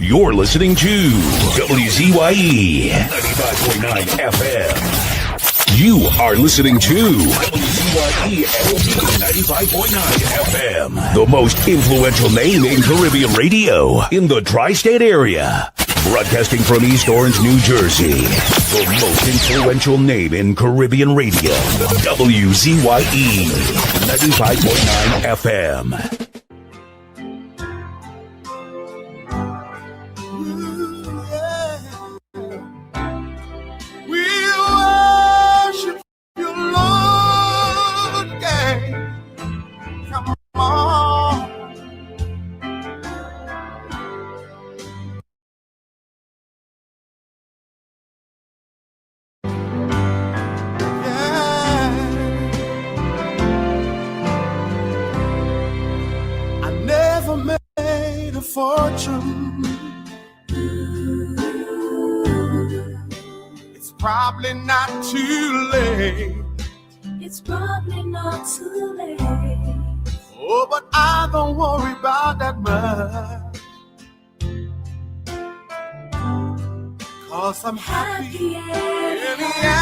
You're listening to WZYE 95.9 FM. You are listening to WZYE 95.9 FM, the most influential name in Caribbean radio in the tri-state area. Broadcasting from East Orange, New Jersey, the most influential name in Caribbean radio, WZYE 95.9 FM. Fortune. It's probably not too late. It's probably not too late. Oh, but I don't worry about that much, 'cause I'm happy anyhow.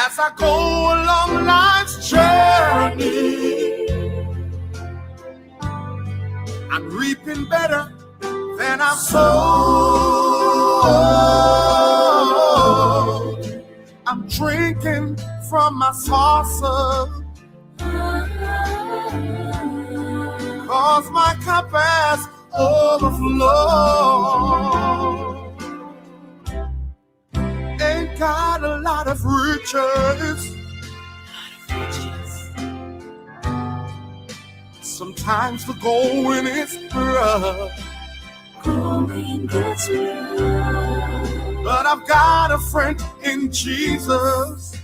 As I go along life's journey, I'm reaping better than I've sowed. I'm drinking from my saucer, 'cause my cup has overflowed. Ain't got a lot of riches. Sometimes the going is rough. Going gets rough. But I've got a friend in Jesus,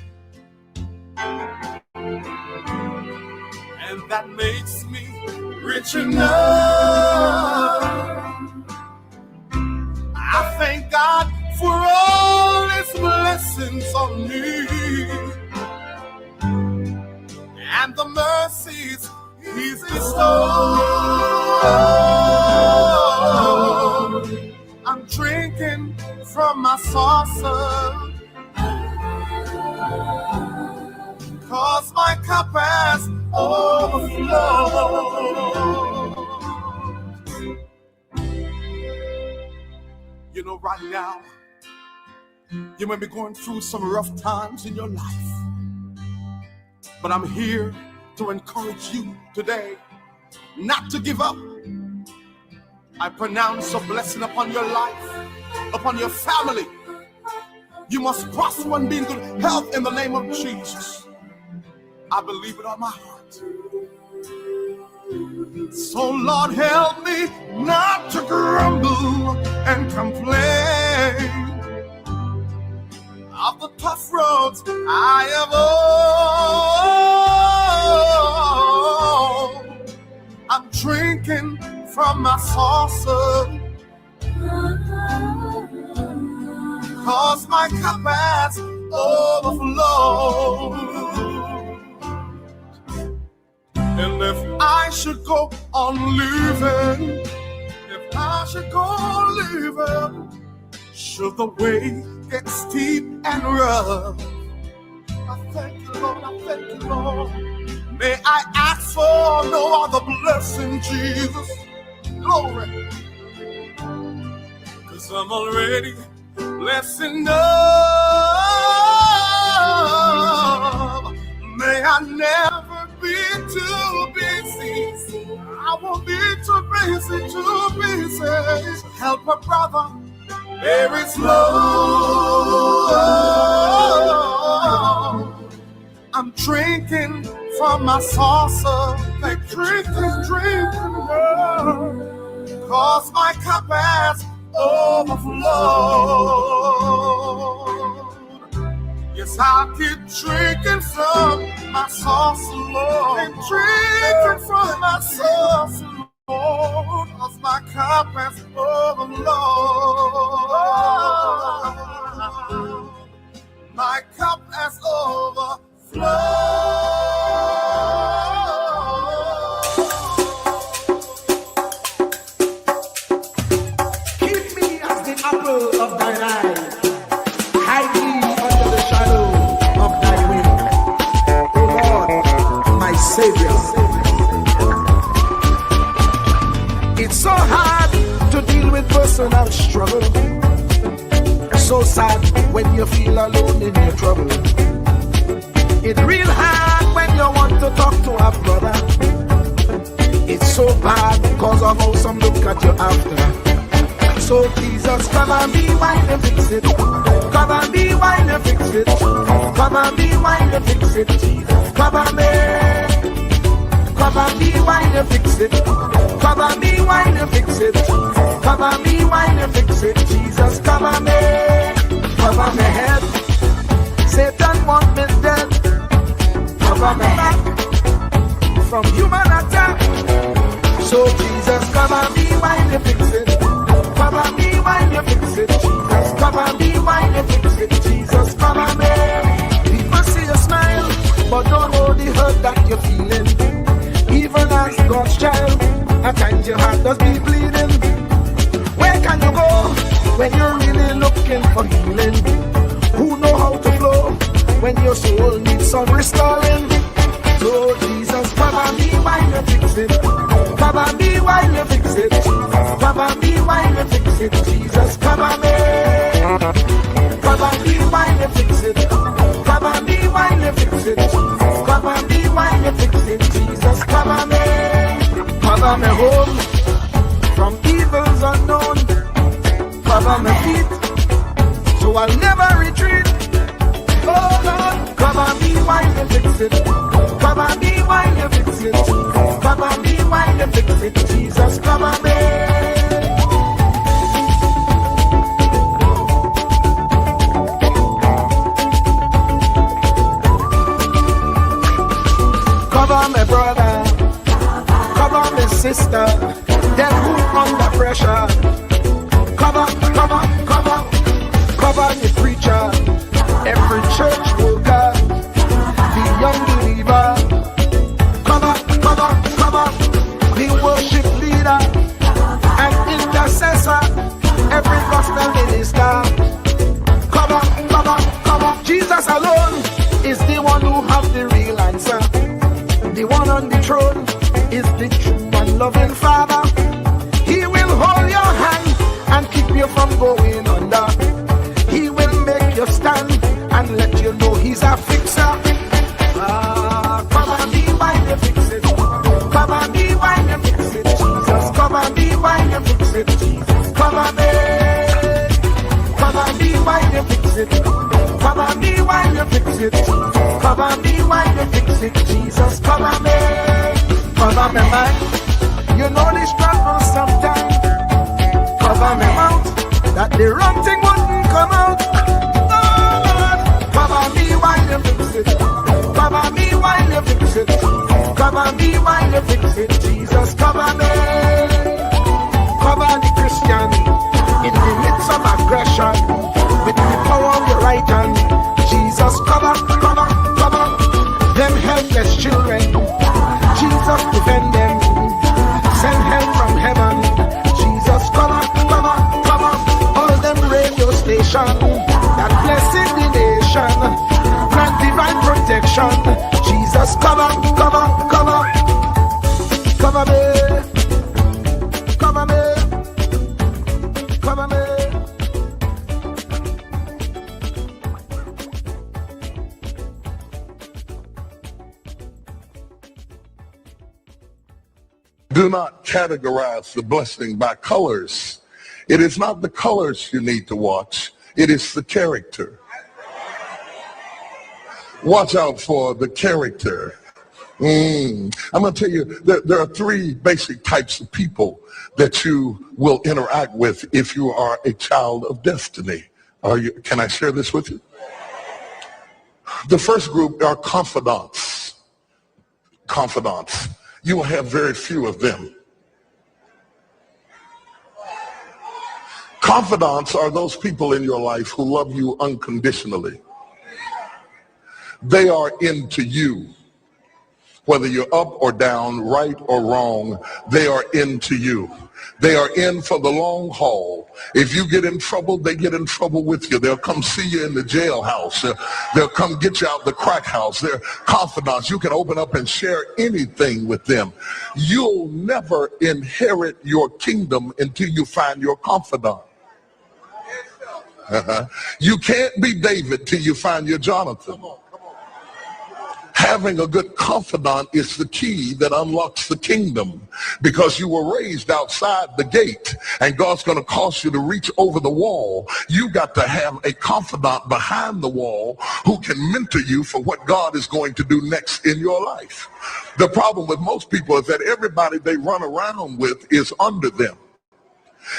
and that makes me rich enough. I thank God for all His blessings on me and the mercies He's bestowed. I'm drinking from my saucer, 'cause my cup has overflowed. You know, right now, you may be going through some rough times in your life, but I'm here to encourage you today not to give up. I pronounce a blessing upon your life, upon your family. You must prosper and be in good health in the name of Jesus. I believe it on my heart. So Lord, help me not to grumble and complain of the tough roads I have owned. I'm drinking from my saucer, 'cause my cup has overflowed. And if I should go on living, should the way get steep and rough, I thank you, Lord, I thank you, Lord. May I ask for no other blessing, Jesus. Glory. 'Cause I'm already blessed enough. May I never be too busy. I won't be too busy to help a brother bear his load. I'm drinking from my saucer, drinking, 'cause my cup has overflowed. Yes, I'll keep drinking from my saucer, Lord, and drinking from my saucer, Lord, 'cause my cup has overflowed. My cup has overflowed. cause of how some look at you after. So Jesus, come and be while you fix it. Come and be while you fix it. Come and be while you fix it. Jesus, come and be. Come and be while you fix it. Come and be while you fix it. Come and be while you fix it. Jesus, come and be. Cover my head. Satan want me dead. Cover my back from human attack. So Jesus, come and be while you fix it. Come and be while you fix it. Jesus, come and be while you fix it. Jesus, come and be. People see you smile, but don't know the hurt that you're feeling. Even as God's child, at times your heart does be bleeding. Where can you go when you're really looking for healing? Who know how to flow when your soul needs some restoring? So Jesus, come and be while you fix it. Come and be while you fix it. Come and be while you fix it. Jesus, come and be. Come and be while you fix it. Come and be while you fix it. Come and be while you fix it. Jesus, come and be. Cover me home from evils unknown. Cover my feet so I'll never retreat. Oh Lord, come and be while you fix it. Come and be while you fix it. Come and be while you fix it. Jesus, come and be. Cover my brother, cover my sister, them who under pressure. Cover the preacher, every church worker, the young believer. Cover the worship leader and intercessor, every gospel minister. Cover. Jesus alone is the one who has the real answer. The one on the throne is the true and loving Father. He will hold your hand and keep you from going under. He will make you stand and let you know he's a fixer. Come and be while you fix it. Come and be while you fix it. Jesus, come and be while you fix it. Jesus, come and be. Come and be while you fix it. Come and be while you fix it. Come and be while you fix it. Jesus, come and be. Cover me mind. You know the struggle sometimes. Cover me mouth, that the wrong thing wouldn't come out. Oh Lord, cover me while you fix it. Cover me while you fix it. Cover me while you fix it. Jesus, cover me. Cover the Christian in the midst of aggression with the power of your right hand. Jesus, cover them helpless children. Jesus, defend them. Send help from heaven. Jesus, cover all them radio stations that blessing the nation. Grant divine protection. Jesus, cover me. Do not categorize the blessing by colors. It is not the colors you need to watch. It is the character. Watch out for the character. I'm going to tell you, there are three basic types of people that you will interact with if you are a child of destiny. Can I share this with you? The first group are confidants. Confidants. You will have very few of them. Confidants are those people in your life who love you unconditionally. They are into you. Whether you're up or down, right or wrong, they are into you. They are in for the long haul. If you get in trouble, they get in trouble with you. They'll come see you in the jailhouse. They'll come get you out the crack house. They're confidants. You can open up and share anything with them. You'll never inherit your kingdom until you find your confidant. You can't be David till you find your Jonathan. Have Having a good confidant is the key that unlocks the kingdom, because you were raised outside the gate and God's going to cause you to reach over the wall. You got to have a confidant behind the wall who can mentor you for what God is going to do next in your life. The problem with most people is that everybody they run around with is under them.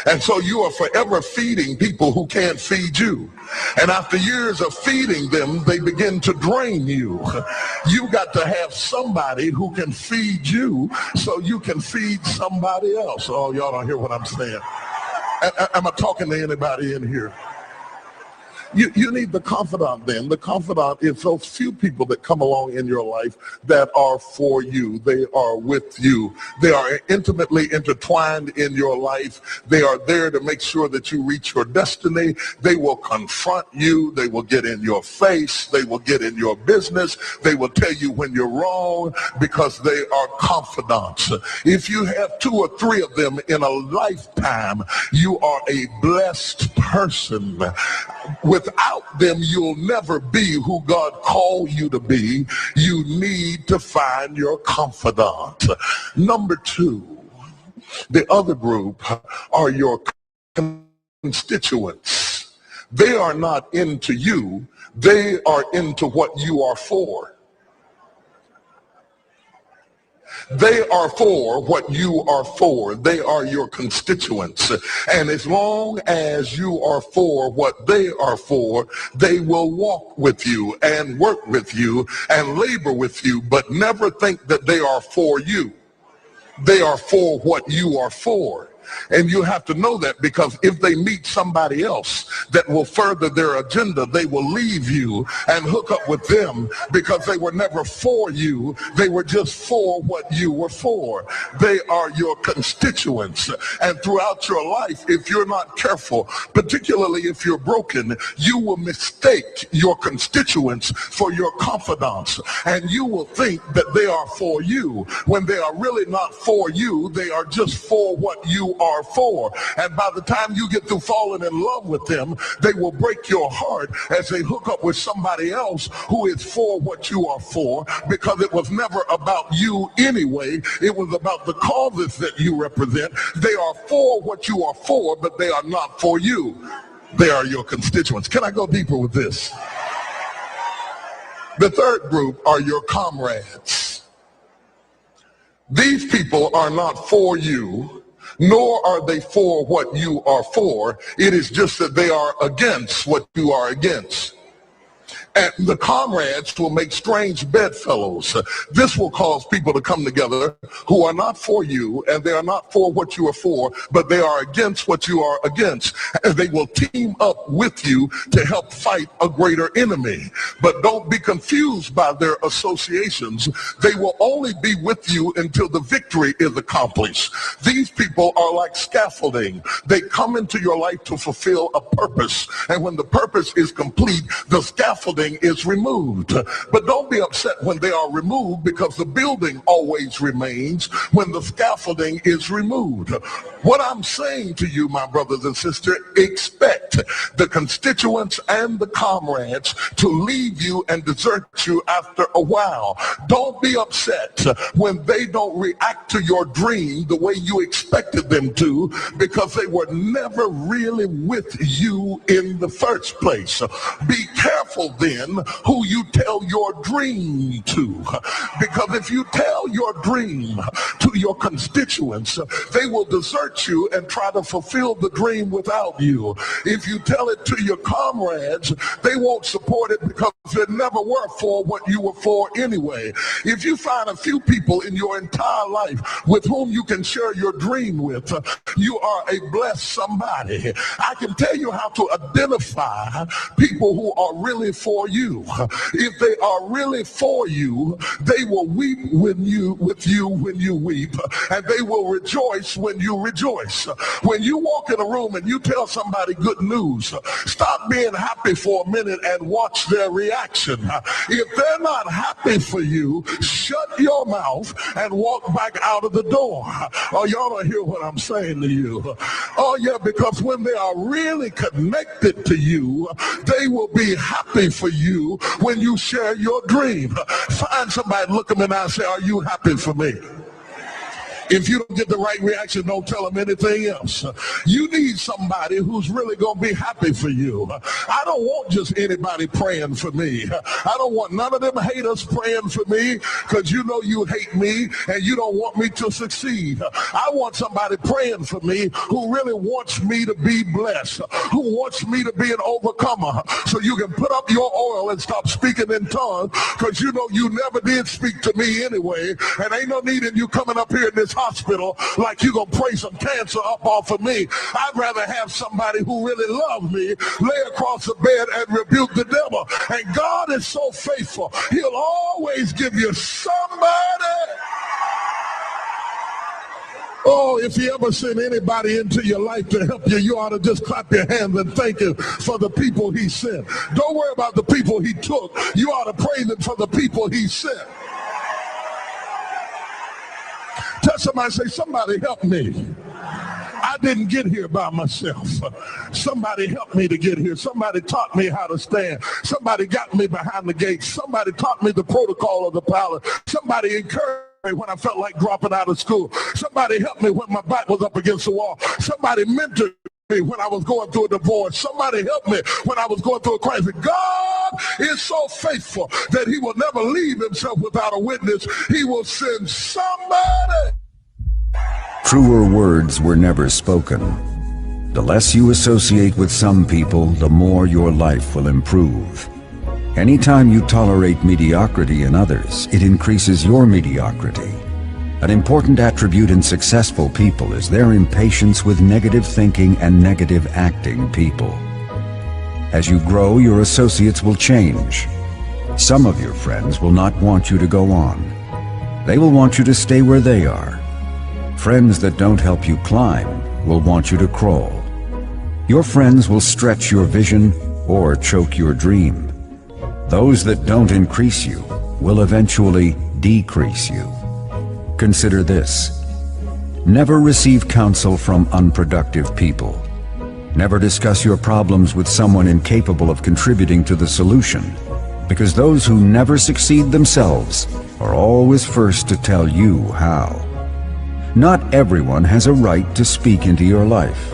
And so you are forever feeding people who can't feed you. And after years of feeding them, they begin to drain you. You got to have somebody who can feed you so you can feed somebody else. Oh, y'all don't hear what I'm saying. Am I talking to anybody in here? You need the confidant then. The confidant is those few people that come along in your life that are for you. They are with you. They are intimately intertwined in your life. They are there to make sure that you reach your destiny. They will confront you. They will get in your face. They will get in your business. They will tell you when you're wrong, because they are confidants. If you have 2 or 3 of them in a lifetime, you are a blessed person. Without them, you'll never be who God called you to be. You need to find your confidant. Number 2, the other group are your constituents. They are not into you. They are into what you are for. They are for what you are for. They are your constituents. And as long as you are for what they are for, they will walk with you and work with you and labor with you, but never think that they are for you. They are for what you are for. And you have to know that, because if they meet somebody else that will further their agenda, they will leave you and hook up with them, because they were never for you. They were just for what you were for. They are your constituents. And throughout your life, if you're not careful, particularly if you're broken, you will mistake your constituents for your confidants. And you will think that they are for you when they are really not for you. They are just for what you are for. And by the time you get through falling in love with them, they will break your heart as they hook up with somebody else who is for what you are for, because it was never about you anyway. It was about the causes that you represent. They are for what you are for, but they are not for you. They are your constituents. Can I go deeper with this? The third group are your comrades. These people are not for you, nor are they for what you are for. It is just that they are against what you are against. And the comrades will make strange bedfellows. This will cause people to come together who are not for you, and they are not for what you are for, but they are against what you are against. And they will team up with you to help fight a greater enemy. But don't be confused by their associations. They will only be with you until the victory is accomplished. These people are like scaffolding. They come into your life to fulfill a purpose. And when the purpose is complete, the scaffolding is removed. But don't be upset when they are removed, because the building always remains when the scaffolding is removed. What I'm saying to you, my brothers and sisters, expect the constituents and the comrades to leave you and desert you after a while. Don't be upset when they don't react to your dream the way you expected them to, because they were never really with you in the first place. Be careful then who you tell your dream to, because if you tell your dream to your constituents, they will desert you and try to fulfill the dream without you. If you tell it to your comrades, they won't support it, because they never were for what you were for anyway. If you find a few people in your entire life with whom you can share your dream with, you are a blessed somebody. I can tell you how to identify people who are really for you. If they are really for you, they will weep with you when you weep, and they will rejoice when you rejoice. When you walk in a room and you tell somebody good news, stop being happy for a minute and watch their reaction. If they're not happy for you, shut shut your mouth and walk back out of the door. Oh, y'all don't hear what I'm saying to you. Oh, yeah, because when they are really connected to you, they will be happy for you when you share your dream. Find somebody, look them in the eye and say, are you happy for me? If you don't get the right reaction, don't tell them anything else. You need somebody who's really going to be happy for you. I don't want just anybody praying for me. I don't want none of them haters praying for me because you know you hate me and you don't want me to succeed. I want somebody praying for me who really wants me to be blessed, who wants me to be an overcomer, so you can put up your oil and stop speaking in tongues because you know you never did speak to me anyway, and ain't no need in you coming up here in this hospital like you gonna pray some cancer up off of me. I'd rather have somebody who really loves me lay across the bed and rebuke the devil. And God is so faithful, he'll always give you somebody. Oh, if he ever sent anybody into your life to help you, you ought to just clap your hands and thank him for the people he sent. Don't worry about the people he took. You ought to praise him for the people he sent. Tell somebody, say, somebody help me. I didn't get here by myself. Somebody helped me to get here. Somebody taught me how to stand. Somebody got me behind the gate. Somebody taught me the protocol of the palace. Somebody encouraged me when I felt like dropping out of school. Somebody helped me when my back was up against the wall. Somebody mentored me when I was going through a divorce. Somebody helped me when I was going through a crisis. God is so faithful that he will never leave himself without a witness. He will send somebody. Truer words were never spoken. The less you associate with some people, the more your life will improve. Anytime you tolerate mediocrity in others, it increases your mediocrity. An important attribute in successful people is their impatience with negative thinking and negative acting people. As you grow, your associates will change. Some of your friends will not want you to go on. They will want you to stay where they are. Friends that don't help you climb will want you to crawl. Your friends will stretch your vision or choke your dream. Those that don't increase you will eventually decrease you. Consider this. Never receive counsel from unproductive people. Never discuss your problems with someone incapable of contributing to the solution, because those who never succeed themselves are always first to tell you how. Not everyone has a right to speak into your life.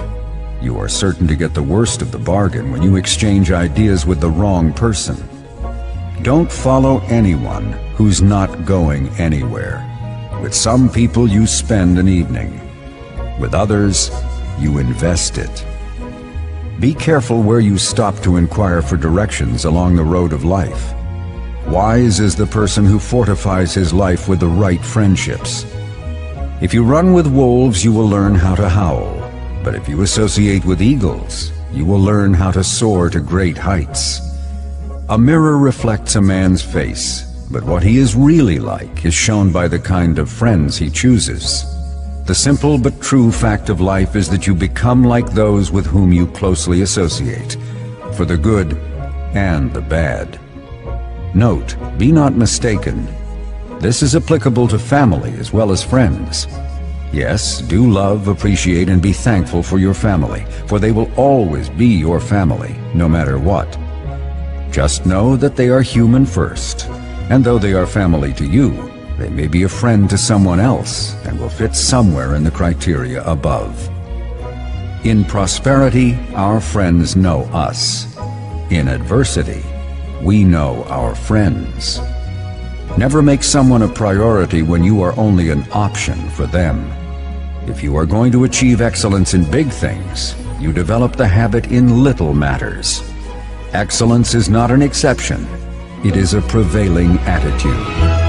You are certain to get the worst of the bargain when you exchange ideas with the wrong person. Don't follow anyone who's not going anywhere. With some people you spend an evening. With others, you invest it. Be careful where you stop to inquire for directions along the road of life. Wise is the person who fortifies his life with the right friendships. If you run with wolves, you will learn how to howl. But if you associate with eagles, you will learn how to soar to great heights. A mirror reflects a man's face, but what he is really like is shown by the kind of friends he chooses. The simple but true fact of life is that you become like those with whom you closely associate, for the good and the bad. Note, be not mistaken. This is applicable to family as well as friends. Yes, do love, appreciate, and be thankful for your family, for they will always be your family, no matter what. Just know that they are human first, and though they are family to you, they may be a friend to someone else and will fit somewhere in the criteria above. In prosperity, our friends know us. In adversity, we know our friends. Never make someone a priority when you are only an option for them. If you are going to achieve excellence in big things, you develop the habit in little matters. Excellence is not an exception. It is a prevailing attitude.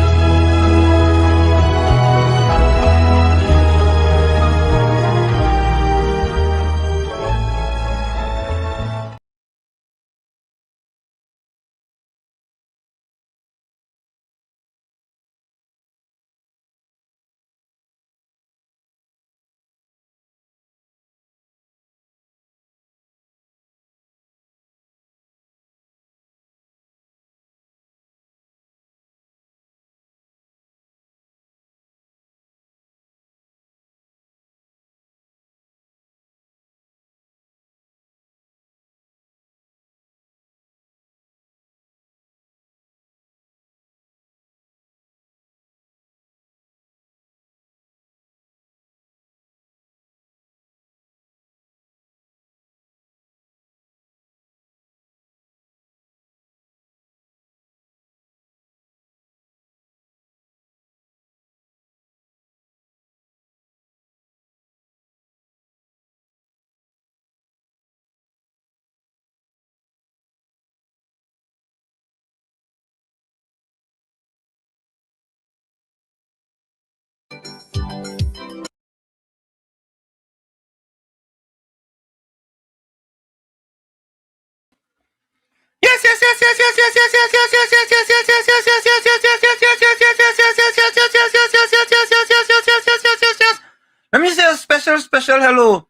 Let me say a special hello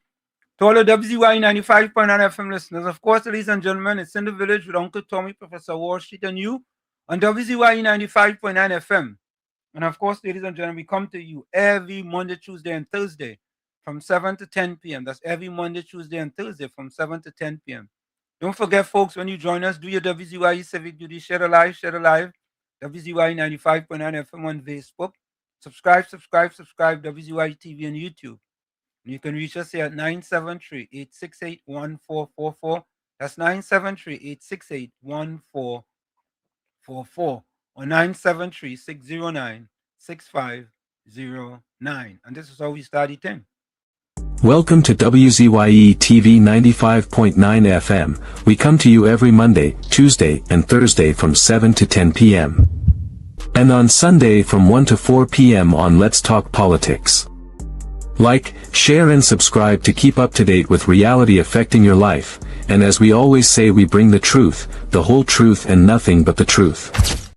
to all the WZYE 95.9 FM listeners. Of course, ladies and gentlemen, it's In the Village with Uncle Tommy, Professor Wall Street, and you on WZYE 95.9 FM. And of course, ladies and gentlemen, we come to you every Monday, Tuesday, and Thursday from 7 to 10 p.m. That's every Monday, Tuesday, and Thursday from 7 to 10 p.m. Don't forget, folks, when you join us, do your WZYE civic duty. Share the live. WZYE 95.9 FM on Facebook. Subscribe, WZYE TV on YouTube. And you can reach us here at 973-868-1444. That's 973-868-1444 or 973-609-6509. And this is how we start the thing. Welcome to WZYE TV 95.9 FM. We come to you every Monday, Tuesday, and Thursday from 7 to 10 p.m. and on Sunday from 1 to 4 p.m. on Let's Talk Politics. Like, share and subscribe to keep up to date with reality affecting your life, and as we always say, we bring the truth, the whole truth and nothing but the truth.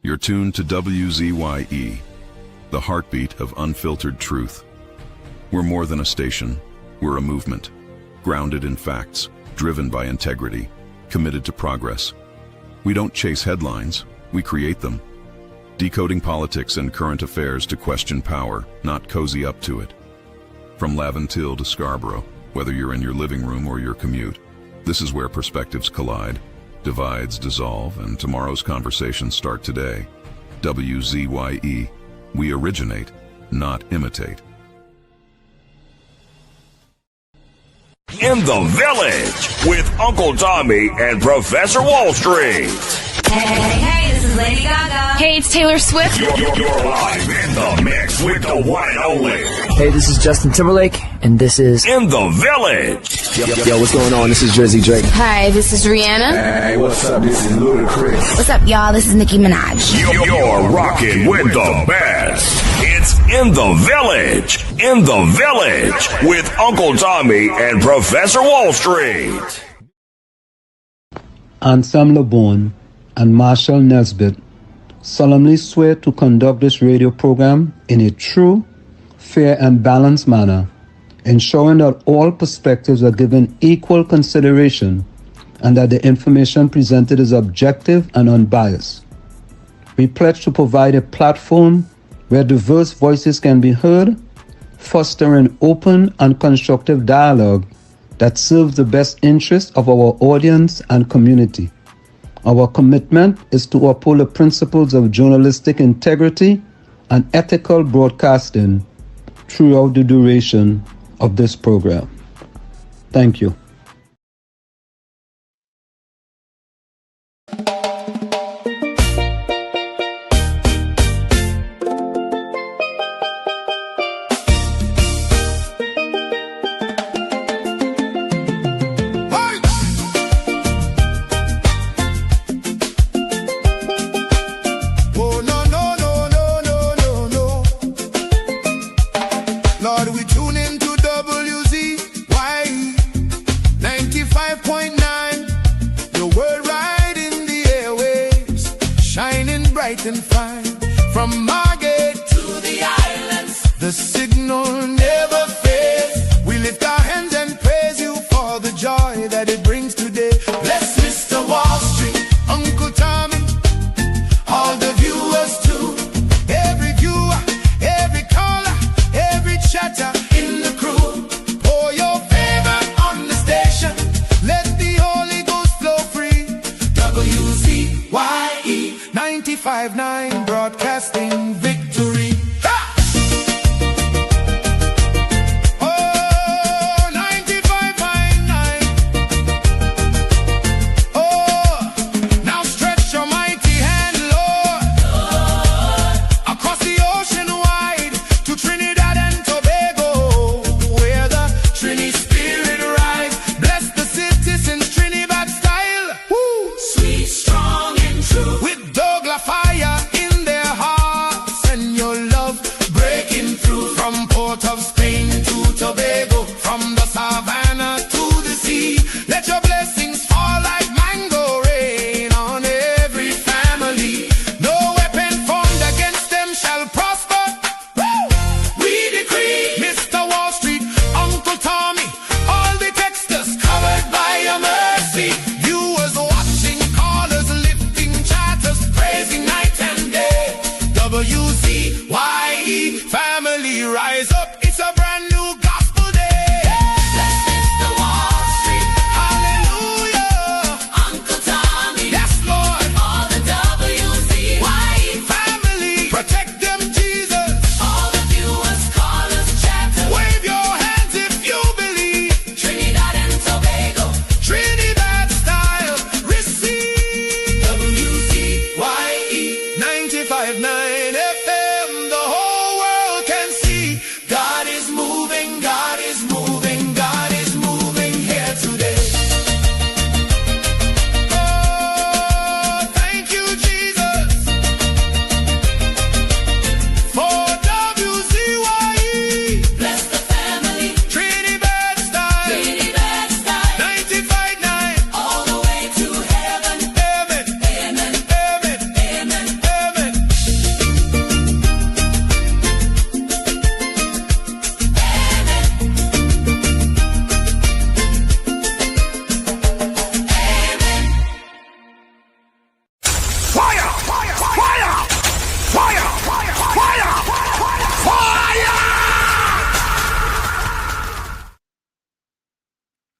You're tuned to WZYE, the heartbeat of unfiltered truth. We're more than a station, we're a movement, grounded in facts, driven by integrity, committed to progress. We don't chase headlines, we create them. Decoding politics and current affairs to question power, not cozy up to it. From Laventille to Scarborough, whether you're in your living room or your commute, this is where perspectives collide, divides dissolve, and tomorrow's conversations start today. WZYE, we originate, not imitate. In the Village with Uncle Tommy and Professor Wall Street. Hey, this is Lady Gaga. Hey, it's Taylor Swift. You're live in the mix with the one and only. Hey, this is Justin Timberlake, and this is In the Village. Yo, what's going on? This is Jersey Drake. Hi, this is Rihanna. Hey, what's up? This is Ludacris. What's up, y'all? This is Nicki Minaj. You're rocking with the best. It's In the Village. In the Village with Uncle Tommy and Professor Wall Street. Ansam LeBon and Marshall Nesbitt solemnly swear to conduct this radio program in a true, fair, and balanced manner, ensuring that all perspectives are given equal consideration and that the information presented is objective and unbiased. We pledge to provide a platform where diverse voices can be heard, fostering open and constructive dialogue that serves the best interests of our audience and community. Our commitment is to uphold the principles of journalistic integrity and ethical broadcasting throughout the duration of this program. Thank you. With Douglas fire in their hearts, and you're WZYE family, rise up. It's a brand new gospel day. Let's Mr. Wall Street. Hallelujah. Uncle Tommy. Yes, Lord. All the WZYE family. Protect them, Jesus. All the viewers, callers, chatters. Wave your hands if you believe. Trinidad and Tobago. Trinidad style. Receive. WZYE 95.9 FM. The whole world can see. God is moving, God is moving, God is moving here today. Oh, thank you, Jesus, for WZYE. Bless the family. Trinidad style. Trinidad style. 95.9. All the way to heaven. Amen. Amen. Amen. Amen. Amen. Fire! Fire! Fire! Fire! Fire! Fire! Fire!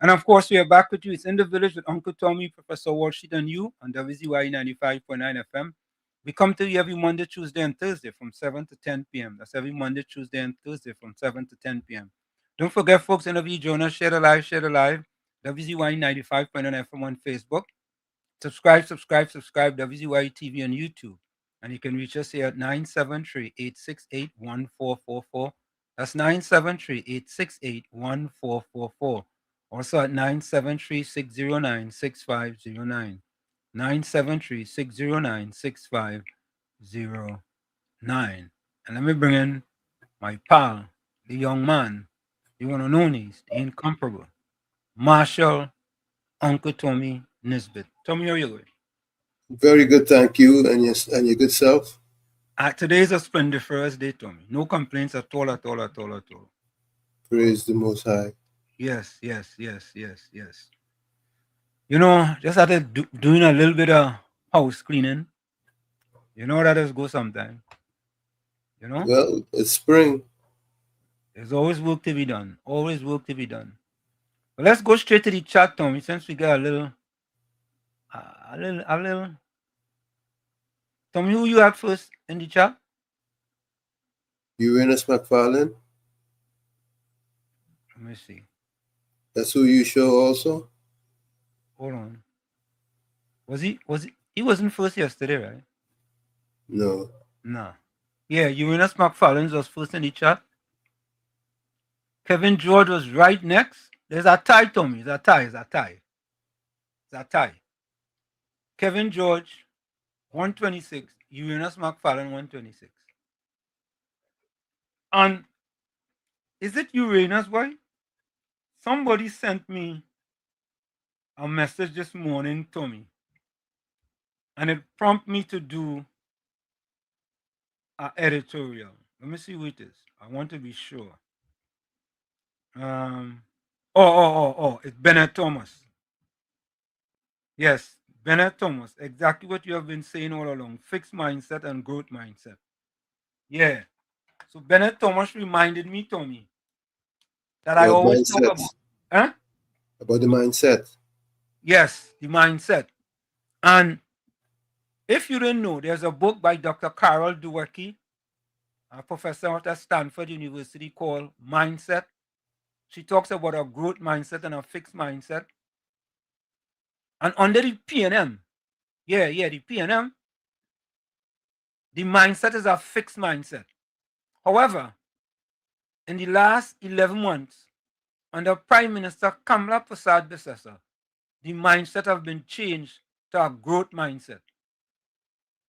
And of course, we are back with you. It's In the Village with Uncle Tommy, Professor Walsheet, and you on WZYE 95.9 FM. We come to you every Monday, Tuesday, and Thursday from 7 to 10 p.m. That's every Monday, Tuesday, and Thursday from 7 to 10 p.m. Don't forget, folks, interview Jonah, share the live, WZYE 95.9 FM on Facebook. Subscribe, WZYE TV on YouTube. And you can reach us here at 973-868-1444. That's 973-868-1444. Also at 973-609-6509. 973-609-6509. And let me bring in my pal, the young man, the one and only, the incomparable, Marshall Uncle Tommy Nisbet. Tommy, how are you going? Very good, thank you. And your good self? Today is a splendiferous day, Tommy. No complaints at all. Praise the Most High. Yes. You know, just started doing a little bit of house cleaning. You know how that does go sometime. You know? Well, it's spring. There's always work to be done. But let's go straight to the chat, Tommy, since we got a little. Tommy, who you had first in the chat? Uranus McFarlane. Let me see. That's who you show also? Hold on. He wasn't first yesterday, right? No. Nah. Yeah, Uranus McFarlane was first in the chat. Kevin George was right next. There's a tie, Tommy. It's a tie. Kevin George, 126. Uranus McFarlane, 126. And is it Uranus, boy? Somebody sent me a message this morning, Tommy, and it prompted me to do an editorial. Let me see who it is. I want to be sure. It's Bennett Thomas. Yes, Bennett Thomas. Exactly what you have been saying all along. Fixed mindset and growth mindset. Yeah. So Bennett Thomas reminded me, Tommy, that I always talk about. Huh? About the mindset. Yes, the mindset. And if you didn't know, there's a book by Dr. Carol Dweck, a professor at Stanford University, called Mindset. She talks about a growth mindset and a fixed mindset. And under the PNM, the PNM, the mindset is a fixed mindset. However, in the last 11 months, under Prime Minister Kamala Prasad Bisesa, the mindset have been changed to a growth mindset.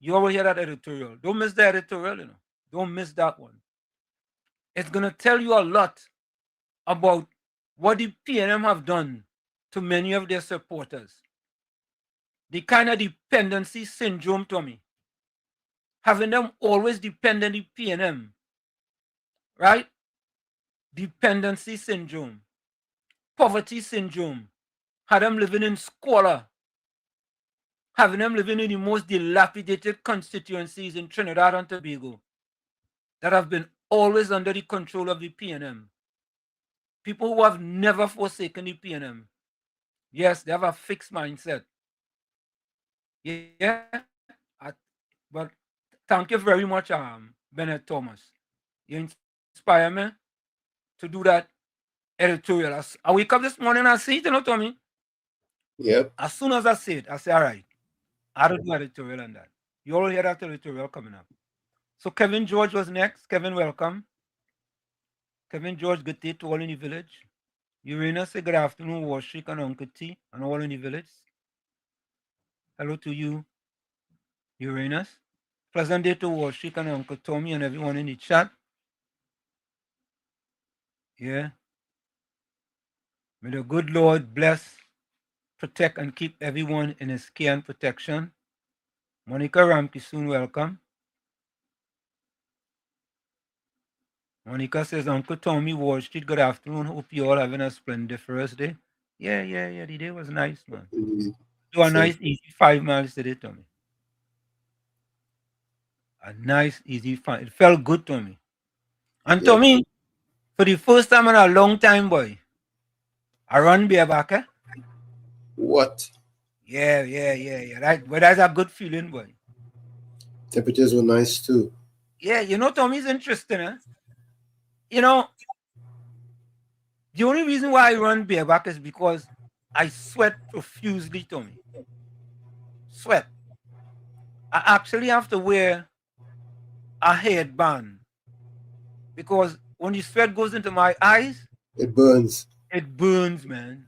You will hear that editorial. Don't miss the editorial, you know. Don't miss that one. It's going to tell you a lot about what the PNM have done to many of their supporters. The kind of dependency syndrome, Tommy. Having them always depend on the PNM. Right? Dependency syndrome. Poverty syndrome. Had them living in squalor. Having them living in the most dilapidated constituencies in Trinidad and Tobago. that have been always under the control of the PNM. People who have never forsaken the PNM. Yes, they have a fixed mindset. Yeah, but thank you very much, Bennett Thomas. You inspire me to do that editorial. I wake up this morning and I see it, Tommy. Yep. As soon as I see it, I say, all right, I don't do editorial on that. You all hear that editorial coming up. So Kevin George was next. Kevin, welcome. Kevin George, good day to all in the village. Urena, say good afternoon, Washik and Uncle T, and all in the village. Hello to you, Uranus. Pleasant day to Washik and Uncle Tommy and everyone in the chat. Yeah. May the good Lord bless, protect, and keep everyone in his care and protection. Monica Ramki, soon welcome. Monica says, Uncle Tommy, Wall Street, good afternoon. Hope you all having a splendiferous day. Yeah. The day was nice, man. Do a nice, easy 5 miles today, Tommy. A nice, easy 5. It felt good to me. And Tommy, for the first time in a long time, boy, I run bareback, eh? What? Yeah. That's a good feeling, boy. Temperatures were nice too. Yeah, Tommy's interesting, eh? The only reason why I run bareback is because I sweat profusely, Tommy. Sweat. I actually have to wear a headband because when the sweat goes into my eyes, it burns. It burns, man.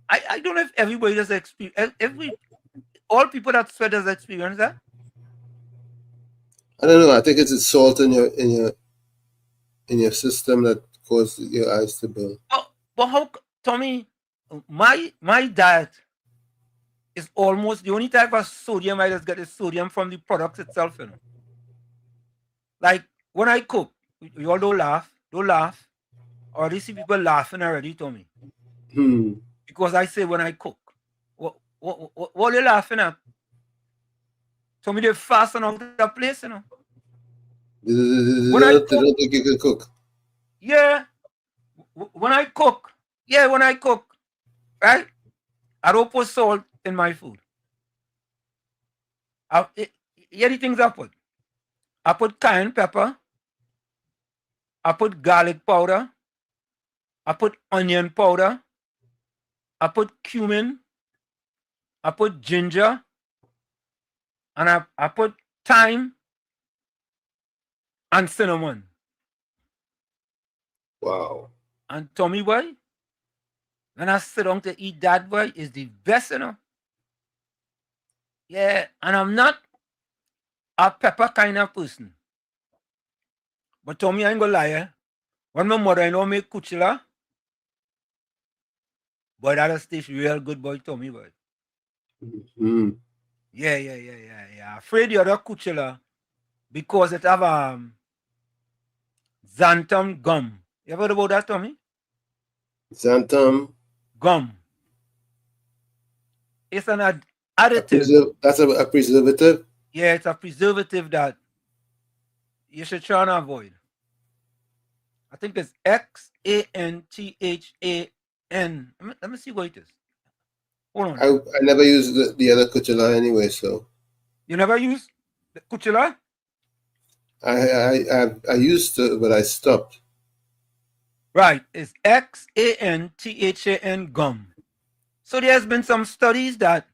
I don't know if everybody does experience. All people that sweat does experience that. I don't know. I think it's the salt in your system that causes your eyes to burn. But how, Tommy? My diet is almost the only type of sodium I just get is sodium from the products itself. Like when I cook, you all don't laugh. Or at least see people laughing already, Tommy. Because I say when I cook, what are you laughing at? Tommy, they fast on out the place, When I cook, they don't think you can cook. Yeah. When I cook, right? I don't put salt in my food. Here the things I put. I put cayenne pepper. I put garlic powder. I put onion powder. I put cumin. I put ginger. And I put thyme and cinnamon. Wow. And Tommy, boy, when I sit down to eat that, boy, is the best, Yeah, and I'm not a pepper kind of person. But Tommy, I ain't gonna lie, when my mother-in-law make kuchila, boy, that'll taste real good, boy, Tommy, boy. Yeah. Afraid the other kuchila because it have xanthan gum. You ever heard about that, Tommy? Xanthan gum. It's an additive. That's a preservative? Yeah, it's a preservative that you should try and avoid. I think it's Xanthan. Let me see what it is. Hold on. I never used the other kuchela anyway, so. You never used the kuchela? I used to, but I stopped. Right. It's Xanthan gum. So there's been some studies that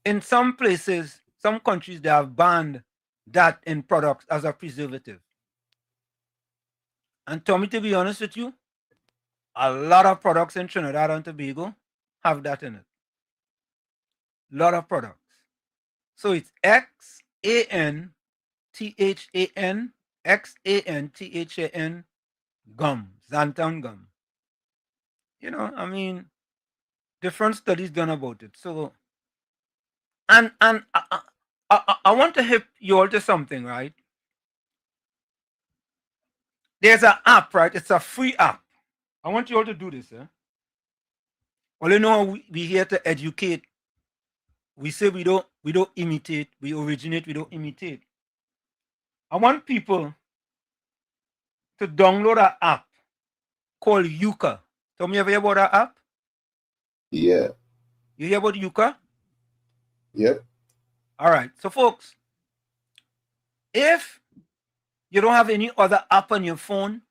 in some places, some countries, they have banned that in products as a preservative. And Tommy, to be honest with you, a lot of products in Trinidad and Tobago have that in it. A lot of products. So it's Xanthan gum, xanthan gum. I mean, different studies done about it. So, and I want to hip you all to something, right? There's an app, right? It's a free app. I want you all to do this, Well, we here to educate. We say we don't imitate, we originate, we don't imitate. I want people to download an app called Yuka. Tell me, ever hear about that app? Yeah. You hear about Yuka? Yep. All right. So, folks, if you don't have any other app on your phone,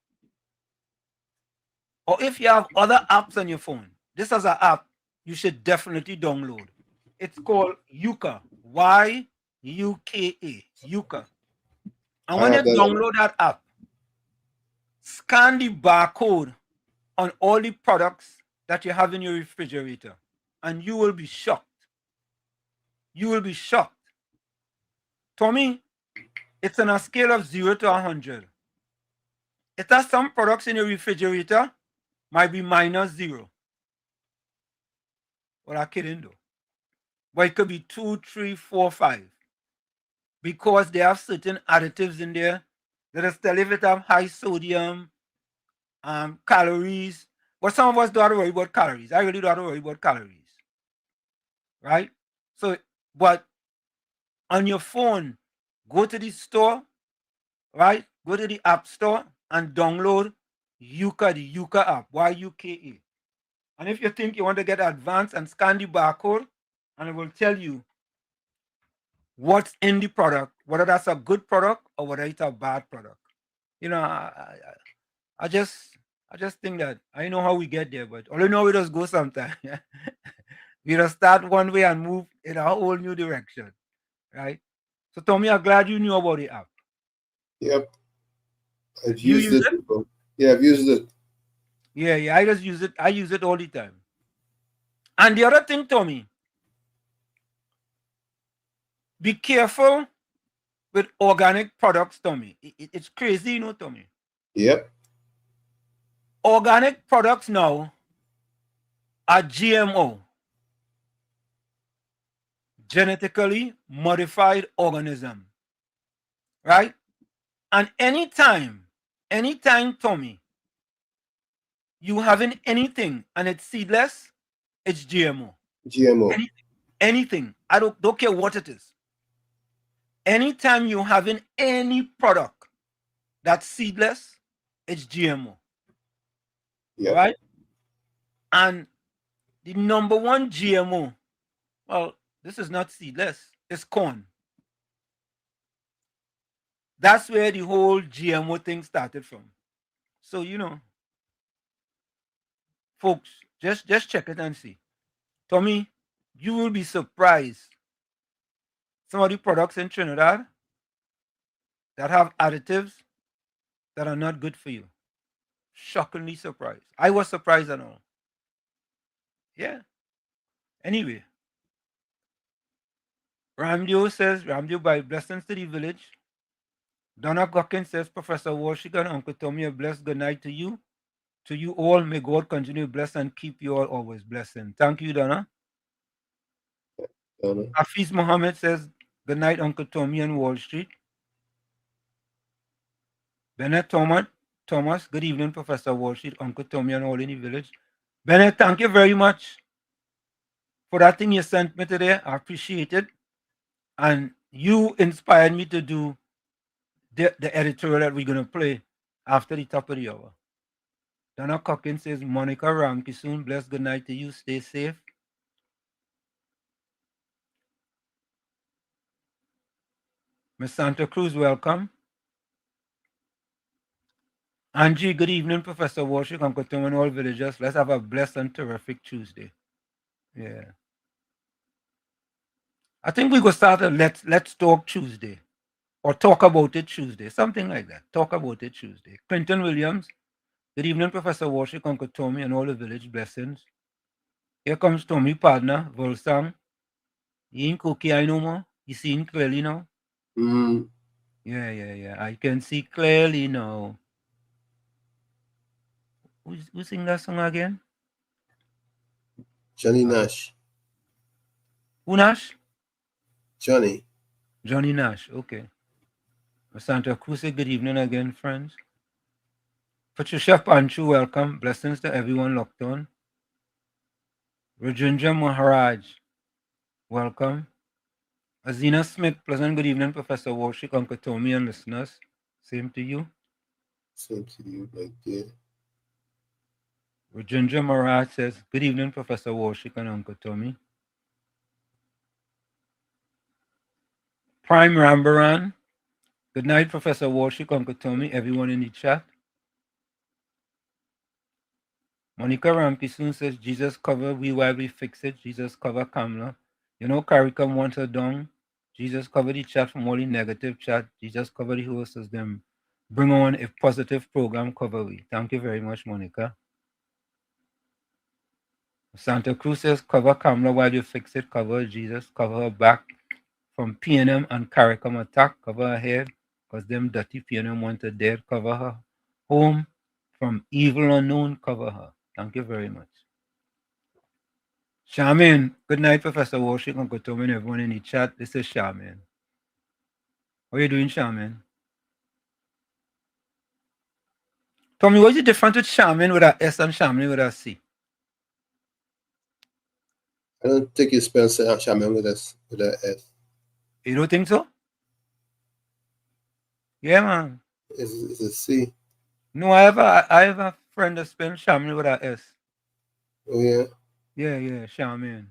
or if you have other apps on your phone, this is an app you should definitely download. It's called Yuka. Y-U-K-A. Yuka. And I when you have that. download that app, scan the barcode on all the products that you have in your refrigerator, and you will be shocked. You will be shocked. Tommy, it's on a scale of 0 to 100. It has some products in your refrigerator might be -0. Well, I'm kidding though. But it could be 2, 3, 4, 5. Because they have certain additives in there that is tell if it have high sodium, calories. But some of us don't have to worry about calories. I really don't have to worry about calories. Right? So, but on your phone, go to the store, right? Go to the app store and download Yuka, the Yuka app, Y-U-K-A. And if you think you want to get advanced, and scan the barcode, and it will tell you what's in the product, whether that's a good product or whether it's a bad product. You know, I just think that I know how we get there, but all I know we just go sometime. We just start one way and move in a whole new direction, right? So Tommy, I'm glad you knew about the app. Yep. I've used it before. Yeah, I've used it. Yeah, I just use it. I use it all the time. And the other thing, Tommy, be careful with organic products, Tommy. It's crazy, you know, Tommy. Yep. Organic products now are GMO, genetically modified organism, right? And anytime, Tommy, you having anything and it's seedless, it's GMO. GMO. Anything. I don't care what it is. Anytime you having any product that's seedless, it's GMO. Yep. Right? And the number one GMO, well, this is not seedless, it's corn. That's where the whole GMO thing started from. So, you know, folks, just check it and see. Tommy, you will be surprised. Some of the products in Trinidad that have additives that are not good for you. Shockingly surprised. I was surprised and all. Yeah. Anyway, Ramdio says, Ramdio by blessings to the village. Donna Gokin says, Professor Washington, Uncle Tommy, a blessed good night to you. To you all, may God continue to bless and keep you all always blessing. Thank you, Donna. Hafiz Mohammed says, good night, Uncle Tommy on Wall Street. Bennett Thomas, good evening, Professor Wall Street, Uncle Tommy and all in the village. Bennett, thank you very much for that thing you sent me today. I appreciate it. And you inspired me to do the editorial that we're going to play after the top of the hour. Donna Cockins says, Monica Ramki soon. Bless good night to you. Stay safe. Miss Santa Cruz, welcome. Angie, good evening, Professor Washington, Uncle Tom and all villagers. Let's have a blessed and terrific Tuesday. Yeah. I think we could start a Let's Talk Tuesday. Or Talk About It Tuesday. Something like that. Talk About It Tuesday. Clinton Williams, good evening, Professor Washington, Uncle Tommy and all the village blessings. Here comes Tommy partner, Volsang. You ain't cookie eye no more. You seeing clearly now? Mm. Yeah. I can see clearly now. Who sing that song again? Johnny Nash. Who Nash? Johnny Nash. Okay. Santa Cruz, good evening again, friends. Patricia Panchu, welcome. Blessings to everyone locked on. Rajendra Maharaj, welcome. Azina Smith, pleasant good evening, Professor Walshik, Uncle Tommy, and listeners. Same to you. Same to you, right there. Rajendra Marat says, good evening, Professor Walshik and Uncle Tommy. Prime Rambaran, good night, Professor Walshik, Uncle Tommy, everyone in the chat. Monica Rampisoon says, Jesus cover, we while we fix it. Jesus cover Kamla. You know, Caricom wants her down. Jesus cover the chat from all the negative chat. Jesus cover the hosts as them bring on a positive program cover we. Thank you very much, Monica. Santa Cruz says, cover Kamla while you fix it. Cover Jesus. Cover her back from PNM and Caricom attack. Cover her head because them dirty PNM want her dead. Cover her home from evil unknown. Cover her. Thank you very much. Charmaine, good night, Professor Walshik, Uncle Tommy, and everyone in the chat. This is Charmaine. How are you doing, Charmaine? Tommy, what's the difference with Charmaine with a S and Charmaine with a C? I don't think you spell Charmaine with a S. You don't think so? Yeah, man. It's a C. No, I have a friend that spells Charmaine with a S. Oh, yeah? Yeah, Charmaine.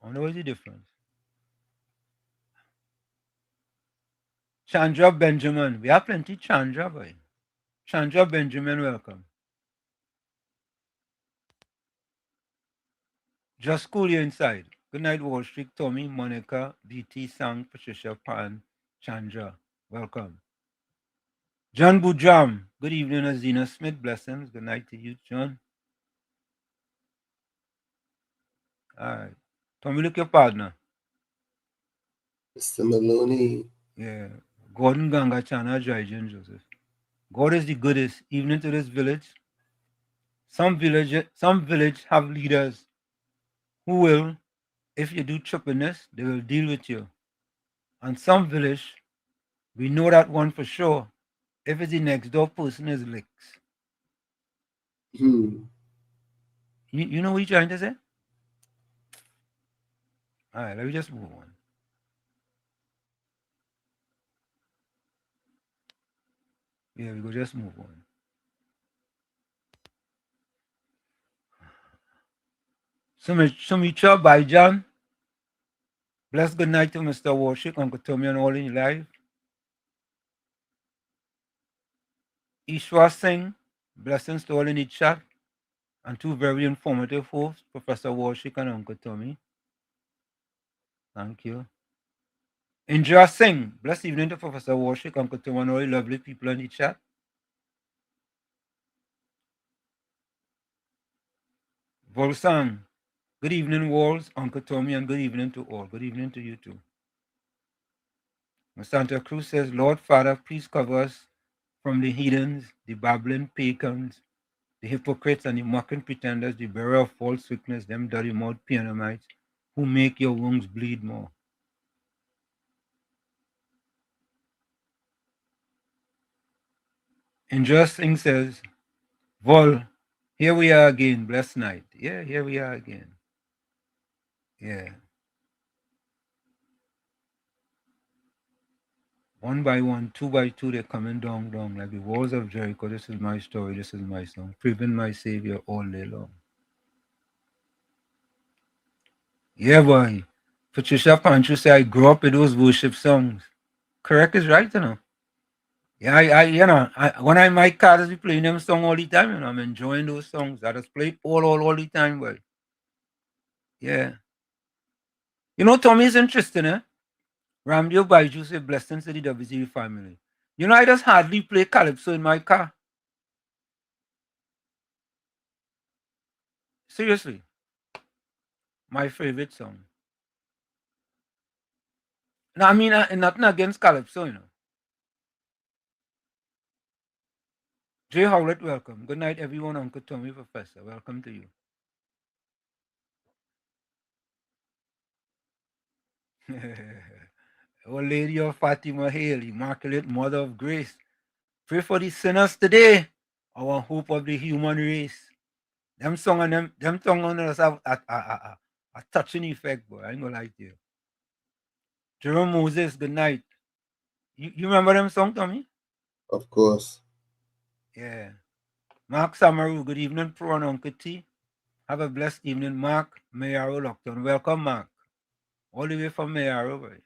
I wonder what's the difference. Chandra Benjamin. We have plenty Chandra, boy. Chandra Benjamin, welcome. Just cool you inside. Good night, Wall Street, Tommy, Monica, BT, Sang, Patricia, Pan, Chandra. Welcome. John Bujam. Good evening, Azina Smith. Blessings. Good night to you, John. All right. Tommy, look your partner. Mr. Maloney. Yeah. Gordon Ganga Chana Jaijan Joseph. God is the goodest, even into this village. Some village have leaders who will, if you do trippiness, they will deal with you. And some village, we know that one for sure. If it's the next door person is licks. You know what you're trying to say? All right, let me just move on. Yeah, we go just move on. Sumitra Baijan. Bless good night to Mr. Warshik, Uncle Tommy, and all in your life. Ishwar Singh. Blessings to all in the chat. And two very informative hosts, Professor Warshik and Uncle Tommy. Thank you. Indra Singh. Blessed evening to Professor Warshik, Uncle Tommy, and all the lovely people in the chat. Volsang. Good evening, Walls, Uncle Tommy, and good evening to all. Good evening to you too. Santa Cruz says, Lord Father, please cover us from the heathens, the babbling pagans, the hypocrites and the mocking pretenders, the bearer of false witness, them dirty mouth pianamites, who make your wounds bleed more. Interesting says, Vol, here we are again, blessed night. Yeah, here we are again. Yeah. One by one, two by two, they're coming down, like the walls of Jericho. This is my story, this is my song. Proving my Savior all day long. Yeah, boy. Patricia Pancho said, I grew up with those worship songs. Correct is right, you know. Yeah, when I my car is playing them song all the time, you know, I'm enjoying those songs. I just play all the time, boy. Yeah. You know, Tommy is interesting, eh? Ramdio Baiju said, blessings to the WZYE family. You know, I just hardly play Calypso in my car. Seriously. My favorite song. No, I mean, nothing against Calypso, you know. Jay Howlett, welcome. Good night, everyone. Uncle Tommy, Professor. Welcome to you. Our Lady of Fatima Hail, Immaculate Mother of Grace. Pray for the sinners today, our hope of the human race. Them song on us have a A touching effect, boy. I ain't gonna lie to you. Jerome Moses, good night. You remember them song, Tommy? Of course. Yeah. Mark Samaru, good evening, Pro and Uncle T. Have a blessed evening, Mark Mayaro Lockdown. Welcome, Mark. All the way from Mayaro, boy.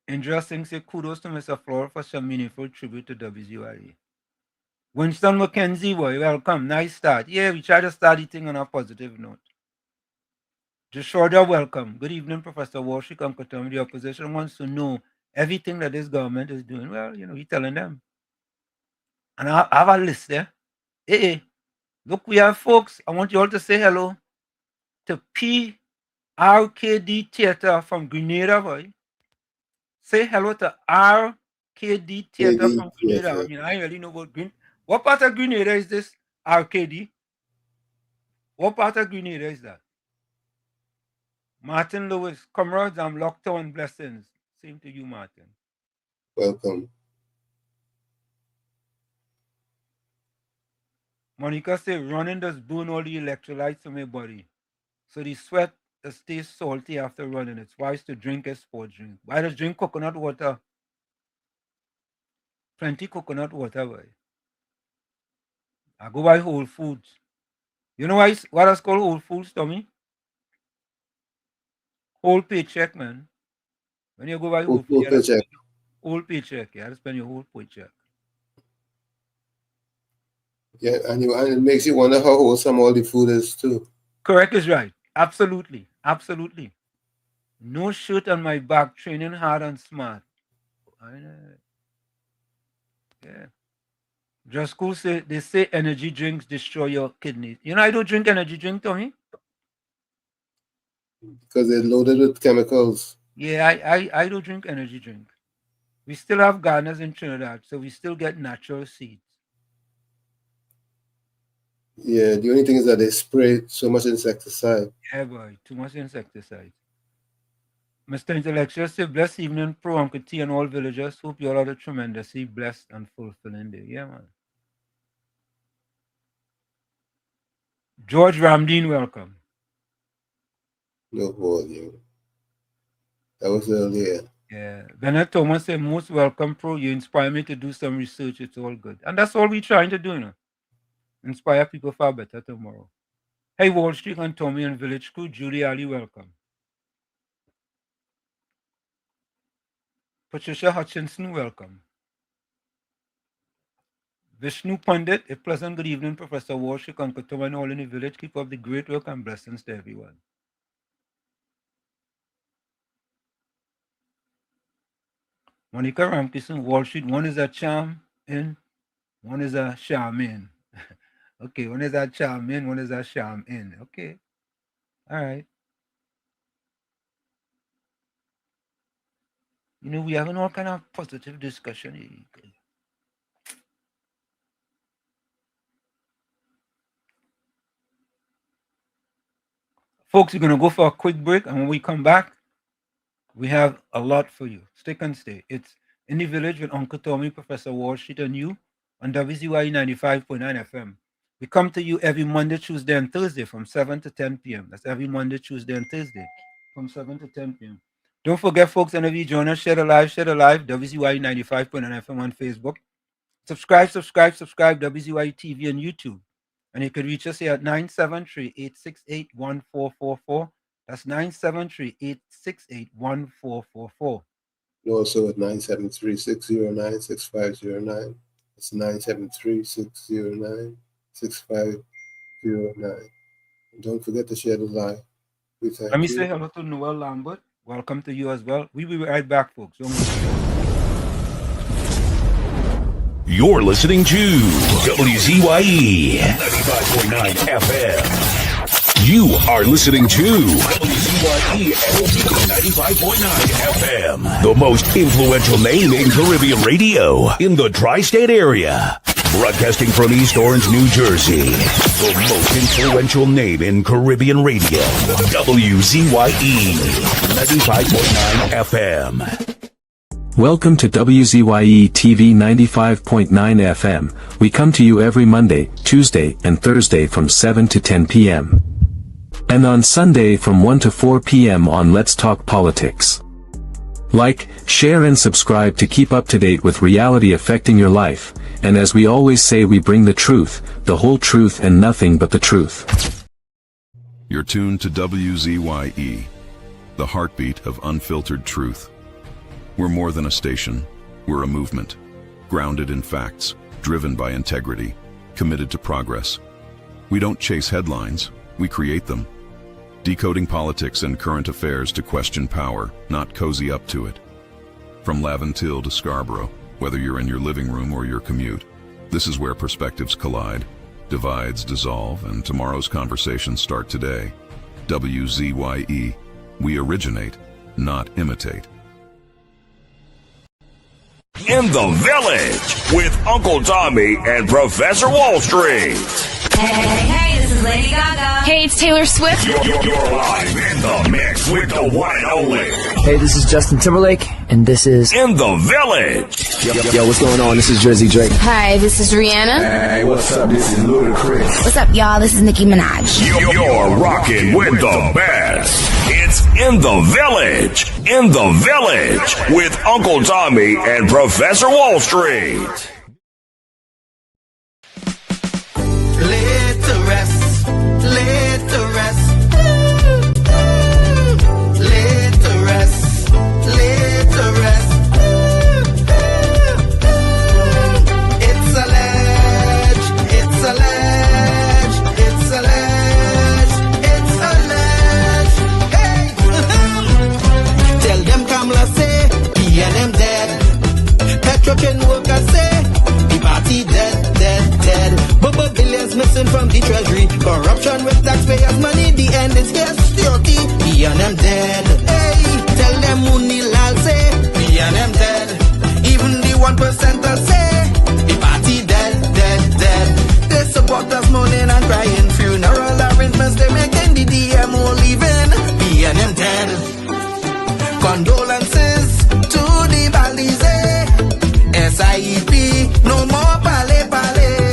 Indra Singh say kudos to Mr. Floor for some meaningful tribute to WZYE. Winston McKenzie, boy, welcome. Nice start. Yeah, we try to start the thing on a positive note. Joshua, welcome. Good evening, Professor Walsh. Uncle Tom. The opposition wants to know everything that this government is doing. Well, you know, we're telling them. And I have a list there. Hey, look, we have folks. I want you all to say hello to PRKD Theater from Grenada, boy. Say hello to RKD Theater from Grenada. I mean, I really know about Grenada. What part of Grenada is this RKD? What part of Grenada is that? Martin Lewis, comrades, I'm Lockdown blessings. Same to you, Martin. Welcome. Monica said, running does burn all the electrolytes from my body. So the sweat stays salty after running. It's wise to drink a sport drink. Why does drink coconut water? Plenty coconut water, boy. I go buy Whole Foods. You know why what is called Whole Foods, Tommy? Whole paycheck, man. When you go buy Whole Foods, paycheck. Whole paycheck. You have to spend your whole paycheck. Yeah, and it makes you wonder how wholesome all the food is too. Correct is right. Absolutely. Absolutely. No shirt on my back, training hard and smart. Yeah. Just school say they say energy drinks destroy your kidneys. You know, I don't drink energy drink, Tommy. Because they're loaded with chemicals. Yeah, I don't drink energy drink. We still have gardeners in Trinidad, so we still get natural seeds. Yeah, the only thing is that they spray so much insecticide. Yeah, boy, too much insecticide. Mr. Intellectual say, blessed evening, Pro Uncle T and all villagers. Hope you all had a tremendously blessed and fulfilling day. Yeah, man. George Ramdeen, welcome. No volume. That was earlier. Yeah. Bernard Thomas said, most welcome, Pro. You inspire me to do some research. It's all good. And that's all we're trying to do, you know. Inspire people for a better tomorrow. Hey, Wall Street and Tommy and Village Crew. Julie Ali, welcome. Patricia Hutchinson, welcome. Vishnu Pandit, a pleasant good evening, Professor Warshik, Uncle Tom and all in the village. Keep up the great work and blessings to everyone. Monica Ramkison, Wall Street, one is a charm in, one is a charm in. Okay, one is a charm in, one is a charm in. Okay. All right. You know, we're having all kind of positive discussion. Folks, we're going to go for a quick break, and when we come back, we have a lot for you. Stick and stay. It's In the Village with Uncle Tommy, Professor Wall Street, and you on WZYE 95.9 FM. We come to you every Monday, Tuesday, and Thursday from 7 to 10 p.m. That's every Monday, Tuesday, and Thursday from 7 to 10 p.m. Don't forget, folks, and if you join us, share the live, WZYE 95.9 FM on Facebook. Subscribe, WZYE TV on YouTube. And you can reach us here at 973-868-1444. That's 973-868-1444. Also at 973-609-6509. It's 973-609-6509. And don't forget to share the live. Let me say hello to Noel Lambert. Welcome to you as well. We'll be right back, folks. You're listening to WZYE 95.9 FM. You are listening to WZYE 95.9 FM, the most influential name in Caribbean radio in the tri-state area. Broadcasting from East Orange, New Jersey, the most influential name in Caribbean radio, WZYE 95.9 FM. Welcome to WZYE TV 95.9 FM. We come to you every Monday, Tuesday, and Thursday from 7 to 10 p.m. And on Sunday from 1 to 4 p.m. on Let's Talk Politics. Like, share and subscribe to keep up to date with reality affecting your life, and as we always say, we bring the truth, the whole truth and nothing but the truth. You're tuned to WZYE, the heartbeat of unfiltered truth. We're more than a station, we're a movement, grounded in facts, driven by integrity, committed to progress. We don't chase headlines, we create them. Decoding politics and current affairs to question power, not cozy up to it. From Laventille to Scarborough, whether you're in your living room or your commute, this is where perspectives collide, divides dissolve, and tomorrow's conversations start today. WZYE, we originate, not imitate. In the Village with Uncle Tommy and Professor Wall Street. Hey, this is Lady Gaga. Hey, it's Taylor Swift. You're live in the mix with the one and only. Hey, this is Justin Timberlake, and this is In the Village. Yo, what's going on? This is Jersey Drake. Hi, this is Rihanna. Hey, what's up? This is Ludacris. What's up, y'all? This is Nicki Minaj. You're rocking with the best. It's In the Village. In the Village with Uncle Tommy and Professor Wall Street. Laid to rest, laid to rest, laid to rest, laid to rest. It's a ledge, it's a ledge, it's a ledge, it's a ledge. Hey, tell them Kamala say, he and them dead. Petrochen workers say, the party dead, dead, dead. Billions missing from the treasury. Corruption with taxpayers' money. The end is here. Security. We and them dead. Hey, tell them Mooney Lal say. We and them dead. Even the 1% say. The party dead, dead, dead. They support us mourning and crying. Funeral arrangements they making. The DMO leaving. We and them dead. Condolences to the Balize. SIEP. No more pale pale.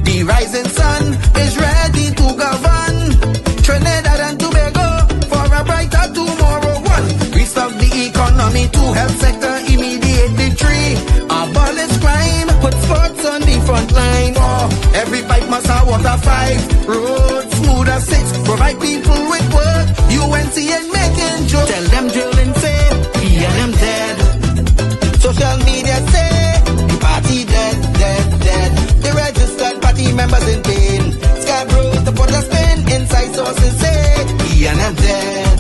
The rising sun is ready to govern Trinidad and Tobago for a brighter tomorrow. One, restart the economy. Two, health sector immediate victory. Abolish crime, put sports on the front line. Oh, every pipe must have water. 5, roads smooth as 6. Provide people with work. UNC and making jokes. Tell them drilling say, we and them dead. Social media say, the party dead, dead, dead. The registered party members in pain. Scarborough to put a spin. Inside sources say, he and them dead.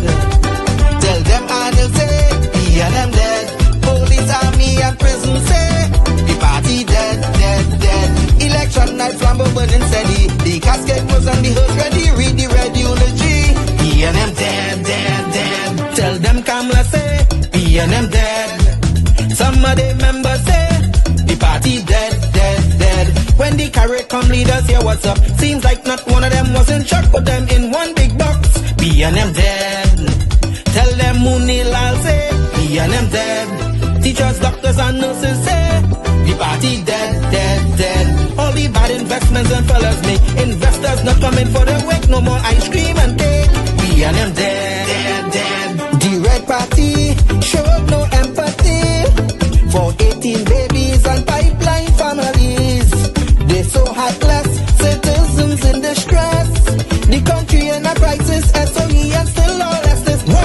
Tell them Arnold say, he and them dead. Police, army and prison say, the party dead, dead, dead. Election night flambeau burning steady. The casket was on the hearse ready. Read the red eulogy. He and them dead, dead, dead. Tell them Kamala say, he and them dead. Some of the members say, the party dead, dead, dead. When the carrot come leaders hear what's up. Seems like not one of them was in shock. Put them in one big box. B and them dead. Tell them Mooney Lal say, B and them dead. Teachers, doctors and nurses say, the party dead, dead, dead. All the bad investments and fellas make. Investors not coming for the wake. No more ice cream and cake. B and them dead, dead, dead. The red party showed no empathy for 18 babies and pipeline families. They so heartless, citizens in distress. The country in a crisis, SOE and still all this. 1,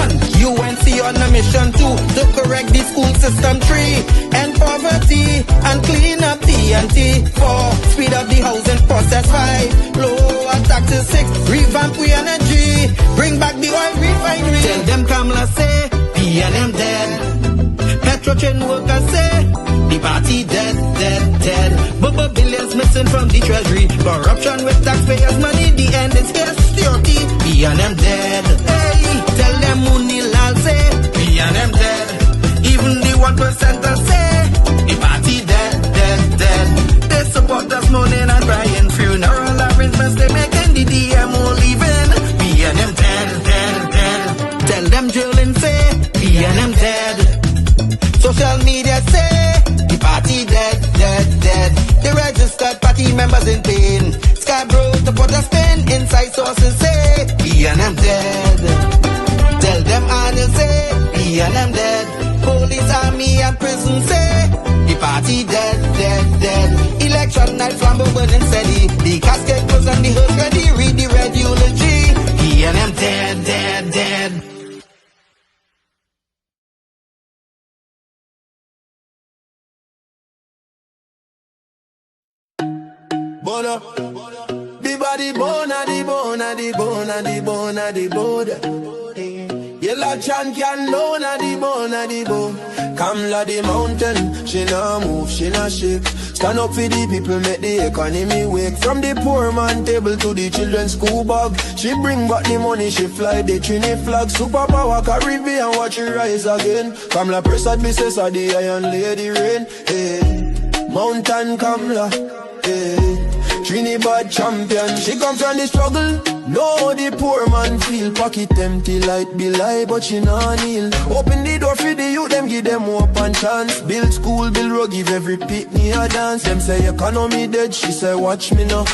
UNC on a mission. 2, to correct the school system. 3, end poverty and clean up TNT. 4, speed up the housing process. 5, lower taxes. 6, revamp we energy. Bring back the oil refinery. Tell them Kamala say, P and M dead. Petrochen workers say, the party dead, dead, dead. Bubba billions missing from the treasury. Corruption with taxpayers' money. The end is here. Security. P and M dead. Hey, tell them Mooney Lal say, P and M dead. Even the 1% say, the party dead, dead, dead. They support us mourning and crying. Funeral arrangements they making. The DMO leaving. P and M dead, dead, dead. Tell them drilling say, P and M dead. social media say the party dead, dead, dead. The registered party members in pain. Scarborough to put a spin. Inside sources say B&M dead. Tell them and you say B&M dead. Police, army and prison say the party dead, dead, dead. Election night flambeau burning steady. The casket closed and the hearse ready. Read the red eulogy. B&M dead, dead, dead. Bona, the body bona, the bona, the bona, the bona, the bona. Yellow chan can lona the bona, the bone. Kamla the mountain, she nah move, she nah shake. Stand up for the people, make the economy wake. From the poor man table to the children's school bag. She bring back the money, she fly the Trini flag. Superpower Caribbean, watch it rise again. Kamla Prasad, Mrs. the Iron Lady Rain. Hey, Mountain Kamla, hey. Trinidad champion, she come from the struggle. No, the poor man feel pocket empty, light be lie, but she nah kneel. Open the door for the youth, them give them hope and chance. Build school, build road, give every pitney a dance. Them say economy dead, she say watch me now.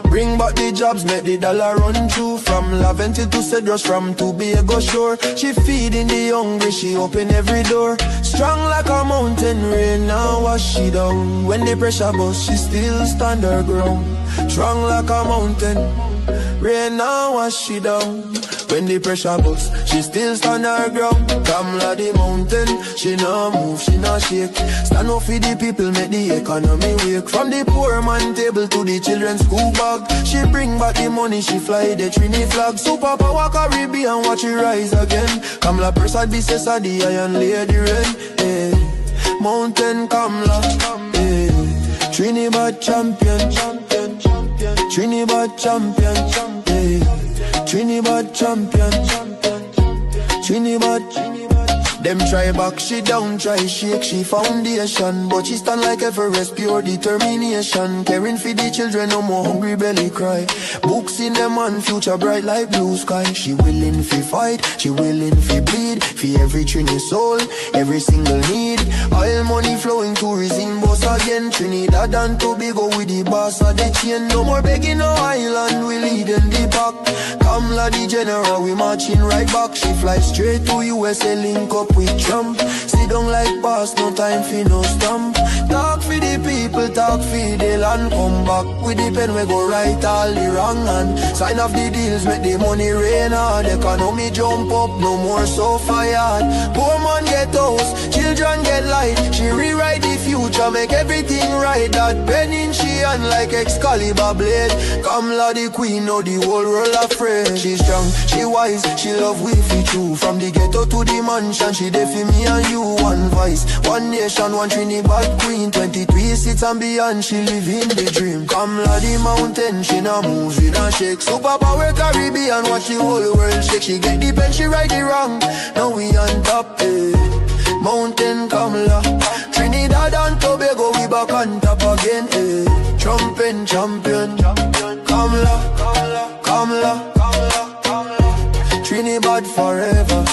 Bring back the jobs, make the dollar run through. From Laventil to Cedros, from Tobago shore. She feeding the hungry, she open every door. Strong like a mountain, rain now wash she down. When the pressure bust, she still stand her ground. Strong like a mountain, rain now wash she down. When the pressure bust, she still stand her ground. Kamla the mountain, she nah move, she nah shake. Stand up for the people, make the economy wake. From the poor man table to the children's school bag. She bring back the money, she fly the Trini flag. Superpower Caribbean, watch it rise again. Kamla Prasad, Bissessa, the Iron Lady Rain. Hey, Mountain Kamla, hey. Trinidad champion, champion, champion. Trinidad champion, hey. Trinidad champion, Trinidad. Them try back, she down, try shake, she foundation. But she stand like Everest, pure determination. Caring for the children, no more hungry belly cry. Books in them and future bright like blue sky. She willing fi fight, she willing fi bleed. For every Trini soul, every single need. Oil money flowing, tourism boss again. Trinidad and Tobago with the boss of the chain. No more begging no island, we leading the pack. Kamla the general, we marching right back. She fly straight to USA, link up with Trump. Sit down like boss, no time for no stamp. Talk for the people, talk for the land. Come back with the pen, we go right all the wrong hand. Sign off the deals, make the money rain hard. Economy jump up, no more so fired. Poor man get house, children get light. She rewrite the future, make everything right. That pen in she hand like Excalibur blade. Kamla the queen, know the whole world afraid. She strong, she wise, she love we fi true. From the ghetto to the mansion, she there for me and you. One voice, one nation, one Trinidad queen. 23 seats and beyond, she live in the dream. Kamla the mountain, she nah move, she nah shake. Superpower Caribbean, watch the whole world shake. She get the pen, she right the wrong. Now we on top, eh. Mountain Kamla, Trinidad and Tobago, we back on top again, eh. Trumping champion, Kamla, Kamla, Kamla, Kamla, Kamla. Trinidad forever.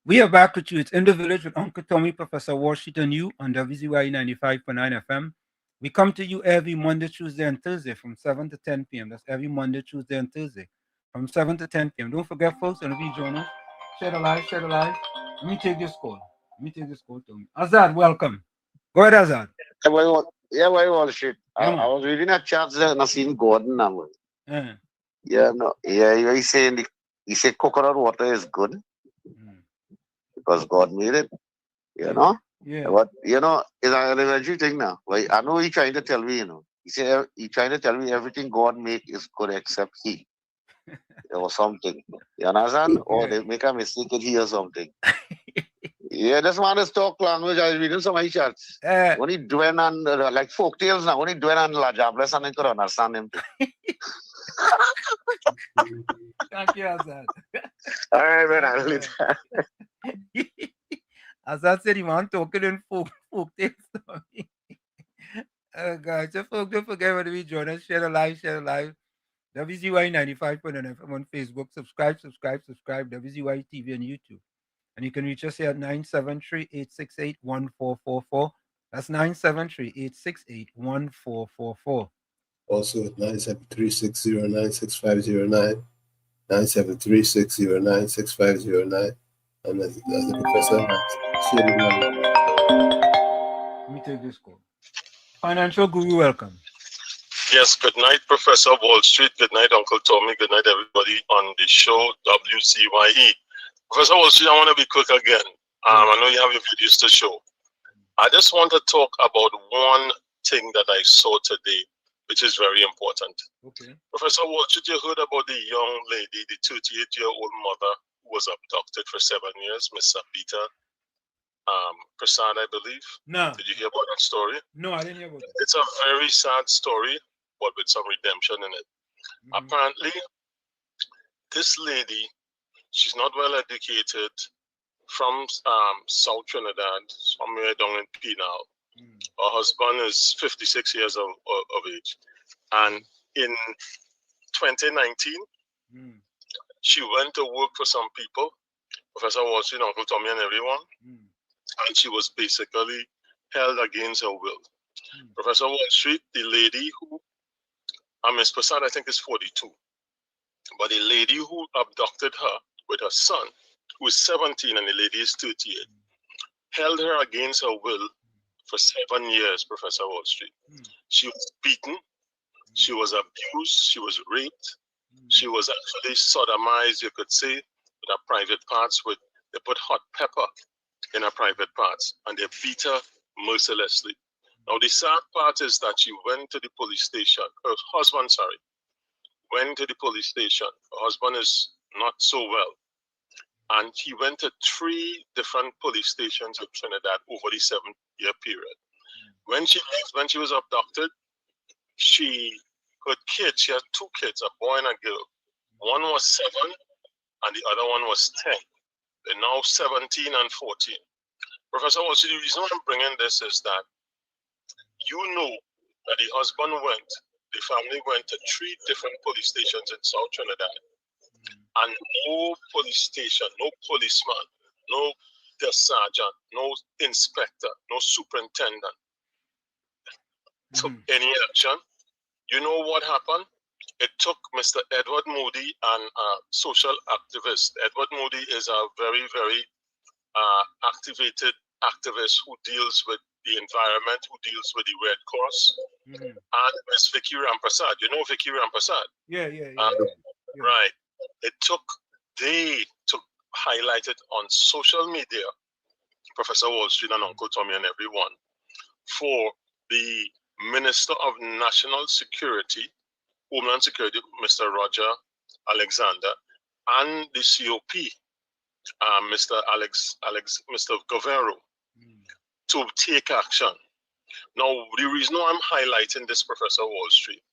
We are back with you. It's In the Village with Uncle Tommy, Professor Washington U on WZYE 95.9 FM. We come to you every Monday, Tuesday, and Thursday from 7 to 10 p.m. That's every Monday, Tuesday, and Thursday from 7 to 10 p.m. Don't forget, folks, and if you join us, share the live, share the live. Let me take this call. Tommy. Azad, welcome. Go ahead, Azad. Yeah, why all shit? I was reading a chat and I seen Gordon now. Yeah, he said coconut water is good. Because God made it, you know. Yeah. But it's an energy thing now. Like, I know he's trying to tell me, He said he's trying to tell me everything God make is good except he. Or something. You understand? Or they make a mistake and he or something. Yeah, this man is talk language. I was reading some of his chats. When he doing on like folk tales now, when he doing on La Jables and I could understand him. Thank you, Azad. All right, man. I'll leave that. As I said, the man talking in folk tales. Oh God, so folks, don't forget to be join us, share the live, WZYE 95.9 FM on Facebook. Subscribe, WZYE TV on YouTube. And you can reach us here at 973-868-1444. That's 973-868-1444. Also at 973-609-6509, 973-609-6509. And as the professor has shared with me. Let me take this call. Financial Guru, welcome. Yes, good night, Professor Wall Street. Good night, Uncle Tommy. Good night, everybody on the show, WZYE. Professor Wall Street, I want to be quick again. I know you have your videos to show. I just want to talk about one thing that I saw today, which is very important. Okay. Professor Wall Street, you heard about the young lady, the 38-year-old mother who was abducted for 7 years, Miss Sabita Prasad, I believe. No. Did you hear about that story? No, I didn't hear about it. It's a very sad story, but with some redemption in it. Apparently, this lady, she's not well educated, from South Trinidad, somewhere down in Penal. Her husband is 56 years of age. And in 2019, she went to work for some people, Professor Wall Street, Uncle Tommy and everyone, and she was basically held against her will. Professor Wall Street, the lady who, Miss Prasad, I think is 42, but the lady who abducted her with her son, who is 17 and the lady is 38, held her against her will for 7 years, Professor Wall Street. She was beaten, she was abused, she was raped, she was actually sodomized, you could say, with her private parts. They put hot pepper in her private parts and they beat her mercilessly. Now the sad part is that she went to the police station, her husband, went to the police station. Her husband is not so well. And he went to 3 different police stations in Trinidad over the 7-year period. When she left, when she was abducted, her kids, she had 2 kids, a boy and a girl. One was 7 and the other one was 10. They're now 17 and 14. Professor Walsh, the reason I'm bringing this is that you know that the husband the family went to 3 different police stations in South Trinidad. And no police station, no policeman, no sergeant, no inspector, no superintendent took any action. You know what happened? It took Mr. Edward Moody and a social activist. Edward Moody is a very, very activated activist who deals with the environment, who deals with the Red Cross, and Miss Vicky Rampasad. You know Vicky Rampasad? Yeah. Right. They took highlight it on social media, Professor Wall Street and Uncle Tommy and everyone, for the Minister of National Security, Homeland Security, Mr. Roger Alexander, and the COP, Mr. Govero, to take action. Now, the reason why I'm highlighting this, Professor Wall Street,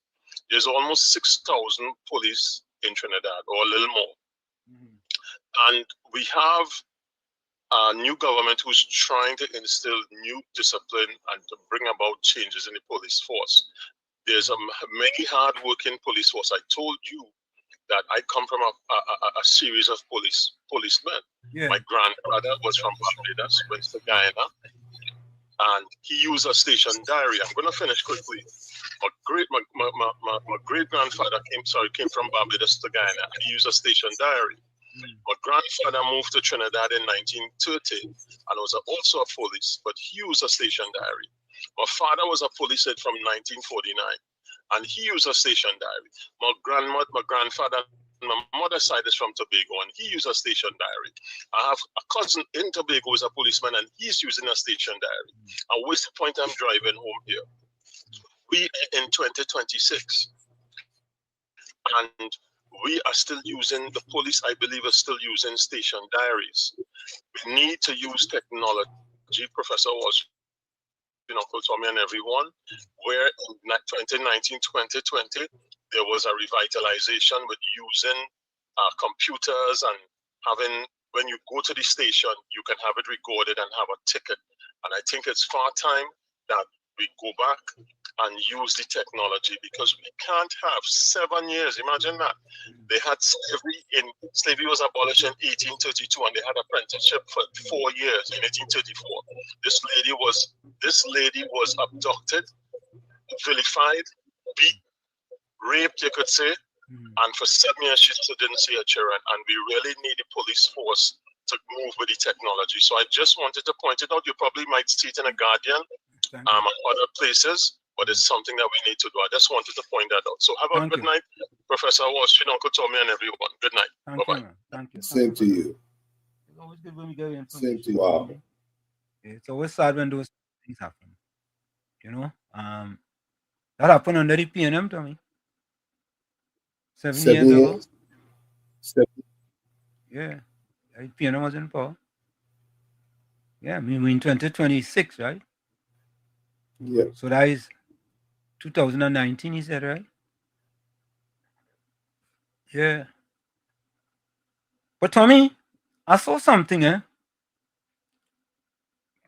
there's almost 6,000 police in Trinidad, or a little more. And we have a new government who's trying to instill new discipline and to bring about changes in the police force. There's many hard-working police force. I told you that I come from a series of policemen. Yeah. My grandfather was from Barbados, went to Guyana, and he used a station diary. I'm going to finish quickly. My great-grandfather came from Barbados to Guyana, and he used a station diary. My grandfather moved to Trinidad in 1930 and was also a police, but he used a station diary. My father was a police head from 1949, and he used a station diary. My grandfather, my mother's side is from Tobago, and he used a station diary. I have a cousin in Tobago who is a policeman, and he's using a station diary. And what's the point I'm driving home here? We are in 2026, and we are still using, the police, I believe, are still using station diaries. We need to use technology, Professor Walsh, Uncle Tommy and everyone, where in 2019, 2020, there was a revitalization with using computers and when you go to the station, you can have it recorded and have a ticket. And I think it's far time that we go back and use the technology, because we can't have 7 years. Imagine that. They had slavery was abolished in 1832, and they had apprenticeship for 4 years in 1834. This lady was abducted, vilified, beat, raped, you could say, and for 7 years she still didn't see her children. And we really need the police force to move with the technology. So I just wanted to point it out. You probably might see it in a Guardian, and other places, but it's something that we need to do. I just wanted to point that out. So have a good night, Professor Walsh, Uncle Tommy, and everyone. Good night. Bye-bye. Thank you. Same to you. It's always good when we get information. Same to you. Wow. It's always sad when those things happen. You know, that happened under the PNM, Tommy. 7 years ago. Yeah, PNM was in power. Yeah, I mean, we're in 2026, right? Yeah. So that is 2019, he said, right? Yeah. But Tommy, I saw something,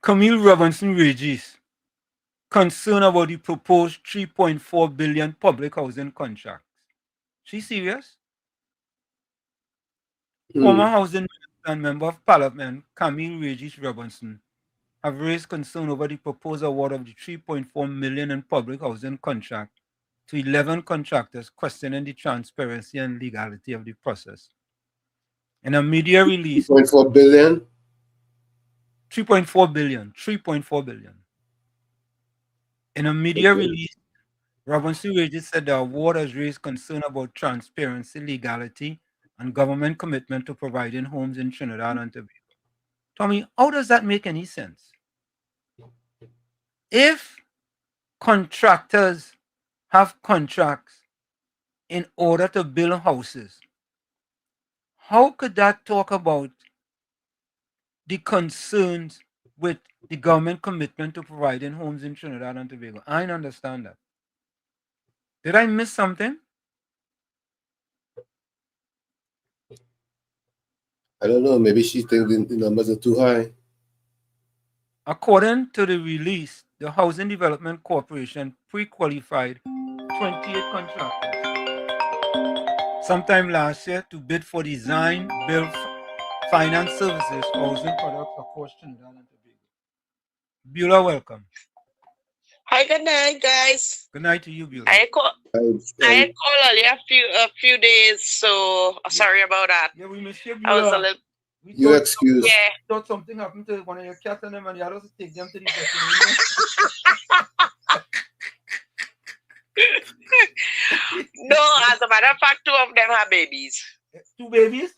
Camille Robinson Regis, concerned about the proposed 3.4 billion public housing contracts. She serious? Former housing minister and member of parliament, Camille Regis Robinson, have raised concern over the proposed award of the 3.4 million in public housing contract to 11 contractors, questioning the transparency and legality of the process. In a media release, 3.4 billion? 3.4 billion. 3.4 billion. In a media release, Robinson Regis said the award has raised concern about transparency, legality, and government commitment to providing homes in Trinidad and Tobago. Tommy, how does that make any sense? If contractors have contracts in order to build houses, how could that talk about the concerns with the government commitment to providing homes in Trinidad and Tobago? I don't understand that. Did I miss something? I don't know. Maybe she thinks the numbers are too high. According to the release, the Housing Development Corporation pre-qualified 28 contractors sometime last year to bid for design, build, finance services for housing products across Trinidad and Tobago. Beulah, welcome. Hi, good night, guys. Good night to you, Beulah. I called earlier a few days, so sorry about that. Yeah, we missed you, I was a Beulah. little. You excuse. Yeah. Thought something happened to one of your cats and them, and you had to take them to the No, as a matter of fact, 2 of them have babies. 2 babies?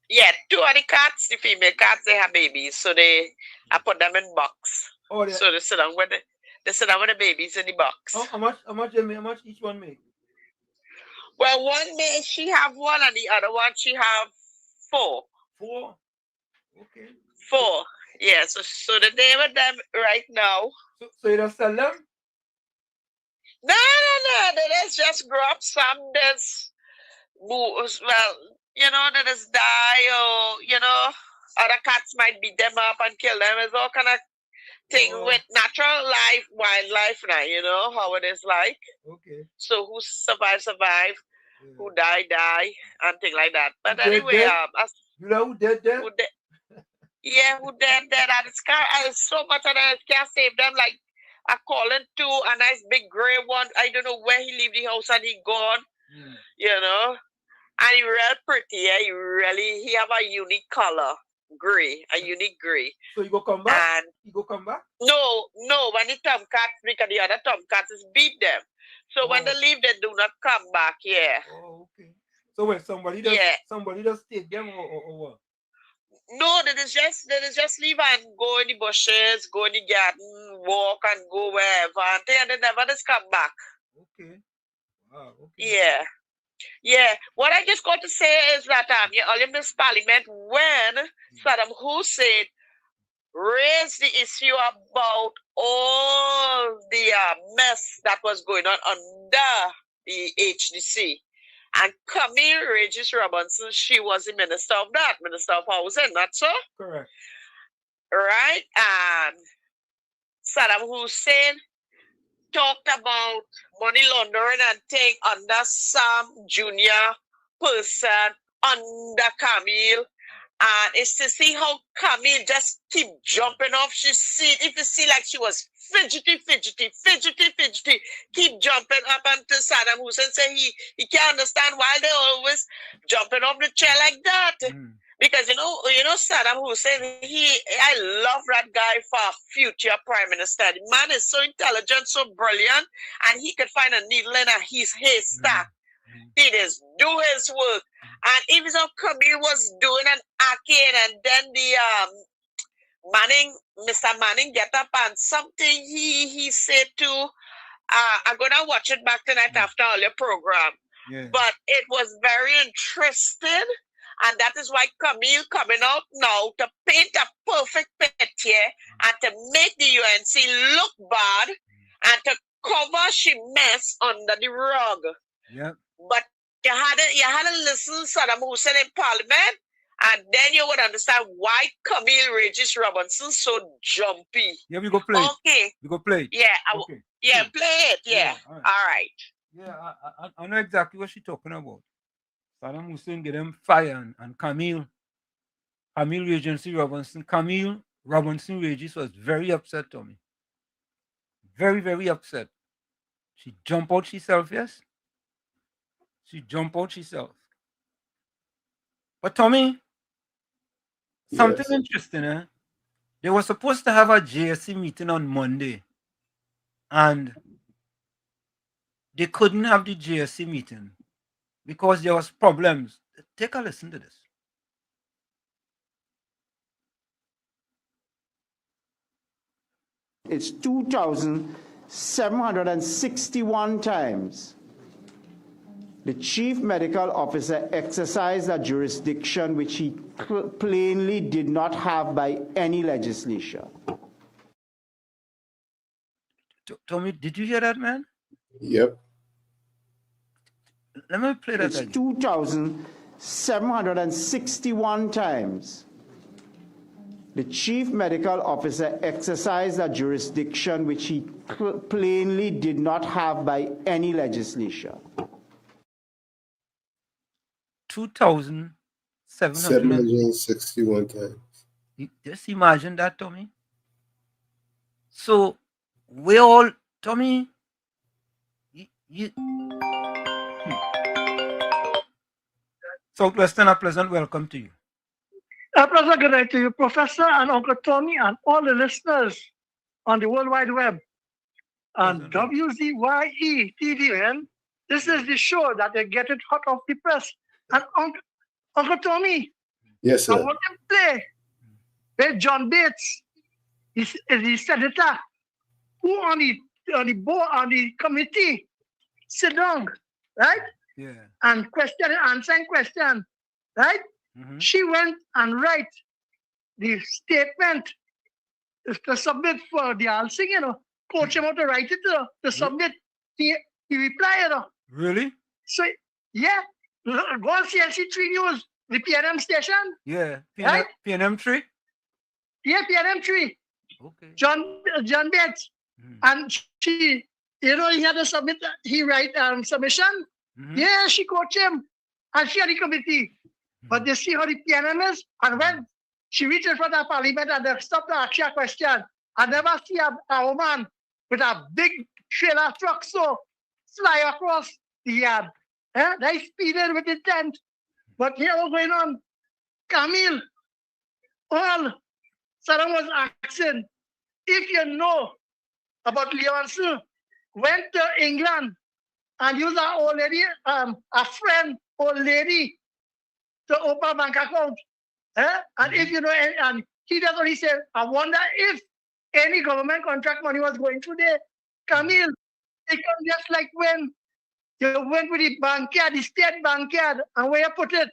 Yeah, 2 of the cats, the female cats, they have babies. So I put them in box. Oh, so they sit down with the babies in the box. How much each one make? Well, one may she have 1, and the other one she have 4. 4? Okay. 4. Yeah, so the day with them right now. So you don't sell them? No. They just grow up. Some just move. Well, they just die, or other cats might beat them up and kill them. It's all kind of thing with natural life, wildlife now. How it is like. Okay. So who survive, who die, and things like that. But Who anyway, who dead? Yeah, who dead? And it's so much that I can't save them. Like I calling to a nice big gray one. I don't know where he leave the house and he gone. And he real pretty. Yeah, he have a unique color, gray, a unique gray. So you go come back? And you go come back? No. When the tomcats, because the other tomcats is beat them. So when they leave, they do not come back. Yeah. Oh, okay. So wait, somebody just take them or what? No, they just leave and go in the bushes, go in the garden, walk and go wherever, and they never just come back. Okay. Wow. Okay. Yeah. Yeah. What I just got to say is that in this parliament, when Saddam Hussein raised the issue about all the mess that was going on under the HDC, And Camille Regis Robinson, she was the Minister of Housing, not so? Correct. Right? And Saddam Hussein talked about money laundering and thing under some junior person under Camille. And it's to see how Camille just keep jumping off. If you see like she was fidgety, keep jumping up until Saddam Hussein say he can't understand why they always jumping off the chair like that. Because you know Saddam Hussein, I love that guy for a future prime minister. The man is so intelligent, so brilliant, and he could find a needle in his haystack. He just do his work. And even though Camille was doing an acting, and then the Mr. Manning get up and something he said to, I'm gonna watch it back tonight after all your program. Yeah. But it was very interesting. And that is why Camille coming out now to paint a perfect picture and to make the UNC look bad and to cover she mess under the rug. Yep. But you had to listen to Saddam Hussein in Parliament, and then you would understand why Camille Regis Robinson so jumpy. Yeah, we go play. Okay. We go play. Yeah. Okay. Yeah, play it. Yeah. All right. All right. Yeah, I know exactly what she's talking about. Saddam Hussein get him fire and Camille Regis Robinson. Camille Robinson Regis was very upset, Tommy. Very, very upset. She jumped out herself, yes? She jumped out herself. But Tommy, something interesting, eh? They were supposed to have a JSC meeting on Monday. And they couldn't have the JSC meeting because there was problems. Take a listen to this. It's 2,761 times the chief medical officer exercised a jurisdiction which he plainly did not have by any legislature. Tommy, did you hear that, man? Yep. Let me play that It's again. 2,761 times the chief medical officer exercised a jurisdiction which he plainly did not have by any legislature. 761 times. Just imagine that, Tommy. So we all, Tommy, Southwestern, a pleasant welcome to you. A pleasant good night to you, Professor and Uncle Tommy, and all the listeners on the World Wide Web and WZYE TV. And this is the show that they get it hot off the press. And Uncle Tommy, yes, sir. I want to play with John Bates. He's the senator who on the board, on the committee, sit down, right? Yeah. And answering question, right? Mm-hmm. She went and write the statement to submit for the answering, coach him out to write it to submit. He replied, Really? So, yeah, go on CLC3 News, the PNM station. Yeah. Right? PNM3? Yeah, PNM3. Okay. John Bates. And she, he had to submit, he write submission. Mm-hmm. Yeah, she coached him. And she had the committee. But they see how the PNM is. And when she reached in front of Parliament and they stopped to ask her a question, I never see a woman with a big trailer truck so fly across the yard. They speeded with intent. But here what's going on? Camille, all Saddam was asking, if you know about Leonce, went to England and used an old lady, a friend, old lady, to open a bank account. And if you know, and he does what he said, I wonder if any government contract money was going through there. Camille, it comes just like when you went with the bankyard, the state bankyard, and where you put it.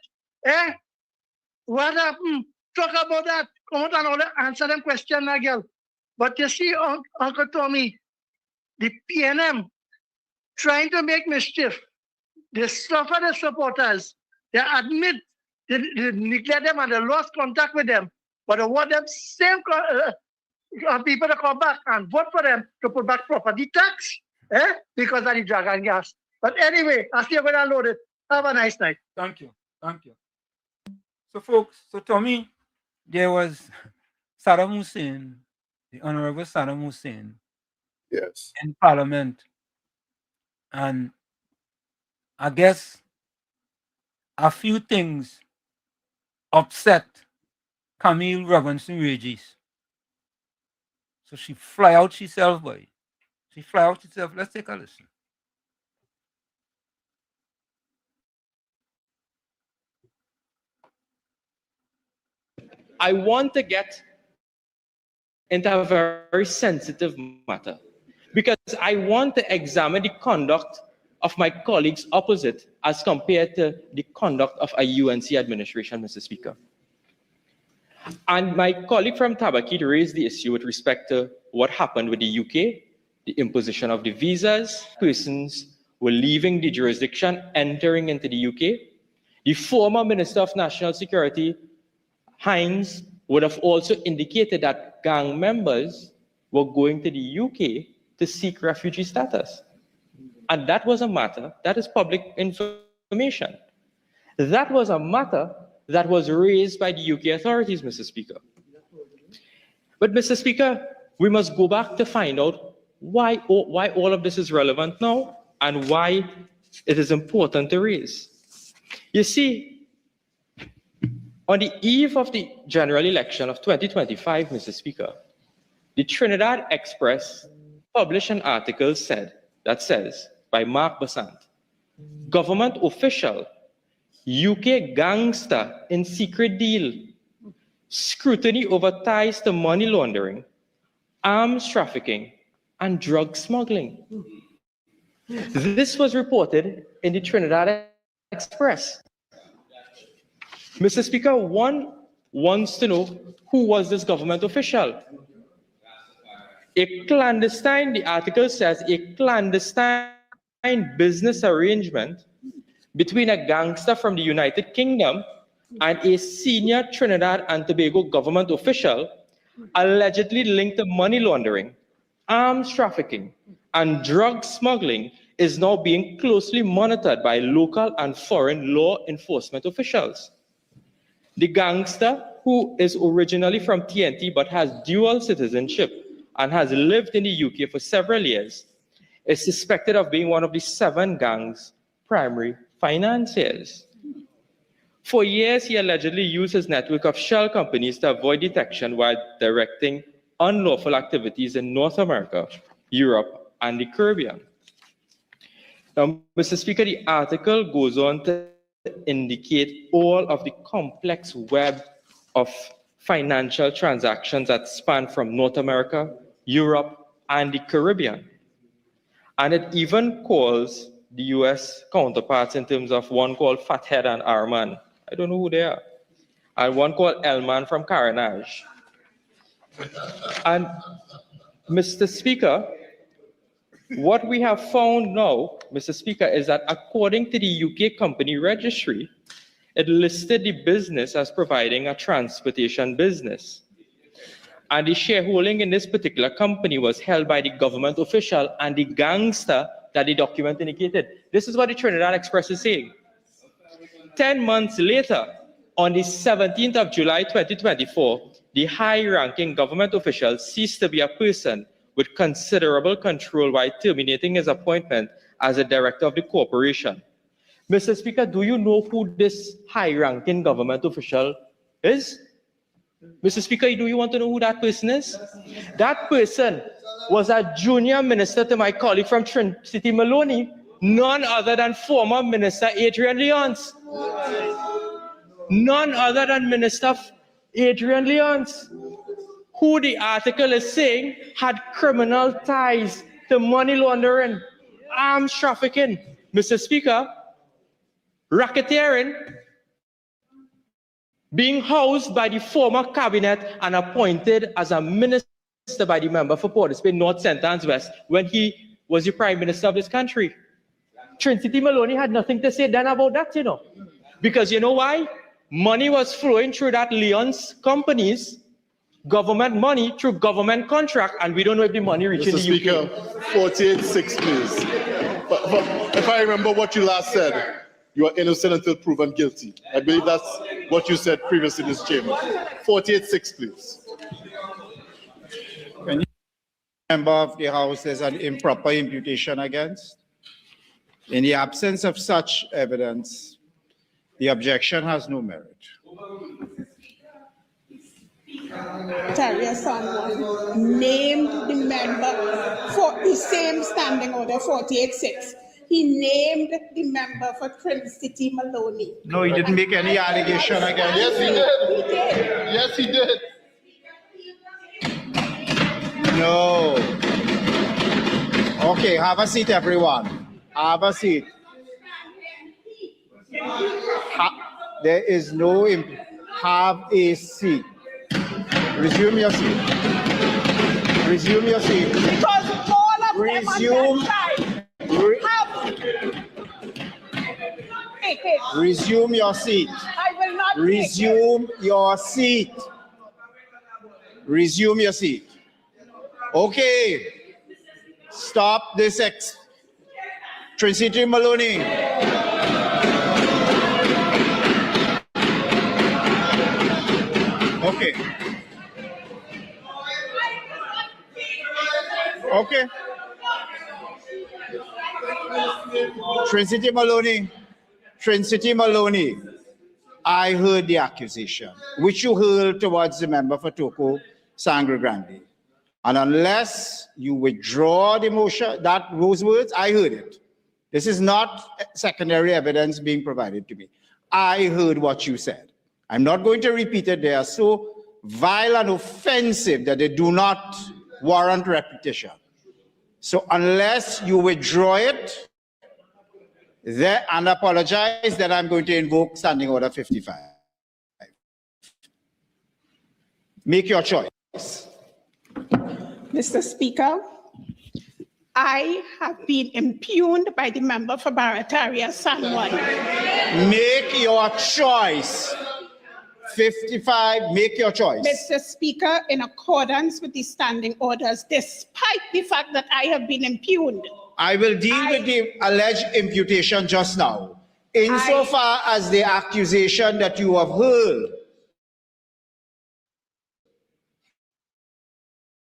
What happened? Talk about that. Come out and all answer them question, girl. But you see, Uncle Tommy, the PNM trying to make mischief they suffer the supporters. They admit they neglect them and they lost contact with them. But they want them same people to come back and vote for them to put back property tax, because of the drug and gas. But anyway, I still going to load it. Have a nice night. Thank you. Thank you. So, folks, to me, there was Saddam Hussein, the Honorable Saddam Hussein, yes, in Parliament. And I guess a few things upset Camille Robinson Regis. So she fly out herself, boy. She fly out herself. Let's take a listen. I want to get into a very sensitive matter because I want to examine the conduct of my colleagues opposite as compared to the conduct of a UNC administration, Mr. Speaker. And my colleague from Tabakit raised the issue with respect to what happened with the UK, the imposition of the visas, persons were leaving the jurisdiction, entering into the UK. The former Minister of National Security, Hines, would have also indicated that gang members were going to the UK to seek refugee status. And that was a matter, that is public information. That was a matter that was raised by the UK authorities, Mr. Speaker. But Mr. Speaker, we must go back to find out why all of this is relevant now and why it is important to raise. You see, on the eve of the general election of 2025, Mr. Speaker, the Trinidad Express published an article that says, by Mark Basant, government official, UK gangster in secret deal, scrutiny over ties to money laundering, arms trafficking, and drug smuggling. This was reported in the Trinidad Express. Mr. Speaker, one wants to know who was this government official. A clandestine, the article says, a clandestine business arrangement between a gangster from the United Kingdom and a senior Trinidad and Tobago government official allegedly linked to money laundering, arms trafficking, and drug smuggling is now being closely monitored by local and foreign law enforcement officials. The gangster, who is originally from TNT but has dual citizenship and has lived in the UK for several years, is suspected of being one of the 7 gangs' primary financiers. For years, he allegedly used his network of shell companies to avoid detection while directing unlawful activities in North America, Europe, and the Caribbean. Now, Mr. Speaker, the article goes on to indicate all of the complex web of financial transactions that span from North America, Europe, and the Caribbean. And it even calls the US counterparts in terms of one called Fathead and Arman. I don't know who they are. And one called Elman from Carenage. And Mr. Speaker, what we have found now, Mr. Speaker, is that according to the UK company registry, it listed the business as providing a transportation business. And the shareholding in this particular company was held by the government official and the gangster that the document indicated. This is what the Trinidad Express is saying. 10 months later, on the 17th of July 2024, the high-ranking government official ceased to be a person with considerable control while terminating his appointment as a director of the corporation. Mr. Speaker, do you know who this high-ranking government official is? Mr. Speaker, do you want to know who that person is? That person was a junior minister to my colleague from City Maloney, none other than former Minister Adrian Leonce. None other than Minister Adrian Leonce, who the article is saying had criminal ties to money laundering, arms trafficking, Mr. Speaker, racketeering, being housed by the former cabinet and appointed as a minister by the member for Port of Spain, North, Centre, and West when he was the Prime Minister of this country. Trinity Maloney had nothing to say then about that, you know. Because you know why? Money was flowing through that Leon's companies, government money through government contract, and we don't know if the money reaching the Speaker, UK. 48-6, please. But if I remember what you last said, you are innocent until proven guilty. I believe that's what you said previously in this chamber. 48-6, please. Can you member of the House there's an improper imputation against? In the absence of such evidence, the objection has no merit. Named the member for the same standing order 48-6. He named the member for Trinity Maloney. No, he didn't make any allegation against. Yes, he did. Yes, he did. No. Okay, have a seat, everyone. Have a seat. There is no have a seat. Resume your seat. Resume your seat. Because all of them on that side have... Resume your seat. I will not resume your seat. Resume your seat. Okay. Stop this Trinity Maloney. Okay. Okay. Trinity Maloney, I heard the accusation, which you hurled towards the member for Toko Sangre Grande. And unless you withdraw the motion, those words, I heard it. This is not secondary evidence being provided to me. I heard what you said. I'm not going to repeat it. They are so vile and offensive that they do not warrant repetition. So unless you withdraw it and apologize, then I'm going to invoke Standing Order 55. Make your choice. Mr. Speaker, I have been impugned by the member for Barataria San Juan. Make your choice. 55, make your choice. Mr. Speaker, in accordance with the standing orders, despite the fact that I have been impugned. I will deal with the alleged imputation just now. Insofar as the accusation that you have hurled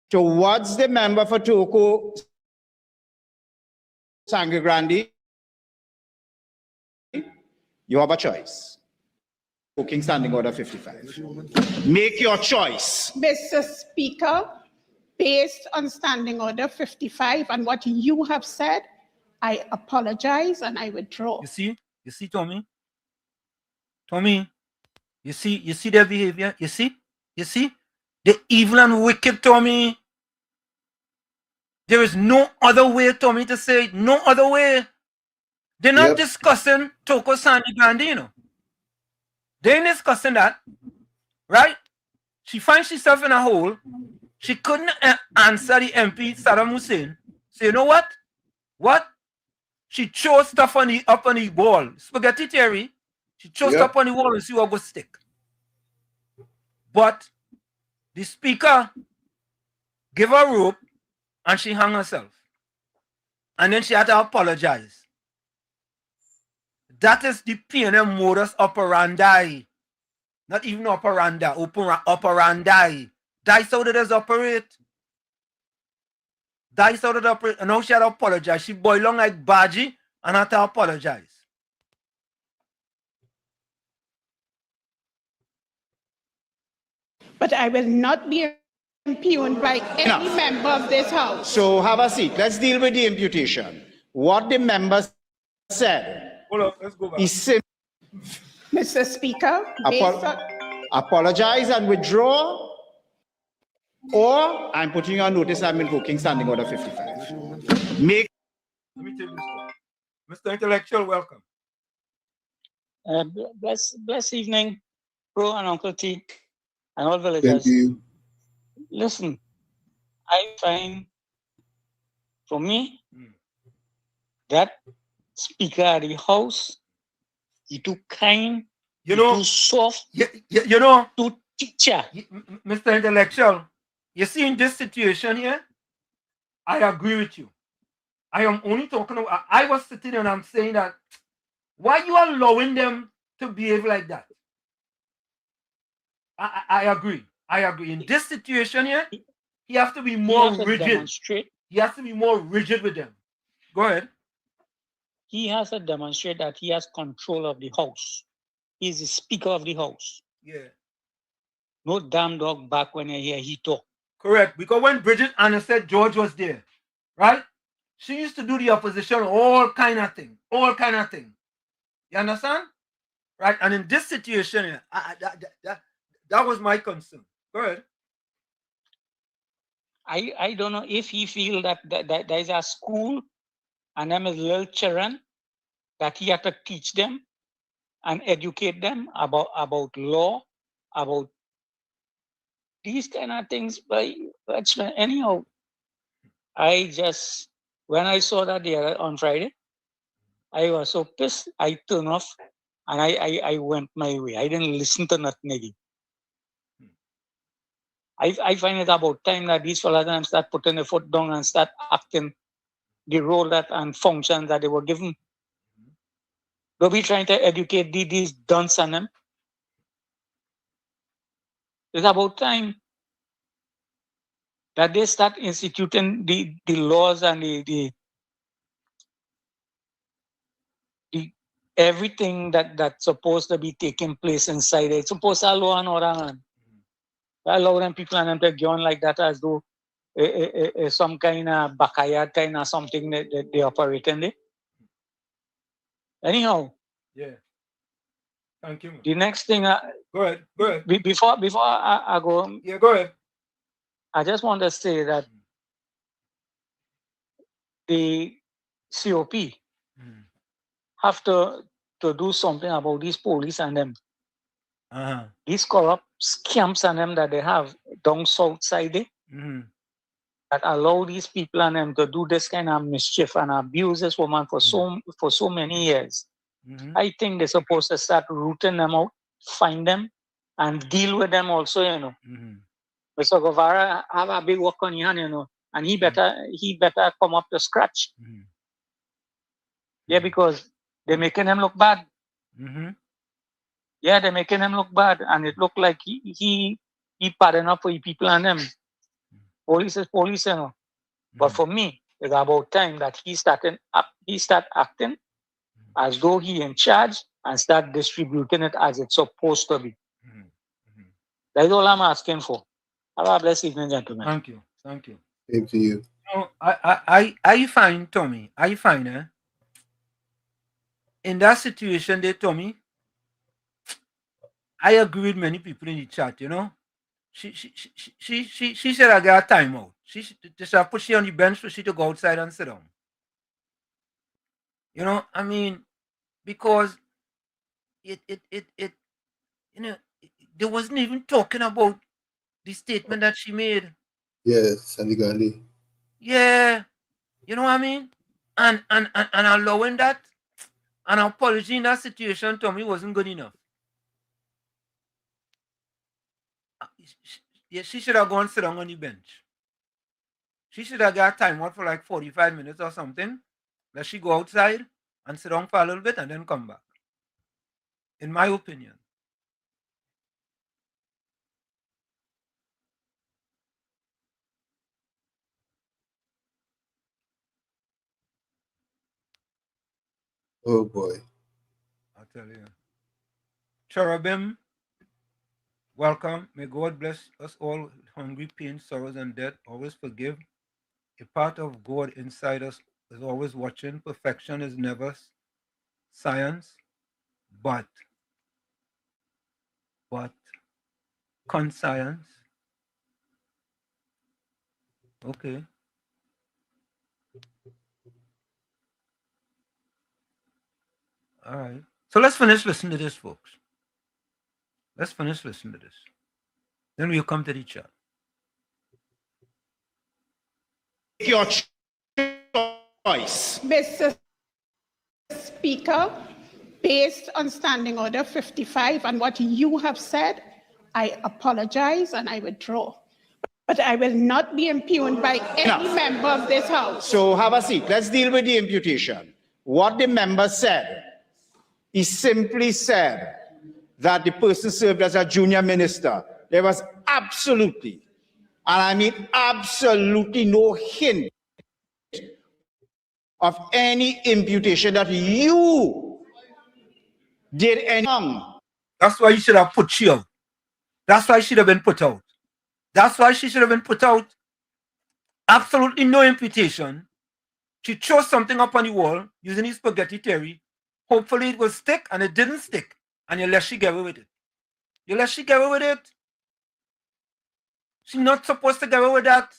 towards the member for Toko Sangre Grande, you have a choice. Booking Standing Order 55. Make your choice. Mr. Speaker, based on Standing Order 55 and what you have said, I apologize and I withdraw. You see, Tommy, you see their behavior. You see, the evil and wicked, Tommy. There is no other way, Tommy, to say it. No other way. They're not discussing Toko Sangre Grande, you know. They ain't discussing that, right? She finds herself in a hole. She couldn't answer the MP Saddam Hussein. So you know what? What? She chose stuff up on the wall. Spaghetti Terry. She chose stuff on the wall and see what would stick. But the speaker gave her rope and she hung herself. And then she had to apologize. That is the PNM modus operandi. Not even operandi, operandi. That's how it does operate. That's how it operates. And now she had to apologize. She boiled along like Baji and had to apologize. But I will not be impugned by any member of this House. So have a seat. Let's deal with the imputation. What the member said. Hold on, let's go back. Mr. Speaker, apologize and withdraw, or I'm putting you on notice I'm invoking Standing Order 55. Let me take this one. Mr. Intellectual, welcome. Bless evening, Bro and Uncle T, and all villagers. Thank you. Listen, I find, for me, that Speaker of the House. He too kind. You he know, too soft. You know, too teacher. Mr. Intellectual, you see in this situation here, I agree with you. I am only talking about, I was sitting and I'm saying that, why you allowing them to behave like that? I agree. I agree. In this situation here, he has to be more rigid. He has to be more rigid with them. Go ahead. He has to demonstrate that he has control of the House. He's the Speaker of the House. Yeah. No damn dog back when I hear he talk. Correct. Because when Bridget Anna said George was there, right? She used to do the opposition, all kind of thing. All kind of thing. You understand? Right? And in this situation, that was my concern. Go ahead. I don't know if he feel that there is a school and them is little children that he had to teach them and educate them about law, about these kind of things. But anyhow, I just, when I saw that there on Friday, I was so pissed. I turned off and I went my way. I didn't listen to nothing again. I find it about time that these fellas start putting their foot down and start acting the role that and function that they were given. Don't be trying to educate these dunce on them. It's about time that they start instituting the laws and the everything that's supposed to be taking place inside it. It's supposed to allow and order. Allow them people and them to go on like that as though some kind of backyard kind of something that they operate in there. Anyhow. Yeah. Thank you. The next thing. Go ahead. Go ahead. Before I go. Yeah, go ahead. I just want to say that the COP have to do something about these police and them. These corrupt scams and them that they have down south side that allow these people and them to do this kind of mischief and abuse this woman for so many years. I think they're supposed to start rooting them out, find them, and deal with them also, you know. Mr. Guevara have a big work on his hand, you know, and he better come up to scratch. Yeah, because they're making him look bad. Yeah, they're making him look bad, and it looked like he pardon up for the people and them. Police is police, you know. But for me, it's about time that he start acting as though he in charge and start distributing it as it's supposed to be. That's all I'm asking for. Have a blessed evening, gentlemen. Thank you. Thank you. Same to you. No, I find, Tommy, in that situation there, Tommy, I agree with many people in the chat, you know. She said I got a timeout. She should put she on the bench for she to go outside and sit down. You know, I mean, because it you know, they wasn't even talking about the statement that she made. Yes, Sandy Gandhi. Yeah, you know what I mean? And allowing that, an apology in that situation to me wasn't good enough. She should have gone sit down on the bench. She should have got time out for like 45 minutes or something. Let she go outside and sit down for a little bit and then come back. In my opinion. Oh boy. I'll tell you. Cherubim, welcome. May God bless us all. Hungry, pain, sorrows, and death. Always forgive. A part of God inside us is always watching. Perfection is never science, but conscience. Okay. All right. So let's finish listening to this, folks. Let's finish listening to this. Then we'll come to the chat. Your choice. Mr. Speaker, based on Standing Order 55 and what you have said, I apologize and I withdraw. But I will not be impugned by any member of this House. So have a seat. Let's deal with the imputation. What the member said, he simply said that the person served as a junior minister. There was absolutely, and I mean absolutely no hint of any imputation that you did any wrong. That's why you should have put she out. That's why she should have been put out. That's why she should have been put out. Absolutely no imputation. She threw something up on the wall using the spaghetti theory. Hopefully it will stick, and it didn't stick. And you let she get away with it. You let she get away with it. She's not supposed to get away with that.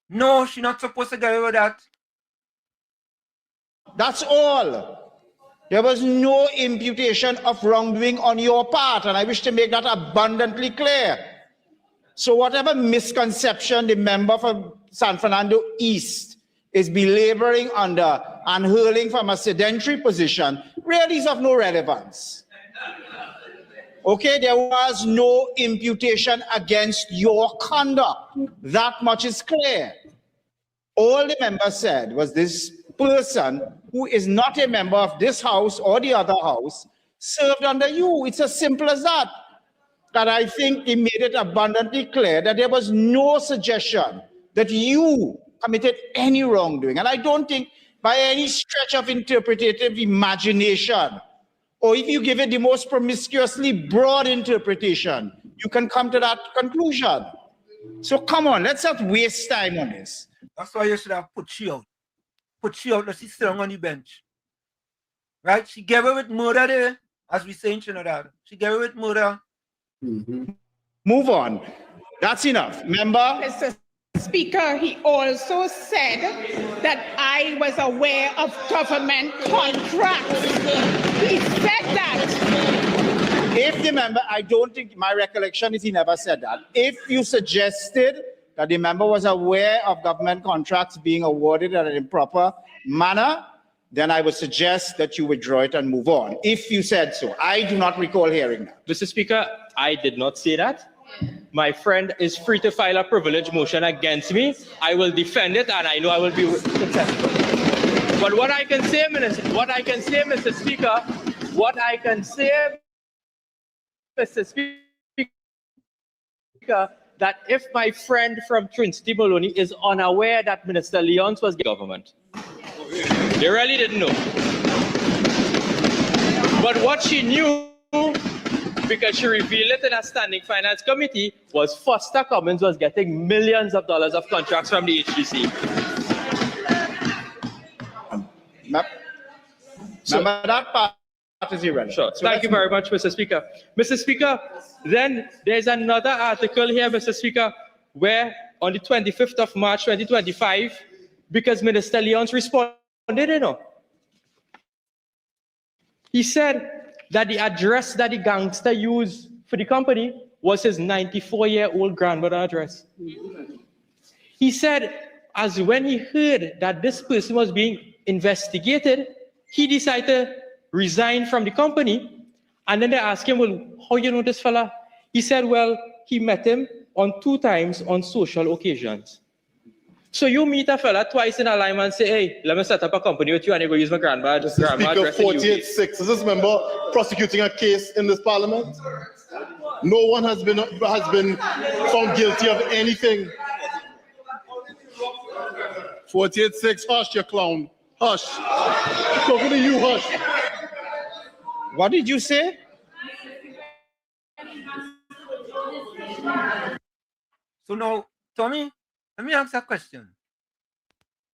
No, she's not supposed to get away with that. That's all. There was no imputation of wrongdoing on your part, and I wish to make that abundantly clear. So whatever misconception the member for San Fernando East is belaboring under and hurling from a sedentary position really is of no relevance. Okay, there was no imputation against your conduct. That much is clear. All the member said was this person who is not a member of this House or the other House served under you. It's as simple as that. That I think he made it abundantly clear that there was no suggestion that you committed any wrongdoing. And I don't think by any stretch of interpretative imagination, or if you give it the most promiscuously broad interpretation, you can come to that conclusion. So come on, let's not waste time on this. That's why you should have put she out. Put she out, let she sit on the bench. Right? She gave away with murder there, as we say in Trinidad. She gave away with murder. Move on. That's enough. Member? Mr. Speaker, he also said that I was aware of government contracts. He said that. If the member, I don't think, my recollection is he never said that. If you suggested that the member was aware of government contracts being awarded in an improper manner, then I would suggest that you withdraw it and move on. If you said so. I do not recall hearing that. Mr. Speaker, I did not say that. My friend is free to file a privilege motion against me. I will defend it, and I know I will be successful. But what I can say, Mr. Speaker, that if my friend from Trinity Maloney is unaware that Minister Leons was government, they really didn't know. But what she knew, because she revealed it in a standing finance committee, was Foster Commons was getting millions of dollars of contracts from the HDC. Remember that part is irrelevant. Sure. So thank you very much, Mr. Speaker. Mr. Speaker, then there's another article here, Mr. Speaker, where on the 25th of March 2025, because Minister Leons responded, you know, he said that the address that the gangster used for the company was his 94-year-old grandmother address. He said, as when he heard that this person was being investigated, he decided to resign from the company. And then they asked him, well, how you know this fella? He said, well, he met him on 2 times on social occasions. So you meet a fella twice in a line and say, hey, let me set up a company with you and you go use my grandma address. Speaker 48-6, is this member prosecuting a case in this parliament? No one has been found guilty of anything. 48-6, hush, you clown. Hush. Talking to you, hush. What did you say? So now, Tommy, let me ask a question.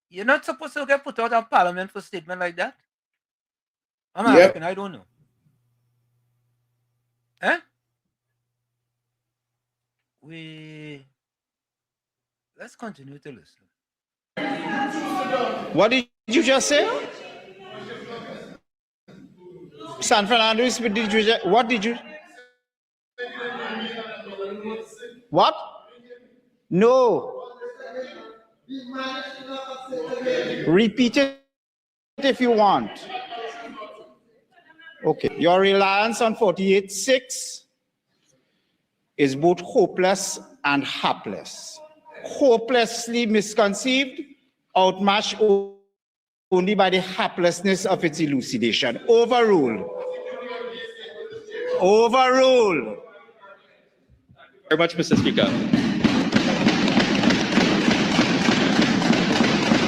You're not supposed to get put out of parliament for a statement like that? I'm asking, I don't know. Eh? Let's continue to listen. What did you just say? San Fernando, what did you? What? No. Repeat it if you want. Okay, your reliance on 48.6 is both hopeless and hapless. Hopelessly misconceived, outmatched only by the haplessness of its elucidation. Overruled. Overruled. Very much, Mr. Speaker.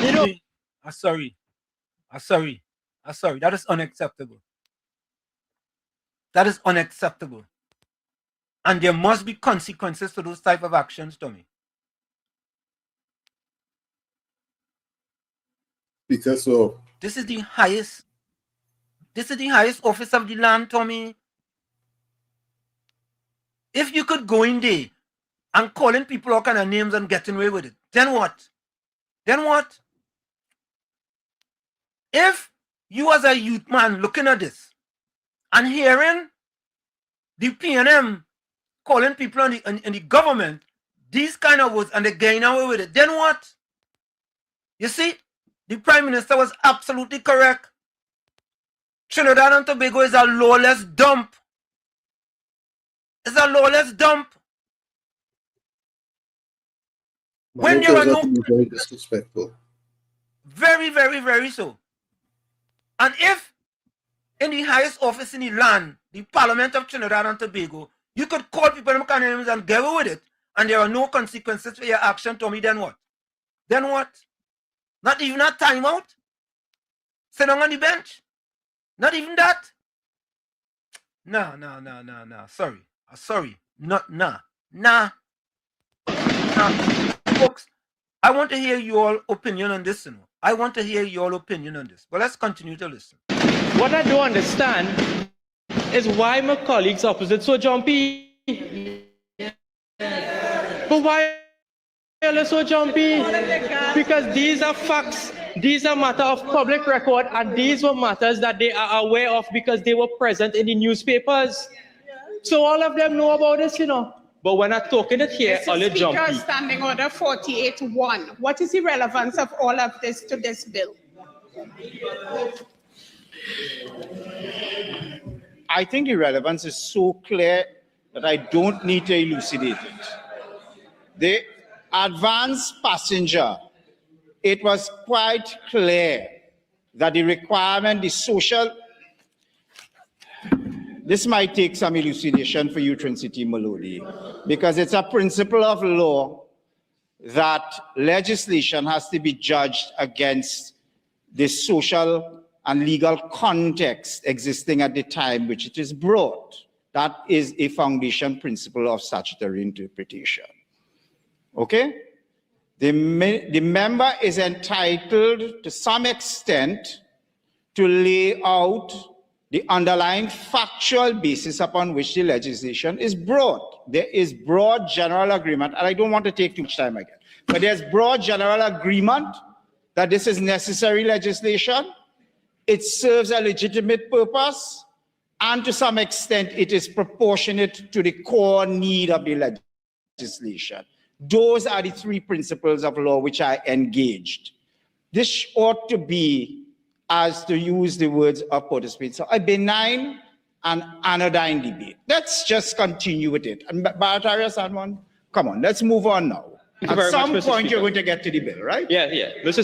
You know, I'm sorry. That is unacceptable. That is unacceptable. And there must be consequences to those type of actions, Tommy. Because so. This is the highest office of the land, Tommy. If you could go in there and calling people all kind of names and getting away with it, then what? Then what? If you as a youth man looking at this and hearing the PNM calling people in the government these kind of words and they're getting away with it, then what? You see, the Prime Minister was absolutely correct. Trinidad and Tobago is a lawless dump. It's a lawless dump. When there are no... Very disrespectful. Very, very, very so. And if in the highest office in the land, the Parliament of Trinidad and Tobago, you could call people in names and get away with it, and there are no consequences for your action, Tommy, then what? Then what? Not even a timeout? Sit down on the bench? Not even that? No. Sorry. Nah. Folks, I want to hear your opinion on this. I want to hear your opinion on this. But let's continue to listen. What I don't understand is why my colleagues opposite so jumpy. But why are they so jumpy? Because these are facts. These are matters of public record, and these were matters that they are aware of because they were present in the newspapers. So all of them know about this, But when I'm talking it here, all the jumpy. Mr. Speaker, Standing Order 48.1. What is the relevance of all of this to this bill? I think the relevance is so clear that I don't need to elucidate it. The advanced passenger, it was quite clear that the requirement, the social, this might take some elucidation for you, Trincity Malodi, because it's a principle of law that legislation has to be judged against the social and legal context existing at the time which it is brought. That is a foundation principle of statutory interpretation. Okay? The member is entitled to some extent to lay out the underlying factual basis upon which the legislation is brought. There is broad general agreement, and I don't want to take too much time again, but there's broad general agreement that this is necessary legislation. It serves a legitimate purpose, and to some extent, it is proportionate to the core need of the legislation. Those are the three principles of law which are engaged. This ought to be, as to use the words of Porter Spain, so a benign and anodyne debate. Let's just continue with it. And Barataria Salmon, come on, let's move on now. At some point, you're going to get to the bill, right? Yeah. Mr.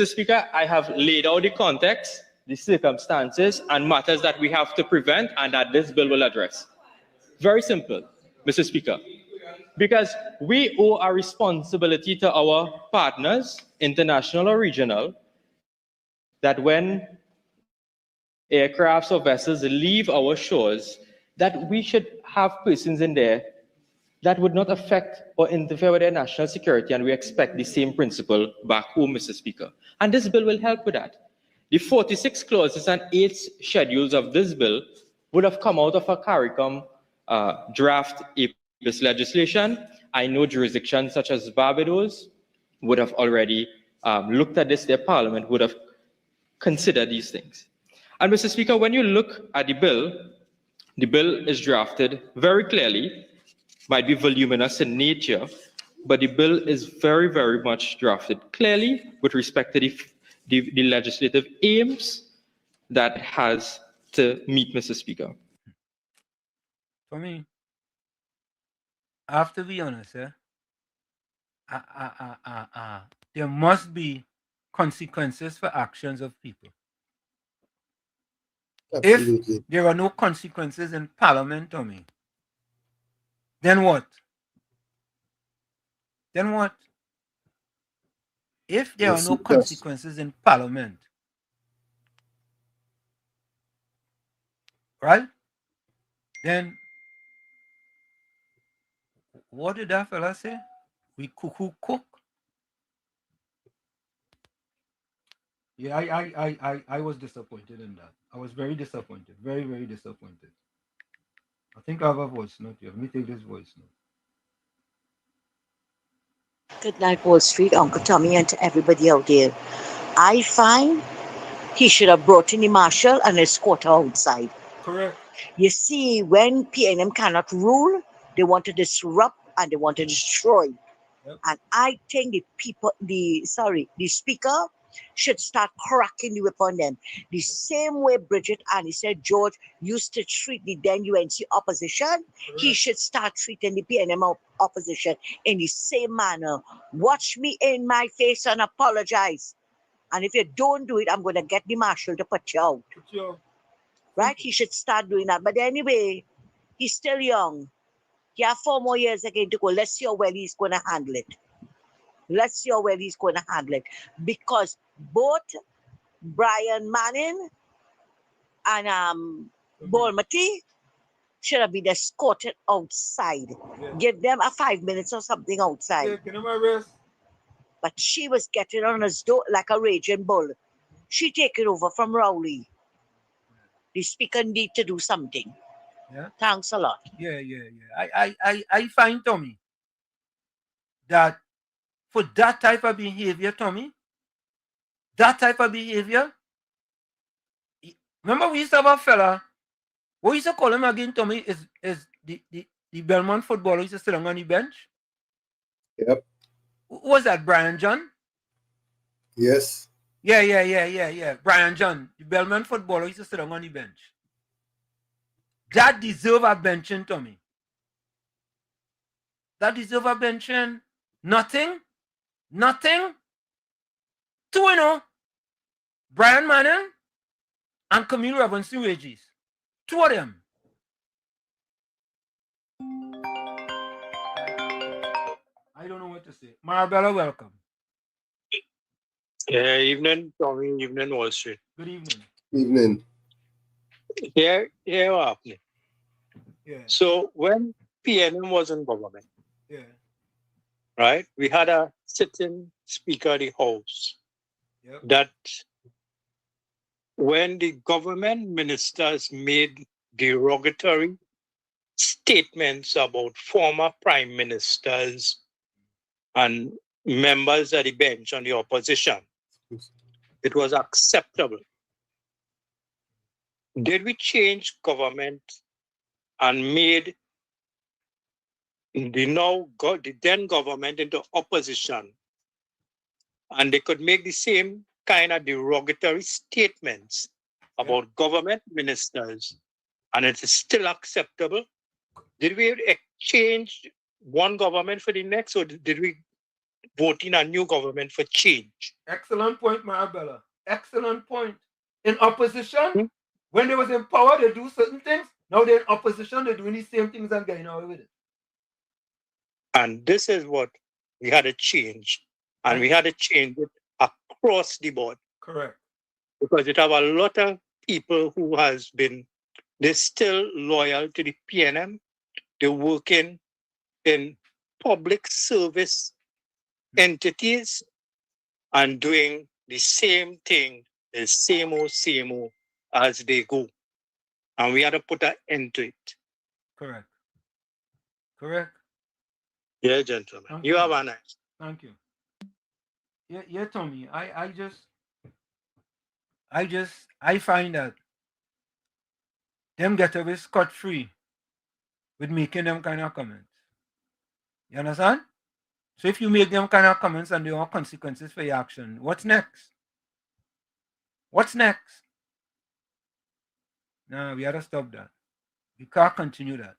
Speaker, I have laid out the context, the circumstances, and matters that we have to prevent and that this bill will address. Very simple, Mr. Speaker. Because we owe a responsibility to our partners, international or regional, that when aircrafts or vessels leave our shores, that we should have persons in there that would not affect or interfere with their national security, and we expect the same principle back home, Mr. Speaker. And this bill will help with that. The 46 clauses and 8 schedules of this bill would have come out of a CARICOM draft this legislation. I know jurisdictions such as Barbados would have already looked at this. Their parliament would have considered these things. And Mr. Speaker, when you look at the bill is drafted very clearly, might be voluminous in nature, but the bill is very, very much drafted clearly with respect to the legislative aims that it has to meet, Mr. Speaker. For me, I have to be honest, there must be consequences for actions of people. Absolutely. If there are no consequences in Parliament, Tommy, then what? Then what? If there are no consequences in Parliament, right? Then what did that fella say? We cook. Yeah, I was disappointed in that. I was very disappointed. Very, very disappointed. I think I have a voice note here. Let me take this voice note. Good night, Wall Street, Uncle Tommy, and to everybody out there. I find he should have brought in the marshal and escort her outside. Correct. You see, when PNM cannot rule, they want to disrupt and they want to destroy. Yep. And I think the speaker should start cracking the whip on them. The same way Bridget Annie said George used to treat the then UNC opposition, correct, he should start treating the PNM opposition in the same manner. Watch me in my face and apologize. And if you don't do it, I'm going to get the marshal to put you out. Right? He should start doing that. But anyway, he's still young. He has 4 more years again to go. Let's see how well he's going to handle it. Let's see how well he's going to handle it. Because both Brian Manning and Bolmati should have been escorted outside. Yeah. Give them a 5 minutes or something outside. Yeah, can I rest? But she was getting on his door like a raging bull. She taking over from Rowley. The speaker need to do something. Yeah. Thanks a lot. Yeah. I find, Tommy, that for that type of behavior, Tommy, remember we used to have a fella, what we used to call him again, Tommy, is the Belmont footballer who used to sit on the bench? Yep. Who was that, Brian John? Yes. Yeah. Brian John, the Belmont footballer, used to sit on the bench. That deserve a benching, Tommy. That deserve a benching. Nothing. 2-0. Brian Manning and Camille Robinson wages. 2 of them. I don't know what to say. Marabella, welcome. Yeah, evening, Tommy. Evening, Wall Street. Good evening. Evening. Here what happened. Yeah. So when PNM was in government, yeah, right, we had a sitting speaker of the House. Yep. That when the government ministers made derogatory statements about former prime ministers and members of the bench on the opposition, it was acceptable. Did we change government and made the then government into opposition, and they could make the same kind of derogatory statements about government ministers, and it is still acceptable? Did we exchange one government for the next, or did we vote in a new government for change? Excellent point, Marabella. Excellent point. In opposition, when they was in power, they do certain things. Now they're in opposition, they're doing the same things and getting away with it. And this is what we had to change. And we had to change it across the board. Correct. Because it have a lot of people who they're still loyal to the PNM. They're working in public service entities and doing the same thing, the same old as they go. And we had to put an end to it. Correct. Yeah, gentlemen. You have a nice. Thank you. Yeah, Tommy. I find that them get away scot-free with making them kind of comments. You understand? So if you make them kind of comments and there are consequences for your action, what's next? What's next? No, we had to stop that. We can't continue that.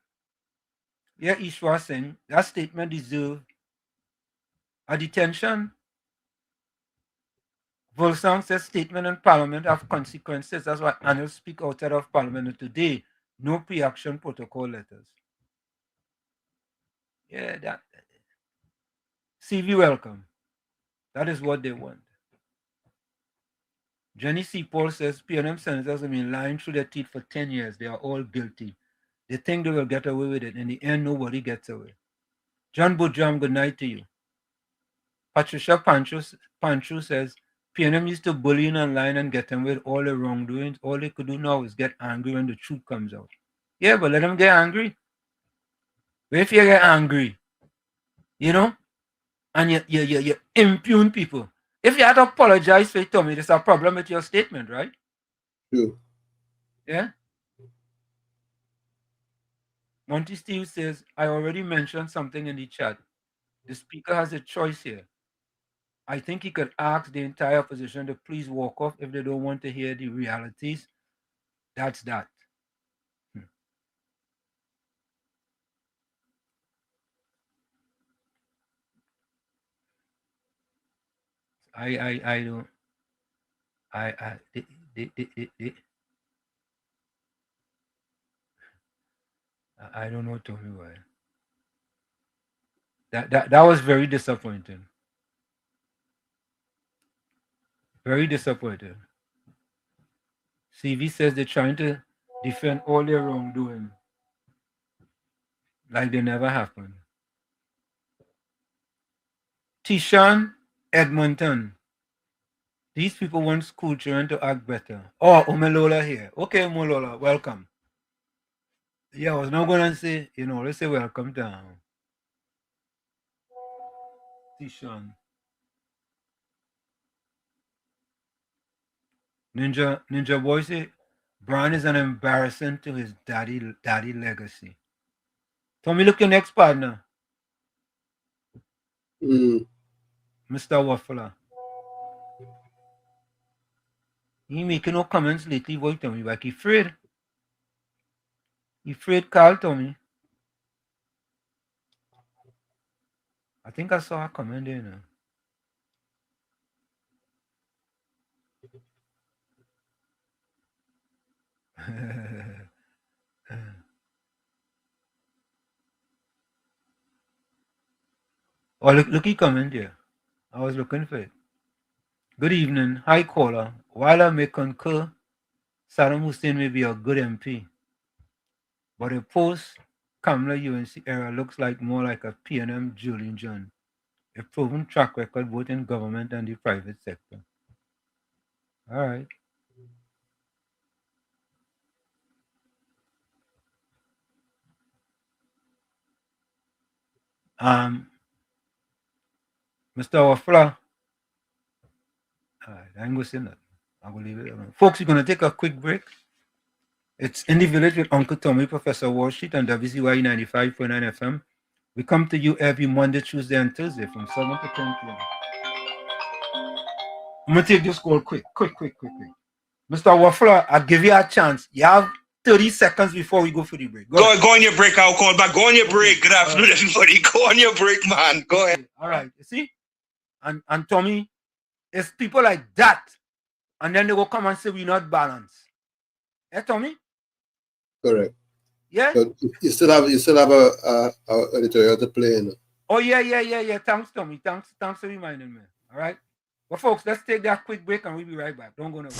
Yeah, Ishwar Singh, that statement deserves a detention. Volsang says statement in Parliament have consequences. That's why Anil speak outside of Parliament today. No pre-action protocol letters. Yeah, that. CV welcome. That is what they want. Jenny C. Paul says PNM senators have been lying through their teeth for 10 years. They are all guilty. They think they will get away with it. In the end, nobody gets away. John Bujam, good night to you. Patricia Pancho says PNM used to bully in online and get them with all the wrongdoings. All they could do now is get angry when the truth comes out. Yeah, but let them get angry. But if you get angry, you know, and you impugn people, if you had to apologize for it, Tommy, there's a problem with your statement, right? True. Yeah? Monty Steve says, I already mentioned something in the chat. The speaker has a choice here. I think he could ask the entire opposition to please walk off if they don't want to hear the realities. That's that. I don't. I don't know, Tommy, why. That was very disappointing. Very disappointing. CV says they're trying to defend all their wrongdoing like they never happened. Tishan Edmonton. These people want school children to act better. Oh, Umelola here. Okay, Umelola, welcome. Yeah, I was not going to say, let's say welcome down. Tishan. Ninja Boy say, Brian is an embarrassment to his daddy legacy. Tommy, look your next partner. Mr. Waffler. He making no comments lately, boy, Tommy, like he afraid. He afraid Carl, Tommy. I think I saw a comment there now. Oh, look he comment there. I was looking for it. Good evening. Hi, caller. While I may concur, Saddam Hussein may be a good MP, but a post-Kamala UNC era looks like more like a PNM Julian John, a proven track record both in government and the private sector. All right. Mr. Wafla. All right, I ain't gonna say nothing. I will leave it alone. Folks, we're gonna take a quick break. It's In the Village with Uncle Tommy, Professor Wall Street, and WZYE 95.9 FM. We come to you every Monday, Tuesday, and Thursday from 7 to 10 p.m. I'm gonna take this call quick. Mr. Waffler, I'll give you a chance. You have 30 seconds before we go for the break. Go on your break. I'll call back. Go on your break. Good afternoon, everybody. Go on your break, man. Go ahead. All right. You see? And Tommy, it's people like that. And then they will come and say we're not balanced. Yeah, Tommy? Correct. Yeah? But you still have a editorial to play in. Oh, yeah. Thanks, Tommy. Thanks for reminding me. All right? Well, folks, let's take that quick break and we'll be right back. Don't go nowhere.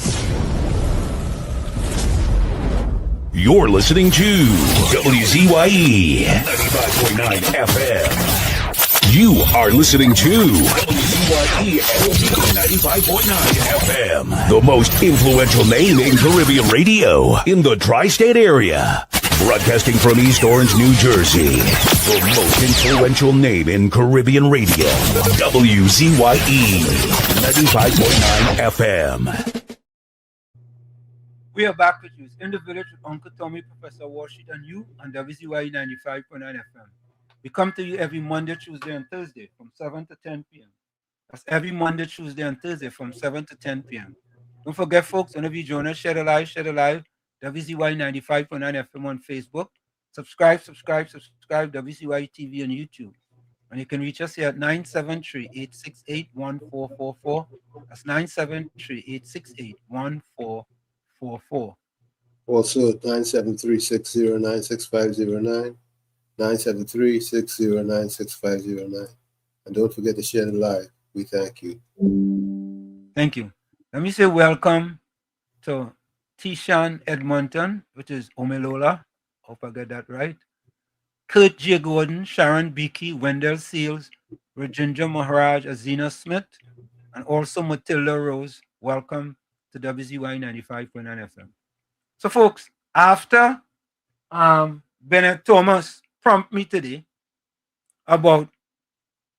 You're listening to WZYE 95.9 FM. You are listening to WZYE 95.9 FM, the most influential name in Caribbean radio in the tri-state area. Broadcasting from East Orange, New Jersey, the most influential name in Caribbean radio, WZYE 95.9 FM. We are back with you. It's In the Village with Uncle Tommy, Professor Washington, and you on WZYE 95.9 FM. We come to you every Monday, Tuesday, and Thursday from 7 to 10 p.m. That's every Monday, Tuesday, and Thursday from 7 to 10 p.m. Don't forget, folks, whenever you join us, share the live, WZYE 95.9 FM on Facebook. Subscribe, WZYE TV on YouTube. And you can reach us here at 973-868-1444. That's 973-868-1444. Also 973-609-6509, 973-609-6509. And don't forget to share the live. We thank you. Thank you. Let me say welcome to Tishan Edmonton, which is Omelola. Hope I get that right. Kurt J. Gordon, Sharon Beakey, Wendell Seals, Rajendra Maharaj, Azina Smith, and also Matilda Rose. Welcome to WZYE 95.9 FM. So, folks, after Bennett Thomas prompted me today about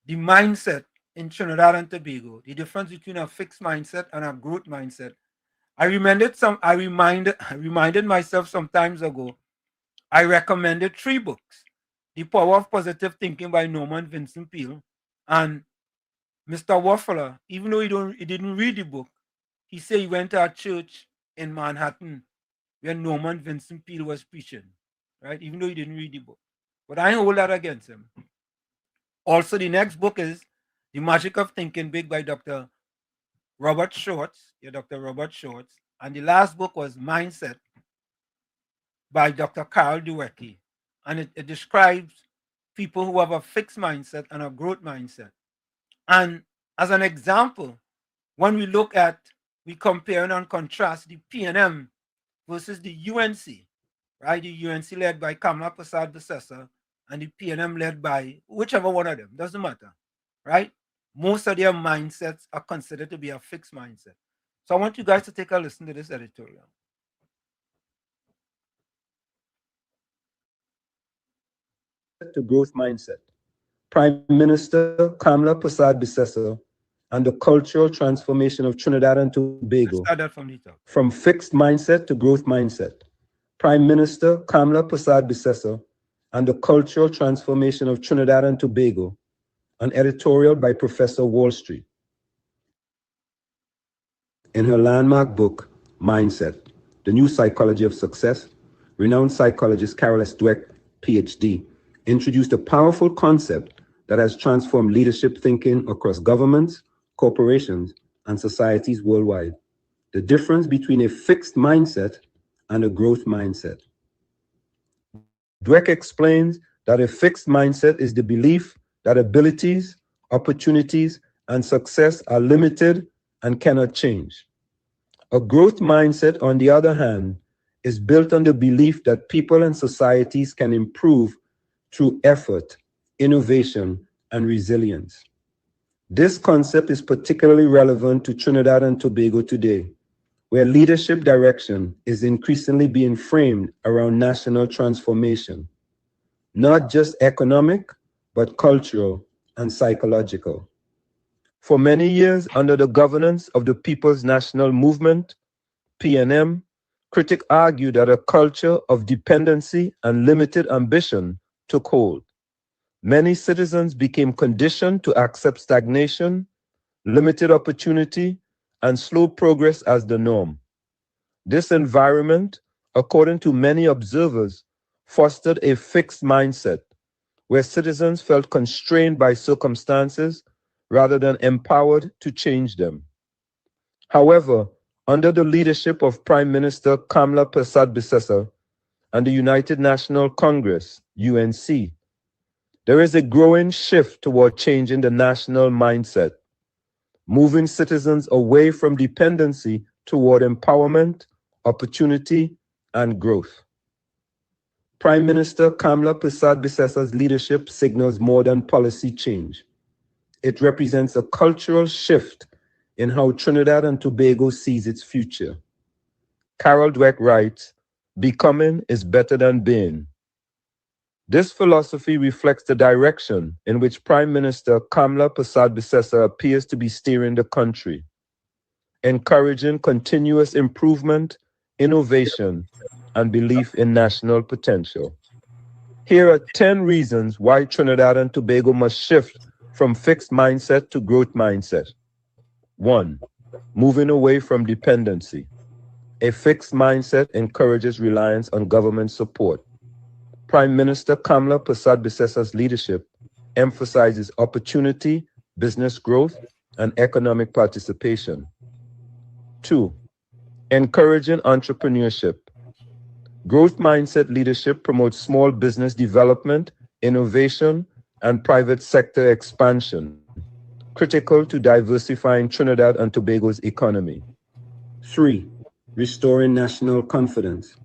the mindset in Trinidad and Tobago, the difference between a fixed mindset and a growth mindset, I reminded myself some times ago. I recommended 3 books: The Power of Positive Thinking by Norman Vincent Peale, and Mr. Waffler, even though he didn't read the book, he said he went to a church in Manhattan where Norman Vincent Peale was preaching, right? Even though he didn't read the book. But I hold that against him. Also, the next book is The Magic of Thinking Big by Dr. Robert Schwartz. Yeah, Dr. Robert Schwartz. And the last book was Mindset by Dr. Carol Dweck. And it describes people who have a fixed mindset and a growth mindset. And as an example, when we compare and contrast the PNM versus the UNC, right? The UNC led by Kamla Prasad Bissessar and the PNM led by whichever one of them, doesn't matter, right? Most of their mindsets are considered to be a fixed mindset. So I want you guys to take a listen to this editorial. To growth mindset. Prime Minister Kamla Prasad Bissessar and the cultural transformation of Trinidad and Tobago. Start that from the top. From fixed mindset to growth mindset. Prime Minister Kamla Prasad Bissessar and the cultural transformation of Trinidad and Tobago. An editorial by Professor Wall Street. In her landmark book, Mindset, The New Psychology of Success, renowned psychologist Carol S. Dweck, PhD, introduced a powerful concept that has transformed leadership thinking across governments, corporations, and societies worldwide. The difference between a fixed mindset and a growth mindset. Dweck explains that a fixed mindset is the belief that abilities, opportunities, and success are limited and cannot change. A growth mindset, on the other hand, is built on the belief that people and societies can improve through effort, innovation, and resilience. This concept is particularly relevant to Trinidad and Tobago today, where leadership direction is increasingly being framed around national transformation, not just economic, but cultural and psychological. For many years, under the governance of the People's National Movement, PNM, critics argued that a culture of dependency and limited ambition took hold. Many citizens became conditioned to accept stagnation, limited opportunity, and slow progress as the norm. This environment, according to many observers, fostered a fixed mindset where citizens felt constrained by circumstances rather than empowered to change them. However, under the leadership of Prime Minister Kamla Prasad Bissessar and the United National Congress, UNC, there is a growing shift toward changing the national mindset, moving citizens away from dependency toward empowerment, opportunity, and growth. Prime Minister Kamla Prasad Bissessar's leadership signals more than policy change. It represents a cultural shift in how Trinidad and Tobago sees its future. Carol Dweck writes, "Becoming is better than being." This philosophy reflects the direction in which Prime Minister Kamla Prasad Bissessar appears to be steering the country, encouraging continuous improvement, innovation, and belief in national potential. Here are 10 reasons why Trinidad and Tobago must shift from fixed mindset to growth mindset. 1. moving away from dependency. A fixed mindset encourages reliance on government support. Prime Minister Kamla Persad-Bissessa's leadership emphasizes opportunity, business growth, and economic participation. 2. Encouraging entrepreneurship. Growth mindset leadership promotes small business development, innovation, and private sector expansion, critical to diversifying Trinidad and Tobago's economy. 3. Restoring national confidence.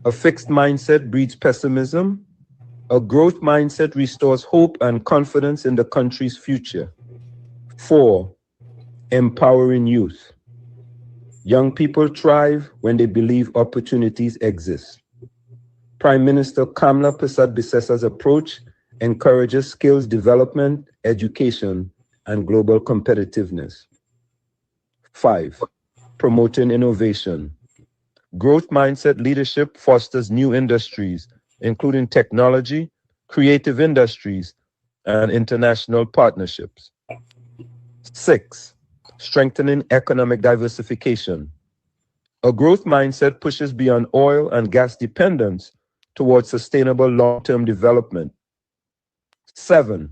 A fixed mindset breeds pessimism. A growth mindset restores hope and confidence in the country's future. 4. Empowering youth. Young people thrive when they believe opportunities exist. Prime Minister Kamla Persad-Bissessa's approach encourages skills development, education, and global competitiveness. 5. Promoting innovation. Growth mindset leadership fosters new industries, including technology, creative industries, and international partnerships. 6. Strengthening economic diversification. A growth mindset pushes beyond oil and gas dependence towards sustainable long-term development. 7.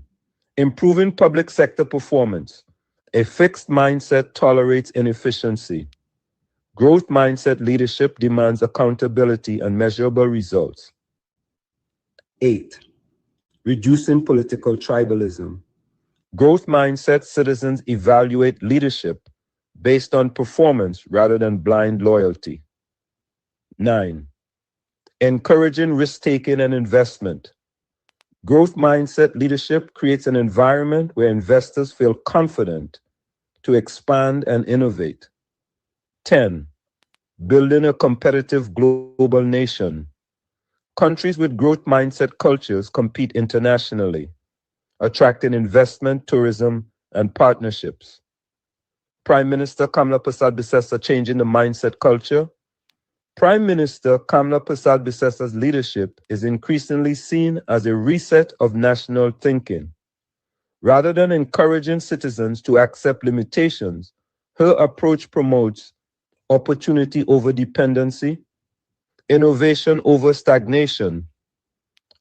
Improving public sector performance. A fixed mindset tolerates inefficiency. Growth mindset leadership demands accountability and measurable results. 8. Reducing political tribalism. Growth mindset citizens evaluate leadership based on performance rather than blind loyalty. 9. Encouraging risk-taking and investment. Growth mindset leadership creates an environment where investors feel confident to expand and innovate. 10. Building a competitive global nation. Countries with growth mindset cultures compete internationally, attracting investment, tourism, and partnerships. Prime Minister Kamla Persad-Bissessa changing the mindset culture. Prime Minister Kamla Persad-Bissessa's leadership is increasingly seen as a reset of national thinking. Rather than encouraging citizens to accept limitations, her approach promotes opportunity over dependency, innovation over stagnation,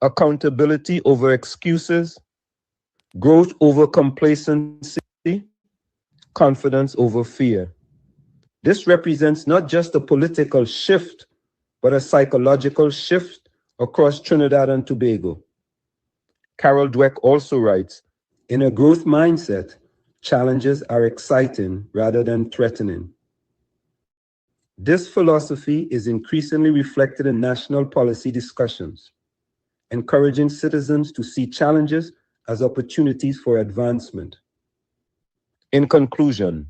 accountability over excuses, growth over complacency, confidence over fear. This represents not just a political shift, but a psychological shift across Trinidad and Tobago. Carol Dweck also writes, in a growth mindset, challenges are exciting rather than threatening. This philosophy is increasingly reflected in national policy discussions, encouraging citizens to see challenges as opportunities for advancement. In conclusion,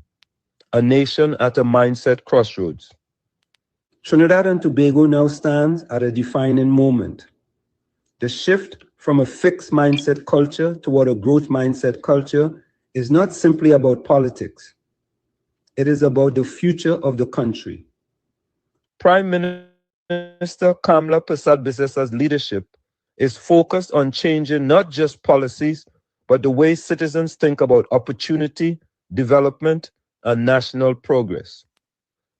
a nation at a mindset crossroads. Trinidad and Tobago now stands at a defining moment. The shift from a fixed mindset culture toward a growth mindset culture is not simply about politics. It is about the future of the country. Prime Minister Kamla Persad-Bissessa's leadership is focused on changing not just policies, but the way citizens think about opportunity, development, and national progress.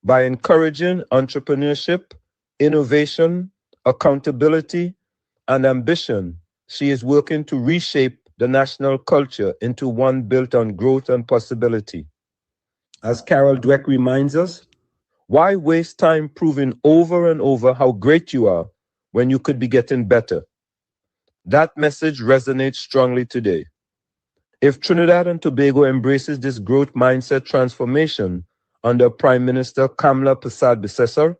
By encouraging entrepreneurship, innovation, accountability, and ambition, she is working to reshape the national culture into one built on growth and possibility. As Carol Dweck reminds us, why waste time proving over and over how great you are when you could be getting better? That message resonates strongly today. If Trinidad and Tobago embraces this growth mindset transformation under Prime Minister Kamla Persad-Bissessa,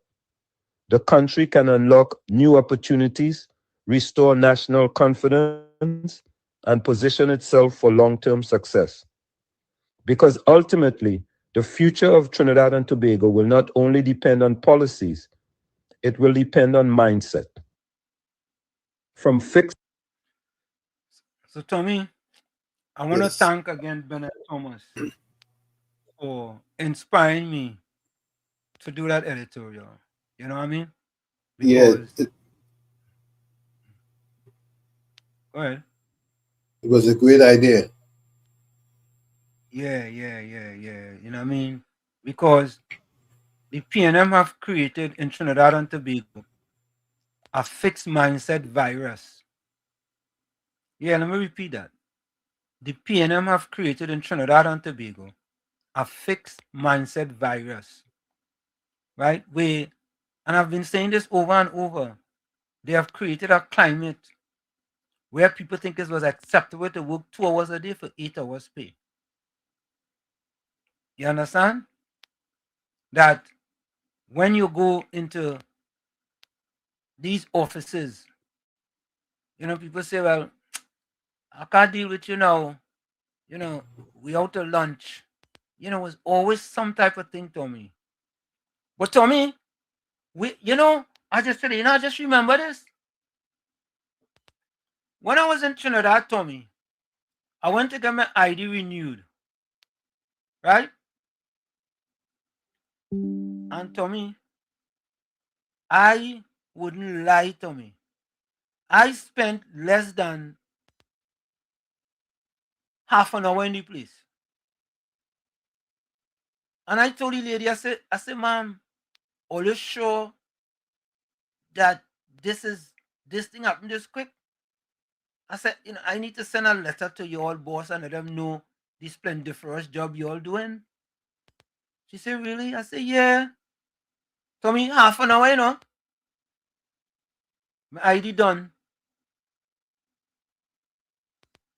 the country can unlock new opportunities, restore national confidence, and position itself for long-term success. Because ultimately, the future of Trinidad and Tobago will not only depend on policies, it will depend on mindset. From fixed... So, Tommy, I want to Yes. thank again Bennett Thomas for inspiring me to do that editorial. You know what I mean? Yeah, Because, go ahead. it was a great idea. Yeah. You know what I mean? because the PNM have created in Trinidad and Tobago a fixed mindset virus. Yeah, let me repeat that. The PNM have created in Trinidad and Tobago a fixed mindset virus, right? And I've been saying this over and over. They have created a climate where people think it was acceptable to work 2 hours a day for 8 hours pay. You understand? That when you go into these offices, people say, well, I can't deal with you now. We out to lunch. It's always some type of thing, Tommy. But Tommy, I just said, I just remember this. When I was in Trinidad, Tommy, I went to get my ID renewed. Right? And Tommy, I wouldn't lie, Tommy. I spent less than half an hour in the place. And I told the lady, I said, ma'am, are you sure that this thing happened this quick? I said, I need to send a letter to your boss and let them know this splendiferous job you all doing. She said, really? I said, yeah. Tommy, half an hour, My ID done.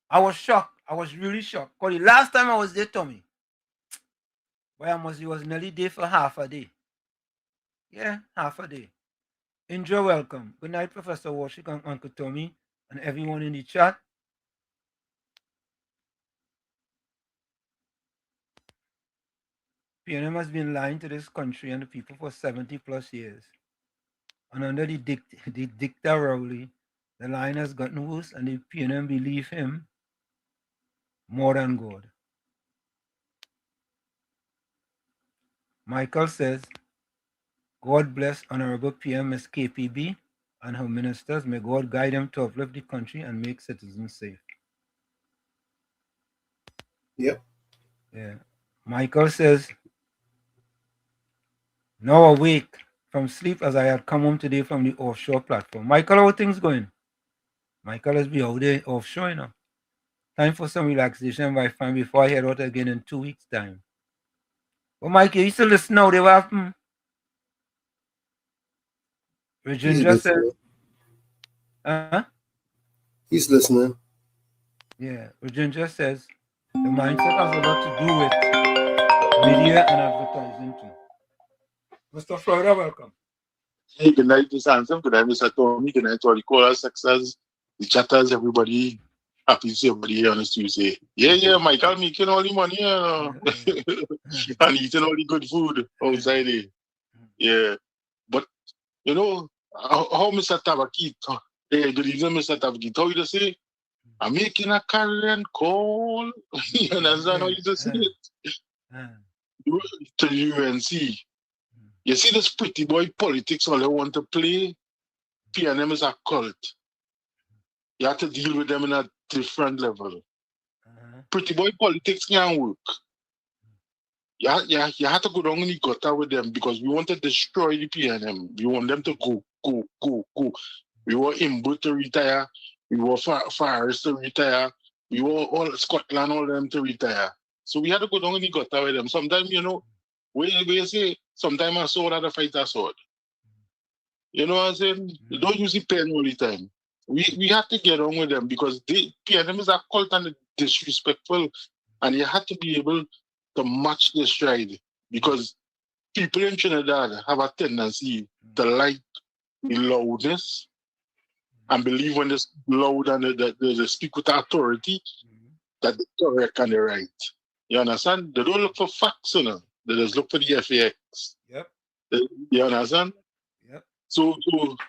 I was shocked. I was really shocked. Because the last time I was there, Tommy, it was nearly there for half a day. Yeah, half a day. Enjoy, welcome. Good night, Professor Washington, Uncle Tommy, and everyone in the chat. PNM has been lying to this country and the people for 70 plus years. And under the dictator Rowley, the line has gotten worse and the PNM believe him more than God. Michael says, God bless Honorable PM Ms. KPB and her ministers. May God guide them to uplift the country and make citizens safe. Yep. Yeah. Michael says, now awake from sleep as I had come home today from the offshore platform. Michael, how are things going? Michael has been out there offshore, Time for some relaxation by fine before I head out again in 2 weeks' time. But Mike, you still listen now, they will happen. Virginia says, He's listening. Yeah, Virginia says, the mindset has a lot to do with media and advertising too. Mr. Florida, welcome. Hey, good night, Mr. Hanson. Good night, Mr. Tommy. Good night to all the callers, success, the chatters, everybody. Happy to see everybody here on this Tuesday. Yeah, Michael making all the money and eating all the good food outside there. Yeah. But, how Mr. Tabakit, hey, good evening, Mr. Tabakit, how you to say? I'm making a carrion call. You understand how you to say it? To the UNC. You see this pretty boy politics, all they want to play, PNM is a cult. You have to deal with them in a different level. Pretty boy politics can't work. You have to go down in the gutter with them because we want to destroy the PNM. We want them to go. We want Imbu to retire. We want Faris to retire. We want all Scotland, all them to retire. So we had to go down in the gutter with them. Sometimes, where you say, sometimes a sword had to fight a sword. You know what I'm saying? You don't use the pen all the time. We have to get on with them because PNM is a cult and disrespectful, and you have to be able to match the stride because people in Trinidad have a tendency to like the loudness and believe when it's loud and they speak with authority that they're correct and they're right. You understand? They don't look for facts, They just look for the FAX. Yep. You understand? Yep. So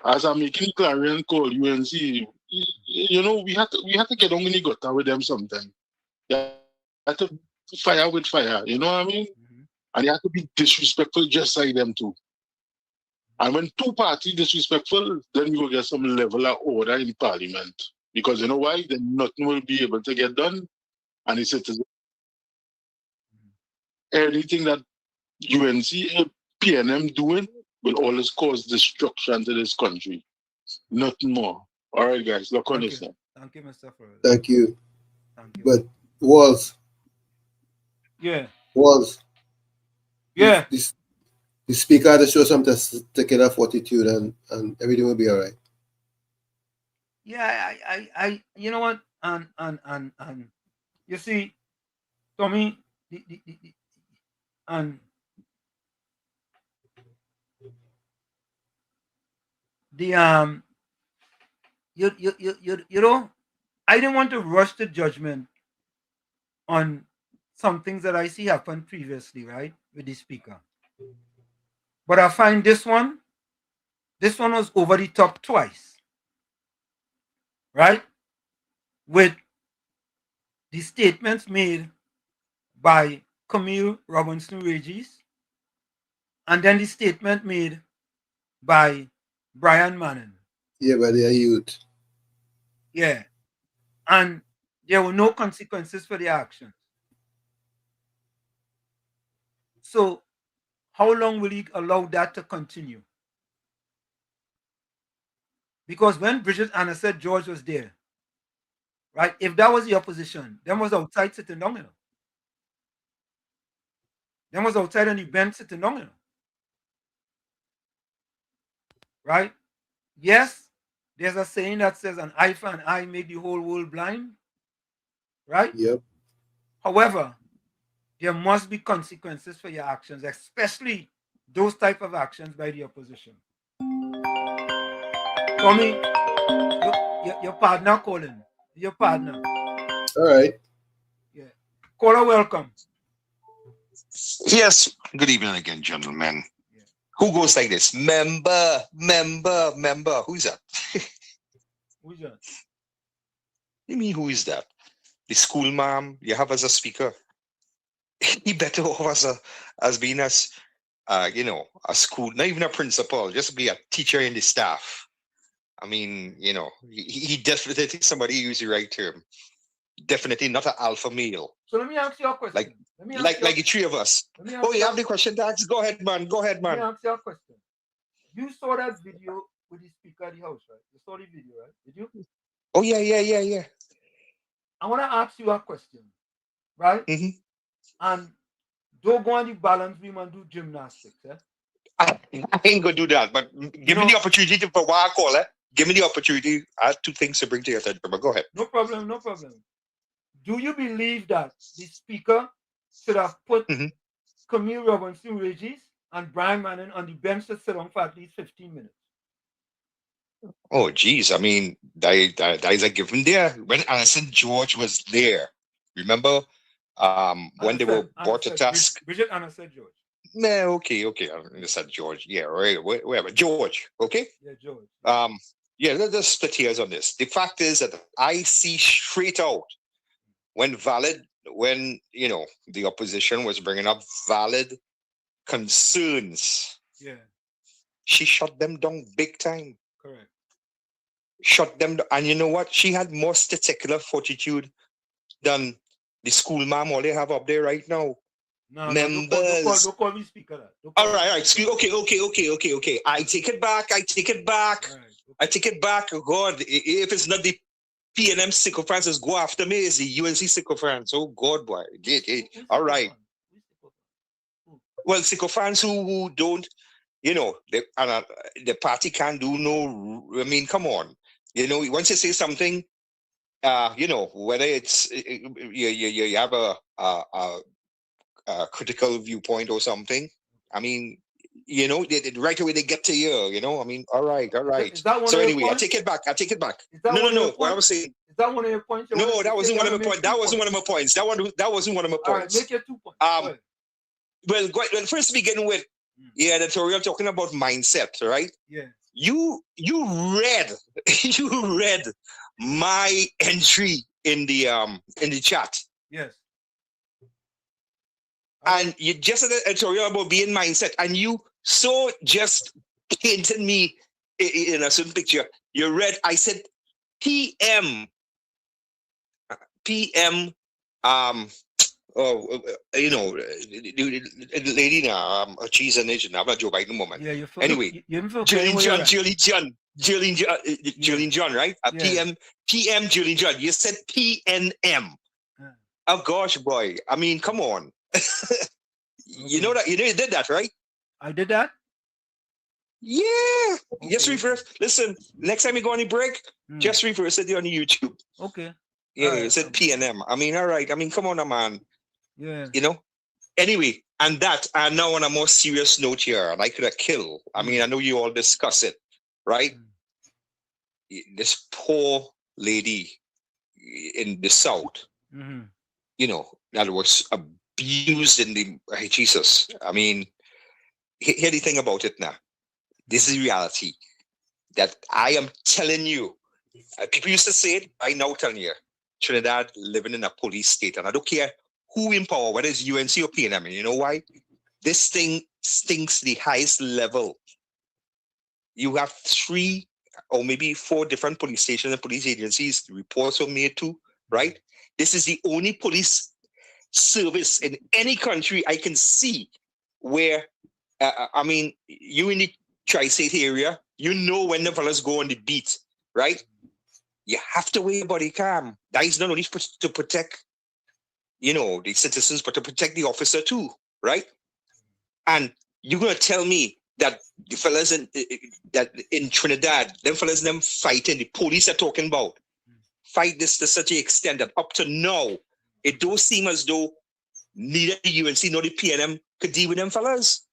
as I'm making clarion call UNC, we have to get on in the gutter with them sometime. You have to fire with fire, you know what I mean? And you have to be disrespectful just like them too. And when two parties disrespectful, then we will get some level of order in Parliament. Because you know why? Then nothing will be able to get done. And the citizens, anything that UNC, PNM doing will always cause destruction to this country. Nothing more. All right, guys, look on this. Thank you, Mr. Flores. Thank you. Thank you. But Walls. Yeah. Walls. Yeah. The speaker had to show some particular fortitude and everything will be all right. Yeah, I you know what? And you see, Tommy, and the you know, I didn't want to rush to judgment on some things that I see happen previously, right, with the speaker. But I find this one was over the top twice, right? With the statements made by Camille Robinson Regis, and then the statement made by Brian Manning. Yeah, but they are youth. Yeah. And there were no consequences for their actions. So how long will he allow that to continue? Because when Bridget Anna said George was there, right? If that was the opposition, them was outside sitting down, you know. Them was outside on the bench sitting down, you know. Right? Yes, there's a saying that says an eye for an eye make the whole world blind. Right? Yep. However, there must be consequences for your actions, especially those type of actions by the opposition. Tommy, your partner calling. Your partner. All right. Yeah. Caller, welcome. Yes. Good evening again, gentlemen. Yeah. Who goes like this? Member. Who's that? Who's that? You mean who is that? The school ma'am you have as a speaker. He better off as being as you know, a school, not even a principal, just be a teacher in the staff. I mean, you know, he definitely somebody use the right term. Definitely not an alpha male. So let me ask you a question. Like the three of us. Oh, you have the question, Dax? Go ahead, man. Let me ask you a question. You saw that video with the speaker at the house, right? You saw the video, right? Did you? Oh, yeah. I want to ask you a question, right? Mm-hmm. And don't go on the balance beam and do gymnastics, eh? I ain't gonna do that, but give me the opportunity to for what I call it. Give me the opportunity. I have two things to bring to your attention, but go ahead. No problem. Do you believe that the speaker should have put Camille Robinson Regis and Brian Manning on the bench to sit on for at least 15 minutes? Oh, geez. I mean, that is a given there. When Anderson George was there, remember when they were brought to task? Bridget Anna said George. No, okay. I said George. Yeah, right. Whatever. George, okay? Yeah, George. Yeah, let's split hairs on this. The fact is that I see straight out when you know, the opposition was bringing up valid concerns. Yeah. She shut them down big time. Correct. Shut them down. And you know what? She had more statistical fortitude than the school ma'am all they have up there right now. No, members. Don't call me speaker. All right. Excuse. Okay. I take it back. Right, okay. I take it back. Oh God, if it's not the PNM sycophants, go after me. It's the UNC sycophants. Oh God, boy. All right. Well, sycophants who don't, you know, the party can't do no. I mean, come on. You know, once you say something, you know, whether it's you have a critical viewpoint or something. I mean, you know, right away they get to you. You know, I mean, all right. So anyway, I take it back. No. What I was saying. Is that one of your points? No, that wasn't one of my points. That wasn't one of my points. That wasn't one of my points. All right, make your 2 points. Well, first begin with editorial talking about mindset, right? Yeah. You read my entry in the chat. Yes. And you just said an editorial about being mindset, and you so just painted me in a certain picture. You read, I said, PM, you know, the lady now, she's an Asian. I'm not Joe Biden moment. Yeah, you anyway, Jillian John, right? PM Jillian John. You said PNM. Oh gosh, boy. I mean, come on. You know that you did that, right? I did that. Yeah. Just reverse. Listen, next time you go on a break, just reverse it on YouTube. Okay. Yeah, it said PNM. I mean, all right. I mean, come on, man. Yeah. You know. Anyway, and now on a more serious note here, and I could have killed. I mean, I know you all discuss it, right? This poor lady in the South, you know, that was abused in the Jesus. I mean, hear the thing about it now. This is reality that I am telling you. People used to say it. I now telling you, Trinidad living in a police state, and I don't care who in power, whether it's UNC or PNM. And you know why? This thing stinks the highest level. You have 3 or maybe 4 different police stations and police agencies. Reports were made to, right? This is the only police service in any country I can see where, I mean, you in the tri-state area, you know when the fellas go on the beat, right? You have to wear body cam. That is not only to protect, you know, the citizens, but to protect the officer too, right? And you're gonna tell me that the fellas in Trinidad, them fellas them fighting, the police are talking about, fight this to such an extent that up to now, it don't seem as though neither the UNC nor the PNM could deal with them fellas.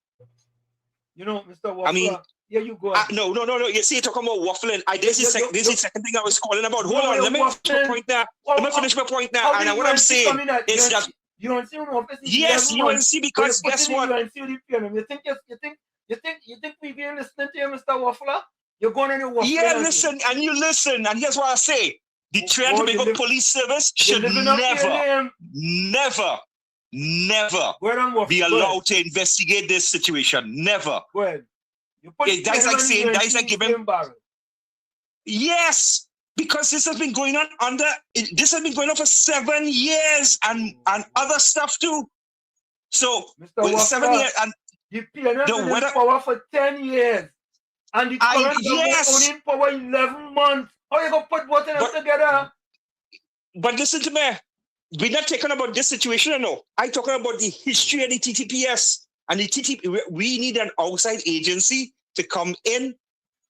You know, Mr. Waffler, I mean, yeah, you go. No. You see, you're talking about waffling. This is the second thing I was calling about. Hold on, let me finish my point now. Let me finish my point now. And what I'm saying is that UNC office is yes, UNC, because guess what? You think we been listening to you, Mr. Waffler? You're going in your waffler. Yeah, listen, and here's what I say. The Trinidad Police Service should never be allowed to investigate this situation. Never. That's like saying, that is like giving. Yes, because this has been going on for 7 years and other stuff too. So with 7 years and the PNM been in power for 10 years, and the current government only in power 11 months. How you gonna put both of them together? But listen to me. We're not talking about this situation, no. I'm talking about the history of the TTPS. And the we need an outside agency to come in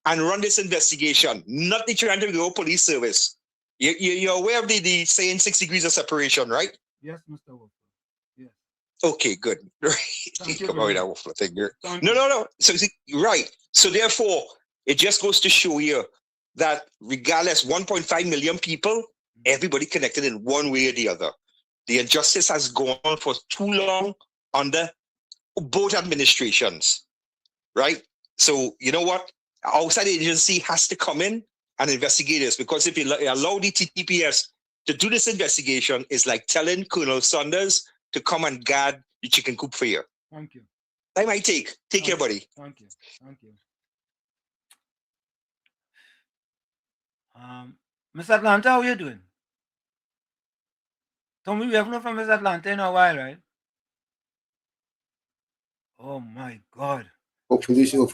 and run this investigation, not the Trinidad Police Service. You're aware of the saying 6 degrees of separation, right? Yes, Mr. Wolf. Yes. Okay, good. Come on with that Wolf thing here. No. So right. So therefore, it just goes to show you that regardless, 1.5 million people, everybody connected in one way or the other. The injustice has gone on for too long under both administrations, right? So you know what? Outside agency has to come in and investigate this, because if you allow the TTPS to do this investigation, it's like telling Colonel Saunders to come and guard the chicken coop for you. Thank you. That might take care, buddy. Thank you. Miss Atlanta, how you doing? Tommy, we have known from Miss Atlanta in a while, right? Oh my God. Hopefully she'll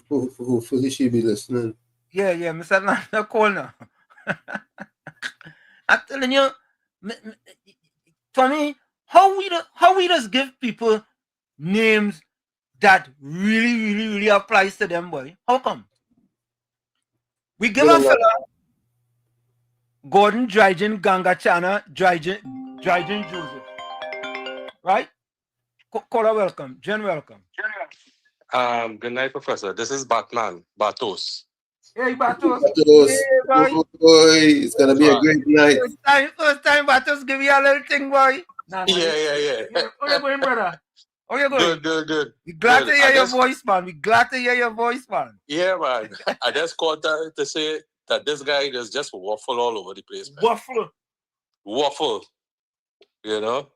be listening. Yeah, Miss Atlanta, call now. I'm telling you, Tommy, how we just give people names that really applies to them, boy? How come? We give a fella Gordon Dryden Gangachana Dryden Joseph. Right? Caller, welcome. Jen, welcome. Good night, Professor. This is Batman, Batos. Hey, Batos. Hey, boy, it's gonna be a great night. First time, Batos, give you a little thing, boy. Yeah. How you going, brother? How you going? Good. We're glad to hear your voice, man. Yeah, man. I just called to say that this guy is just waffle all over the place, man. Waffle. You know?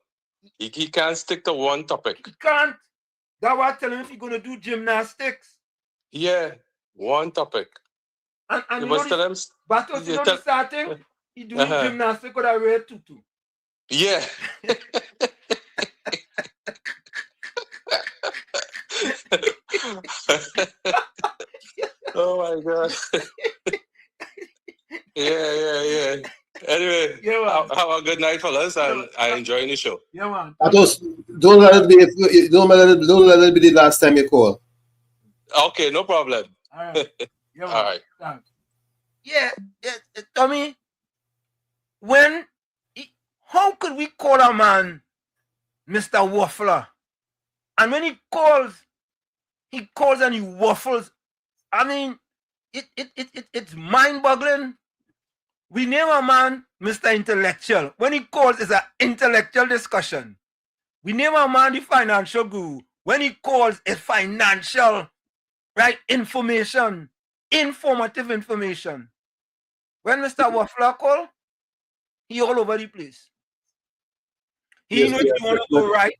He can't stick to one topic. He can't. That's why I tell him if he's going to do gymnastics. Yeah, one topic. And you you must know tell him. Batos, you know the starting? He doing gymnastics with a red tutu. Yeah. Oh my God. Yeah. Anyway, have a good night, fellas, and I enjoy the show. Yeah, man. Don't let it be the last time you call. Okay, no problem. All right. Yeah, man. All right. Thanks. Yeah, Tommy, how could we call a man Mr. Waffler? And when he calls and he waffles. I mean, it's mind-boggling. We name a man Mr. Intellectual. When he calls, it's an intellectual discussion. We name a man the financial guru. When he calls, it's financial, right? Information, informative information. When Mr. Waffler call, he all over the place. He know if you want to go right.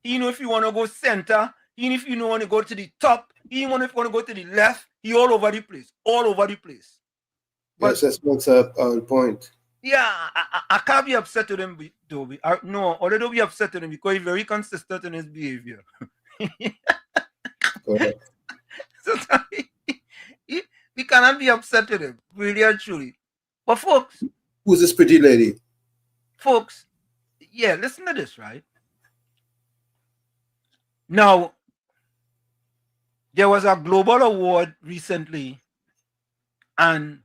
He know if you want to go center. Even if you want to go to the top. Even if you want to go to the left. He all over the place. All over the place. But, yes, that's on point. Yeah, I can't be upset with him, though. No, although be upset with him because he's very consistent in his behavior. Correct. So we cannot be upset with him, really and truly. But folks, who's this pretty lady? Folks, yeah, listen to this, right? Now, there was a global award recently, and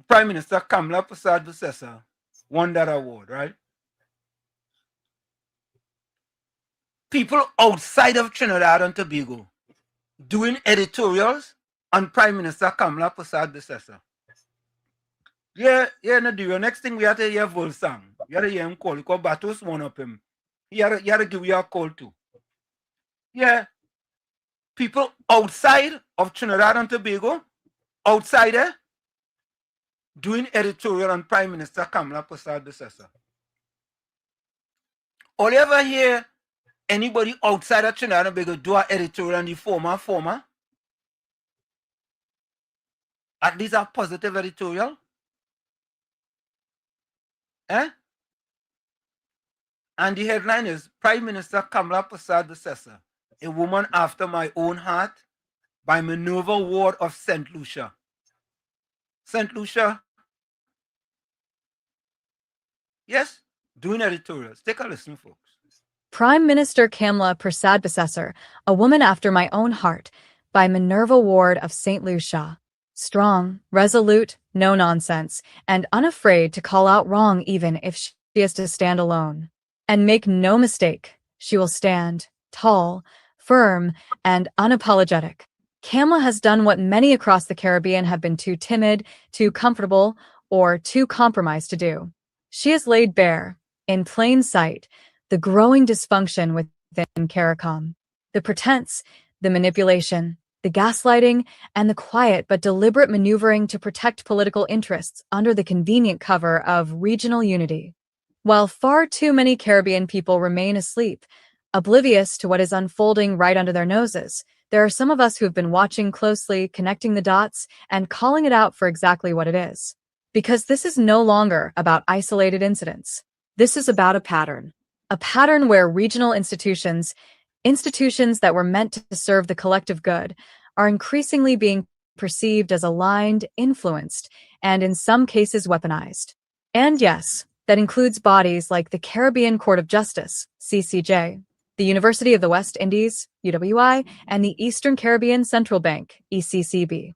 Prime Minister Kamala Persad-Bissessar won that award, right? People outside of Trinidad and Tobago doing editorials on Prime Minister Kamala Persad-Bissessar. Yeah, Nadir. Next thing we have to hear Volsang. We have to hear him call because Batos one up him. He had to give you a call too. Yeah. People outside of Trinidad and Tobago, outside there, doing editorial on Prime Minister Kamala Persad-Bissessar. Or you ever hear anybody outside of Trinidad and Tobago do an editorial on the former? At least a positive editorial? And the headline is Prime Minister Kamala Persad-Bissessar, a woman after my own heart, by Minerva Ward of St. Lucia. St. Lucia, yes, doing editorials. Take a listen, folks. Prime Minister Kamala Persad-Bissessar, a woman after my own heart, by Minerva Ward of St. Lucia. Strong, resolute, no nonsense, and unafraid to call out wrong even if she has to stand alone. And make no mistake, she will stand tall, firm, and unapologetic. Kamala has done what many across the Caribbean have been too timid, too comfortable, or too compromised to do. She has laid bare, in plain sight, the growing dysfunction within CARICOM, the pretense, the manipulation, the gaslighting, and the quiet but deliberate maneuvering to protect political interests under the convenient cover of regional unity. While far too many Caribbean people remain asleep, oblivious to what is unfolding right under their noses, there are some of us who have been watching closely, connecting the dots, and calling it out for exactly what it is. Because this is no longer about isolated incidents. This is about a pattern where regional institutions that were meant to serve the collective good, are increasingly being perceived as aligned, influenced, and in some cases weaponized. And yes, that includes bodies like the Caribbean Court of Justice, CCJ, the University of the West Indies, UWI, and the Eastern Caribbean Central Bank, ECCB.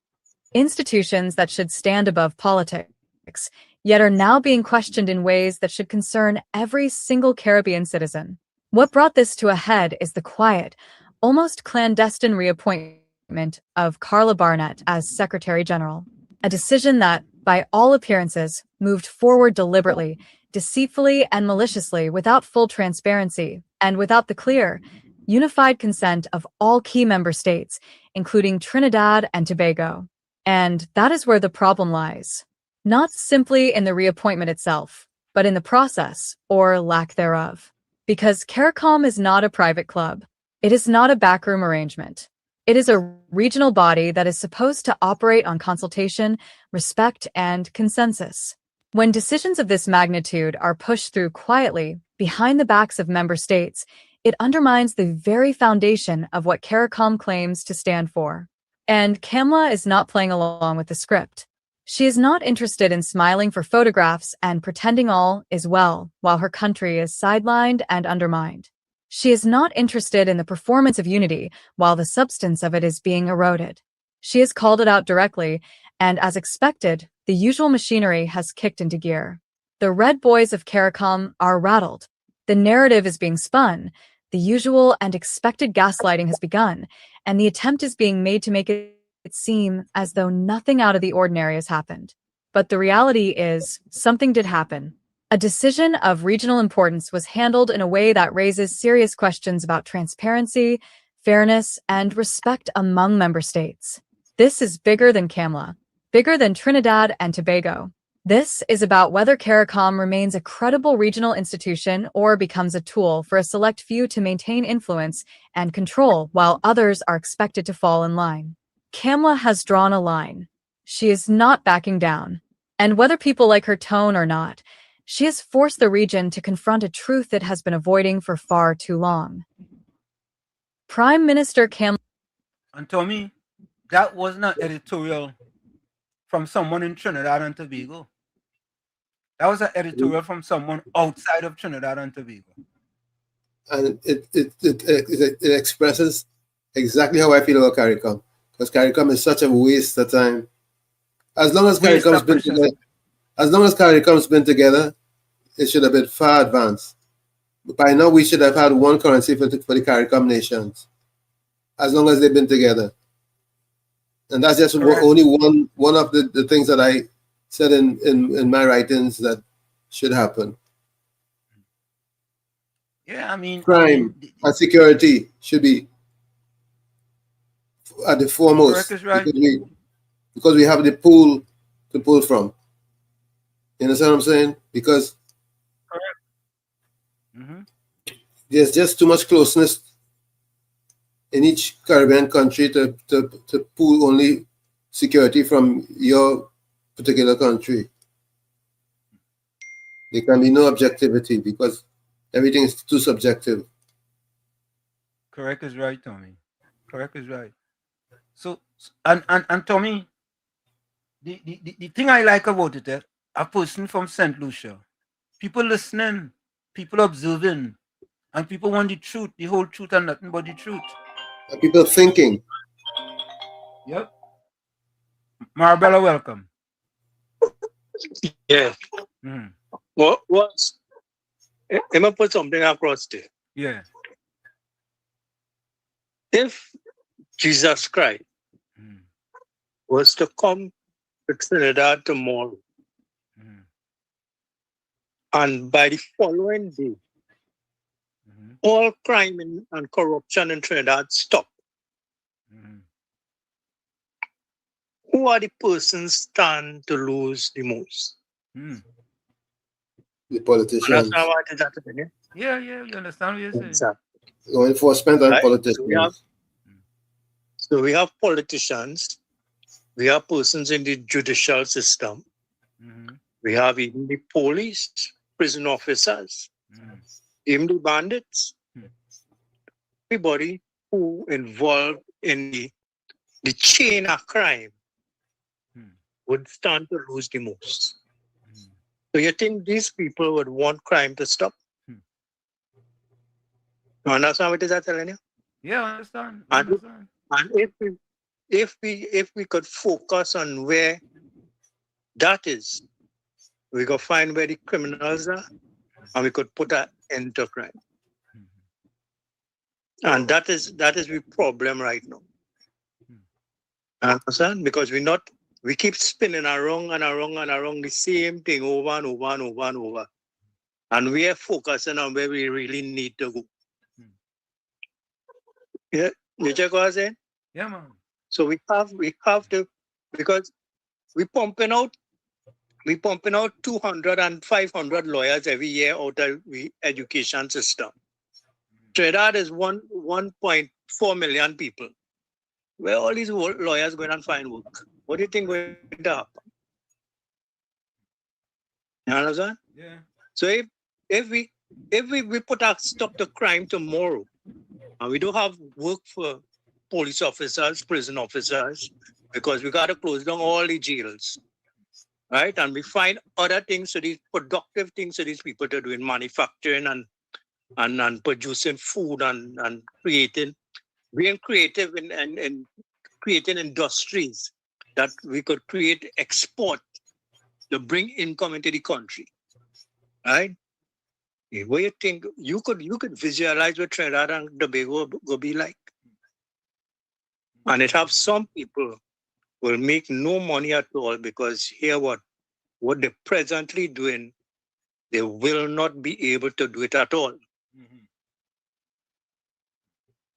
Institutions that should stand above politics, yet are now being questioned in ways that should concern every single Caribbean citizen. What brought this to a head is the quiet, almost clandestine reappointment of Carla Barnett as Secretary General, a decision that, by all appearances, moved forward deliberately, deceitfully, and maliciously without full transparency and without the clear, unified consent of all key member states, including Trinidad and Tobago. And that is where the problem lies. Not simply in the reappointment itself, but in the process, or lack thereof. Because CARICOM is not a private club. It is not a backroom arrangement. It is a regional body that is supposed to operate on consultation, respect, and consensus. When decisions of this magnitude are pushed through quietly, behind the backs of member states, It undermines the very foundation of what CARICOM claims to stand for. And Kamala is not playing along with the script. She is not interested in smiling for photographs and pretending all is well while her country is sidelined and undermined. She is not interested in the performance of unity while the substance of it is being eroded. She has called it out directly, and as expected, the usual machinery has kicked into gear. The red boys of CARICOM are rattled. The narrative is being spun. The usual and expected gaslighting has begun, and the attempt is being made to make it seem as though nothing out of the ordinary has happened. But the reality is, something did happen. A decision of regional importance was handled in a way that raises serious questions about transparency, fairness, and respect among member states. This is bigger than Kamala, bigger than Trinidad and Tobago. This is about whether CARICOM remains a credible regional institution or becomes a tool for a select few to maintain influence and control while others are expected to fall in line. Kamala has drawn a line. She is not backing down. And whether people like her tone or not, she has forced the region to confront a truth it has been avoiding for far too long. Prime Minister Kamala... And Tommy, that wasn't an editorial from someone in Trinidad and Tobago. That was an editorial from someone outside of Trinidad and Tobago. And it expresses exactly how I feel about CARICOM. Because CARICOM is such a waste of time. As long as CARICOM's been together, it should have been far advanced. But by now, we should have had one currency for the CARICOM nations, as long as they've been together. And that's just only one of the things that I said in my writings that should happen. Yeah, I mean... Crime and security should be at the foremost. Right. Because we have the pool to pull from. You understand what I'm saying? Because there's just too much closeness in each Caribbean country to pull only security from your particular country. There can be no objectivity because everything is too subjective. Correct is right, Tommy. Correct is right. So, and Tommy, the thing I like about it, a person from St. Lucia, people listening, people observing, and people want the truth, the whole truth and nothing but the truth. People thinking. Yep. Marabella, welcome. Yeah. What was... I'm going to put something across there. Yeah. If Jesus Christ was to come to Trinidad tomorrow, and by the following day, all crime and corruption in Trinidad stop, who are the persons stand to lose the most? The politicians. Yeah, you understand what you're saying? Exactly. Law enforcement and politicians. So we have politicians, we have persons in the judicial system, we have even the police, prison officers, even the bandits, everybody who involved in the chain of crime would stand to lose the most. So you think these people would want crime to stop? You understand what is that telling you? Yeah, I understand. And if we could focus on where that is, we could find where the criminals are, and we could put an end to crime. And that is the problem right now. Understand? Because we keep spinning around and around and around the same thing over and over and over and over. And we are focusing on where we really need to go. Yeah, you check what I'm saying? Yeah, man. So we have to, because we pumping out 200 and 500 lawyers every year out of the education system. Trinidad is 1.4 million people. Where all these lawyers going and find work? What do you think going to happen? You understand? Yeah. So if if we put a stop to crime tomorrow, and we don't have work for police officers, prison officers, because we got to close down all the jails, right? And we find other things, so these productive things for these people to do in manufacturing and producing food and being creative in creating industries that we could create export to bring income into the country, right? What you think you could visualize what Trinidad and Tobago will be like, and it have some people will make no money at all because here what they're presently doing, they will not be able to do it at all.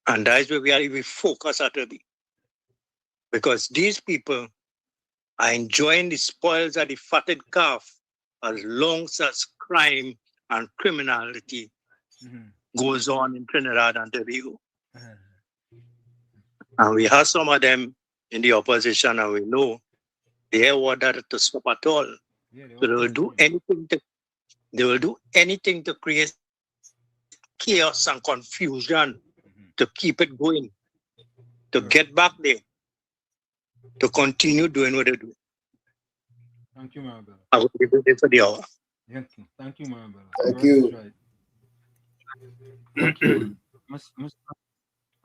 And that is where we focus at to be. Because these people are enjoying the spoils of the fatted calf as long as crime and criminality goes on in Trinidad and Tobago. And we have some of them in the opposition, and we know they want that to stop at all. So they will do anything to create chaos and confusion to keep it going, to get back there, to continue doing what they do. Thank you, my brother. I will be there for the hour. Thank you, my brother. Thank you. Right. Thank you. Must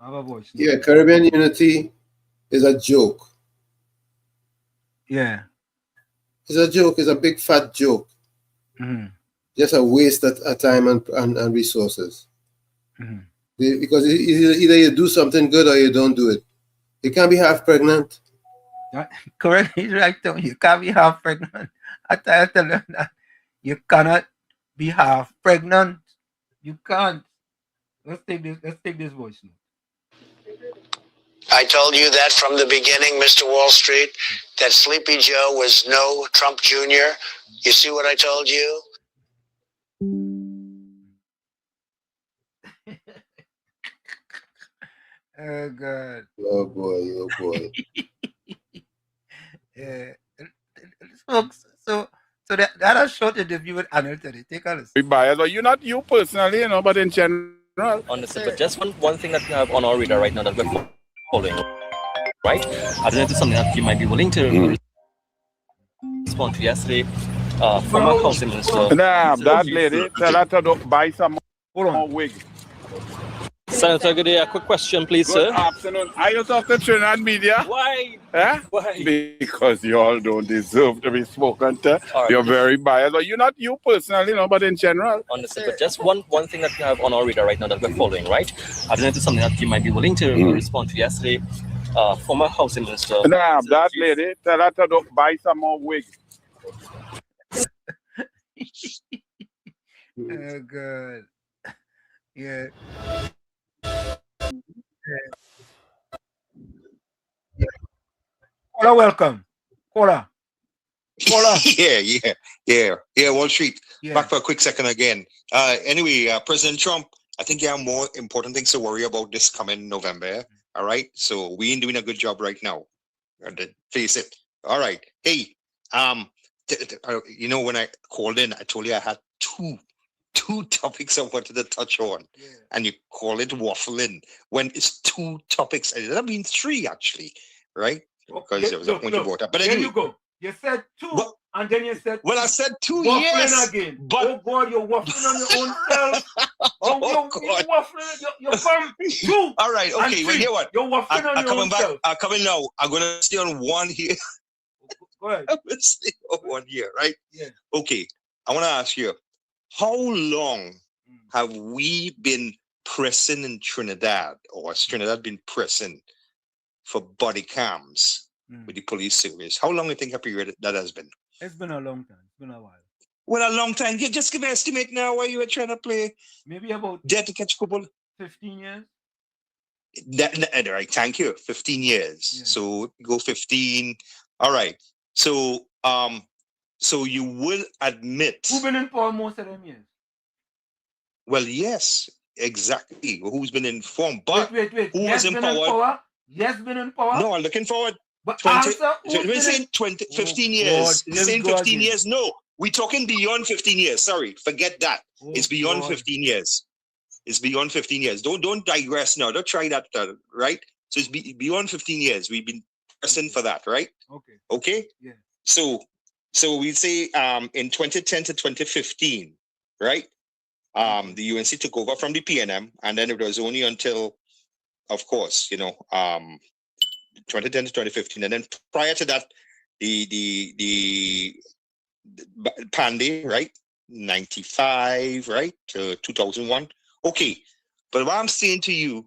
have a voice. Yeah, Caribbean unity is a joke. Yeah. It's a joke. It's a big fat joke. Just a waste of time and resources. Because either you do something good or you don't do it. You can't be half pregnant. Correct. He's right. You can't be half pregnant. I tell them that you cannot be half pregnant. You can't. Let's take this voice note. I told you that from the beginning, Mr. Wall Street, that Sleepy Joe was no Trump Jr. You see what I told you? Oh God. Oh boy, oh boy. Yeah. Folks, so that a short interview with Anil today. Take a listen. Be biased, or not you personally, but in general. Understood. But just one thing that we have on our radar right now that we're following, right? I don't know if it's something that you might be willing to respond to yesterday. Former housing minister. Nah, that lady, tell her to buy some more wig. Senator, good day. A quick question, please, Good sir. afternoon. Are you talking to Trinidad media? Why? Eh? Why? Because you all don't deserve to be spoken to. Right. You're very biased. Or not you personally, but in general. Understood. But just one thing that we have on our radar right now that we're following, right? I don't know if it's something that you might be willing to respond to yesterday. Former housing minister. Nah, that lady, tell her to buy some more wig. Oh God. Yeah. Caller, welcome. Caller. Yeah, Wall Street. Yeah. Back for a quick second again. Anyway, President Trump, I think you have more important things to worry about this coming November. All right. So we ain't doing a good job right now. Face it. All right. Hey, when I called in, I told you I had two topics I wanted to touch on, and you call it waffling when it's two topics. I mean three actually, right? Because there was a point you brought up. But anyway, there you go. You said two, and then you said well, I said two, waffling yes, again. but oh God, you're waffling on your own self. You're waffling. You're from two. All right, okay. Well, hear what? You're waffling on your own self. I'm coming now. I'm gonna stay on one here. Go ahead. I'm gonna stay on one here, right? Yeah. Okay. I want to ask you, how long have we been pressing in Trinidad, or has Trinidad been pressing for body cams with the police service? How long do you think a period that has been? It's been a long time. It's been a while. Well, a long time. You just give an estimate now where you were trying to play. Maybe about Dead to catch couple. 15 years. Right, thank you. 15 years. Yeah. So go 15. All right. So so you will admit. Who's been in power most of them years? Well, yes, exactly. Who's been informed? But wait. Who yes, was been empowered? in power? Yes, been in power? No, I'm looking forward. But 20, answer, we're saying 15 oh, years. God, We're saying 15 years. No, we're talking beyond 15 years. Sorry, forget that. It's beyond 15 years. It's beyond 15 years. Don't digress now. Don't try that, right? So it's beyond 15 years. We've been pressing for that, right? Okay. Yeah. So we say in 2010 to 2015, right? The UNC took over from the PNM, and then it was only until, of course, 2010 to 2015, and then prior to that, the Panday, right? 95, right? To 2001. Okay. But what I'm saying to you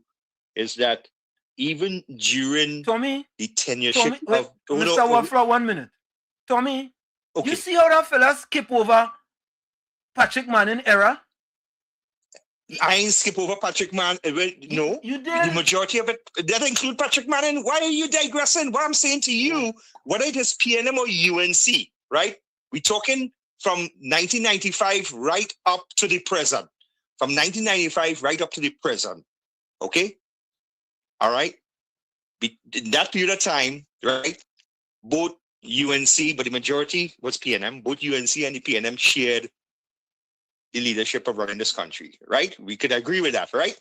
is that even during Tommy, the tenureship of Mr. Wafra, 1 minute. Tommy, you see how that fella skip over Patrick Manning era? I ain't skip over Patrick Manning. No. You did. The majority of it, that include Patrick Manning. Why are you digressing? What I'm saying to you, whether it is PNM or UNC, right? We're talking from 1995 right up to the present. From 1995 right up to the present. Okay? All right? In that period of time, right, both UNC, but the majority was PNM, both UNC and the PNM shared the leadership of running this country, right? We could agree with that, right?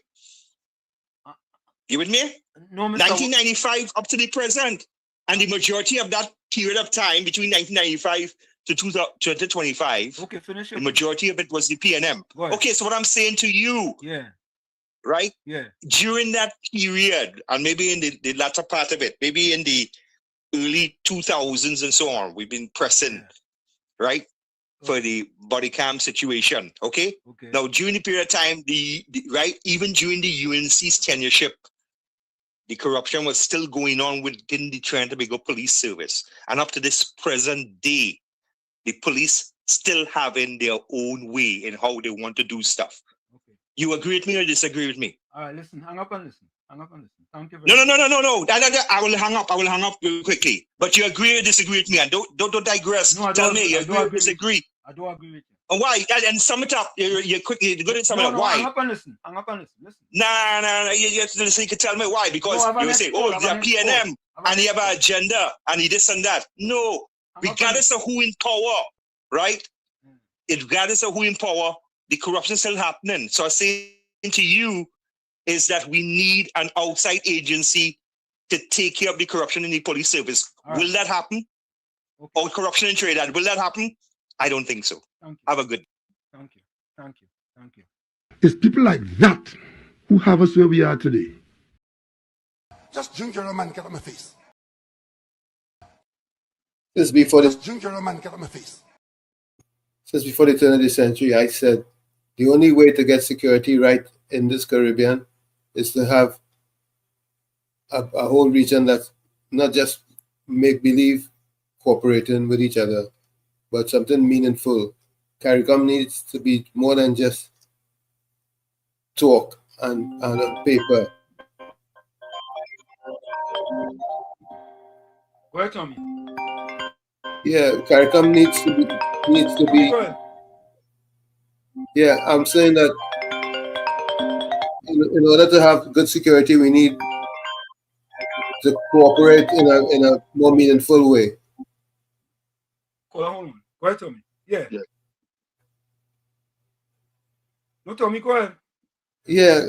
You with me? No, Mr. 1995 up to the present. And the majority of that period of time between 1995 to 2025, okay, finish the majority of it was the PNM. Okay, so what I'm saying to you, right? Yeah. During that period, and maybe in the latter part of it, maybe in the early 2000s and so on, we've been pressing, right, for the body cam situation. Okay. Now, during the period of time, right, even during the UNC's tenureship, the corruption was still going on within the Trinidad and Tobago Police Service, and up to this present day, the police still having their own way in how they want to do stuff. You agree with me or disagree with me? All right, listen, hang up and listen. Thank you very No. much. I will hang up. Real quickly. But you agree or disagree with me? And don't digress. No, Tell me, you agree or disagree? I don't agree with you. And why? And sum it up. You're quickly good at summing up. Why? Hang up and listen. Listen. Nah. You can tell me why. Because you say, they're PNM and you have an agenda and you this and that. No. Regardless of who in power, right? Regardless of who in power, the corruption is still happening. So I'm saying to you is that we need an outside agency to take care of the corruption in the police service. Right. Will that happen? Or corruption in Trinidad, will that happen? I don't think so. Have a good. Thank you. It's people like that who have us where we are today. Just drink your man, get on my face. Just before the drink your man, get on my face. Since before the turn of the century, I said the only way to get security right in this Caribbean is to have a whole region that's not just make-believe cooperating with each other, but something meaningful. CARICOM needs to be more than just talk and a paper. Where, Tommy? Yeah, CARICOM needs to be. Yeah, I'm saying that in order to have good security, we need to cooperate in a more meaningful way. Hold on. Go ahead, Tommy. Yeah. No, Tommy, go ahead. Yeah,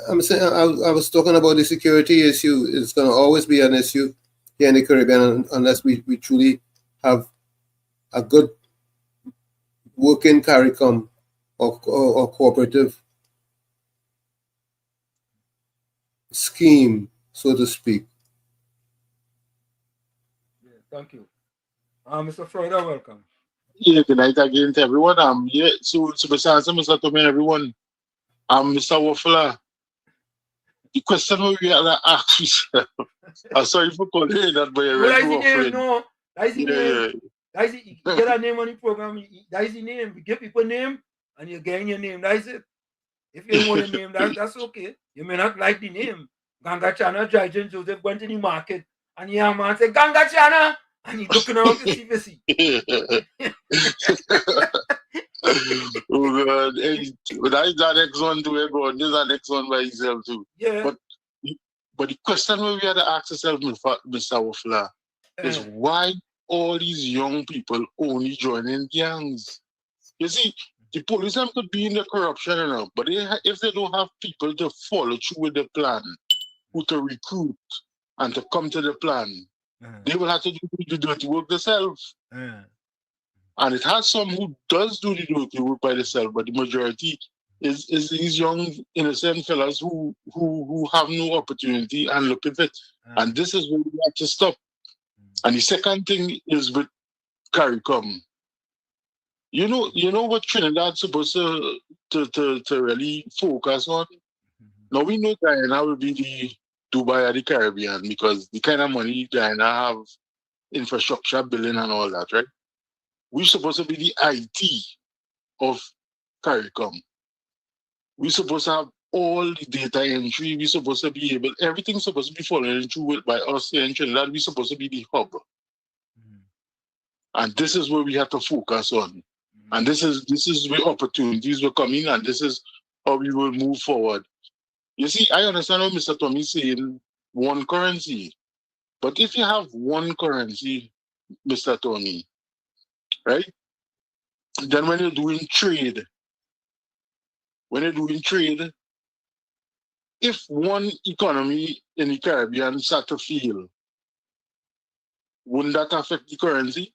I'm saying I was talking about the security issue. It's going to always be an issue here in the Caribbean unless we truly have a good working CARICOM or cooperative scheme, so to speak. Yeah, thank you. Mr. Florida, welcome. Yeah, good night again to everyone. Yeah, so Mr. Hanson, Mr. Tommy, everyone. Mr. Waffler, the question we are to ask yourself. I'm sorry for calling you that, but you're that's the name, no. That's the name. That's the, you get a name on the program, that's the name. You give people a name and you're getting your name. That's it. If you don't want a name, that's okay. You may not like the name. Ganga Chana, Jajan Joseph went to the market and the young man said, Ganga Chana! And he's looking around to see if he Oh God! But that's the next one to we're going. This is the next one by itself too. Yeah. But the question we had to ask ourselves, Mr. Waffler, is why all these young people only joining gangs. You see, the police them could be in the corruption enough, but if they don't have people to follow through with the plan, who to recruit and to come to the plan, they will have to do the dirty work themselves. And it has some who does do the dirty work by themselves, but the majority is these young innocent fellas who have no opportunity and look at it. And this is where we have to stop. And the second thing is with CARICOM. You know what Trinidad's supposed to really focus on? Now we know Guyana will be the Dubai of the Caribbean because the kind of money Guyana have, infrastructure building and all that, right? We're supposed to be the IT of CARICOM. We're supposed to have all the data entry. We're supposed to be able, everything's supposed to be following through by us here in Trinidad. We're supposed to be the hub. And this is where we have to focus on. And this is where opportunities will come in, and this is how we will move forward. You see, I understand what Mr. Tommy is saying, one currency. But if you have one currency, Mr. Tommy, right? Then when you're doing trade, if one economy in the Caribbean start to fail, wouldn't that affect the currency?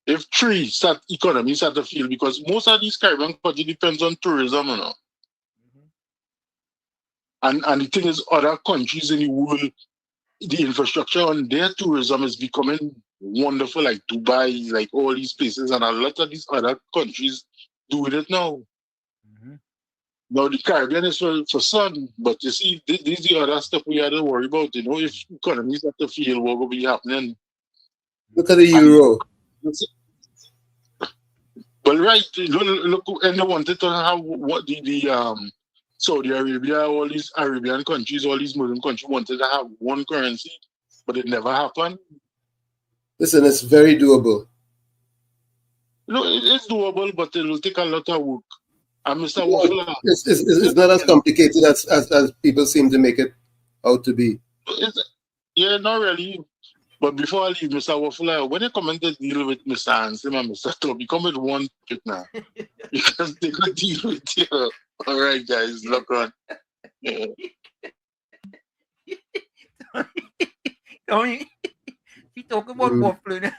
If three economies start to fail, because most of these Caribbean countries depends on tourism, you know. And the thing is, other countries in the world, the infrastructure on their tourism is becoming wonderful, like Dubai, like all these places, and a lot of these other countries doing it now. Now the Caribbean is for sun, but you see, this is the other stuff we have to worry about. You know, if economies have to fail, what will be happening? Look at the euro. Well, right, look, and they wanted to have what the Saudi Arabia, all these Arabian countries, all these Muslim countries wanted to have one currency, but it never happened. Listen, it's very doable. No, it's doable, but it will take a lot of work. And Mr. Waffler, it's not as complicated as people seem to make it out to be. Yeah, not really. But before I leave, Mr. Waffler, when you come in to deal with Mr. Ansim and Mr. Toby, come with one bit now. Because they could deal with you. All right, guys, look on. Yeah. Tony, he talk about waffling.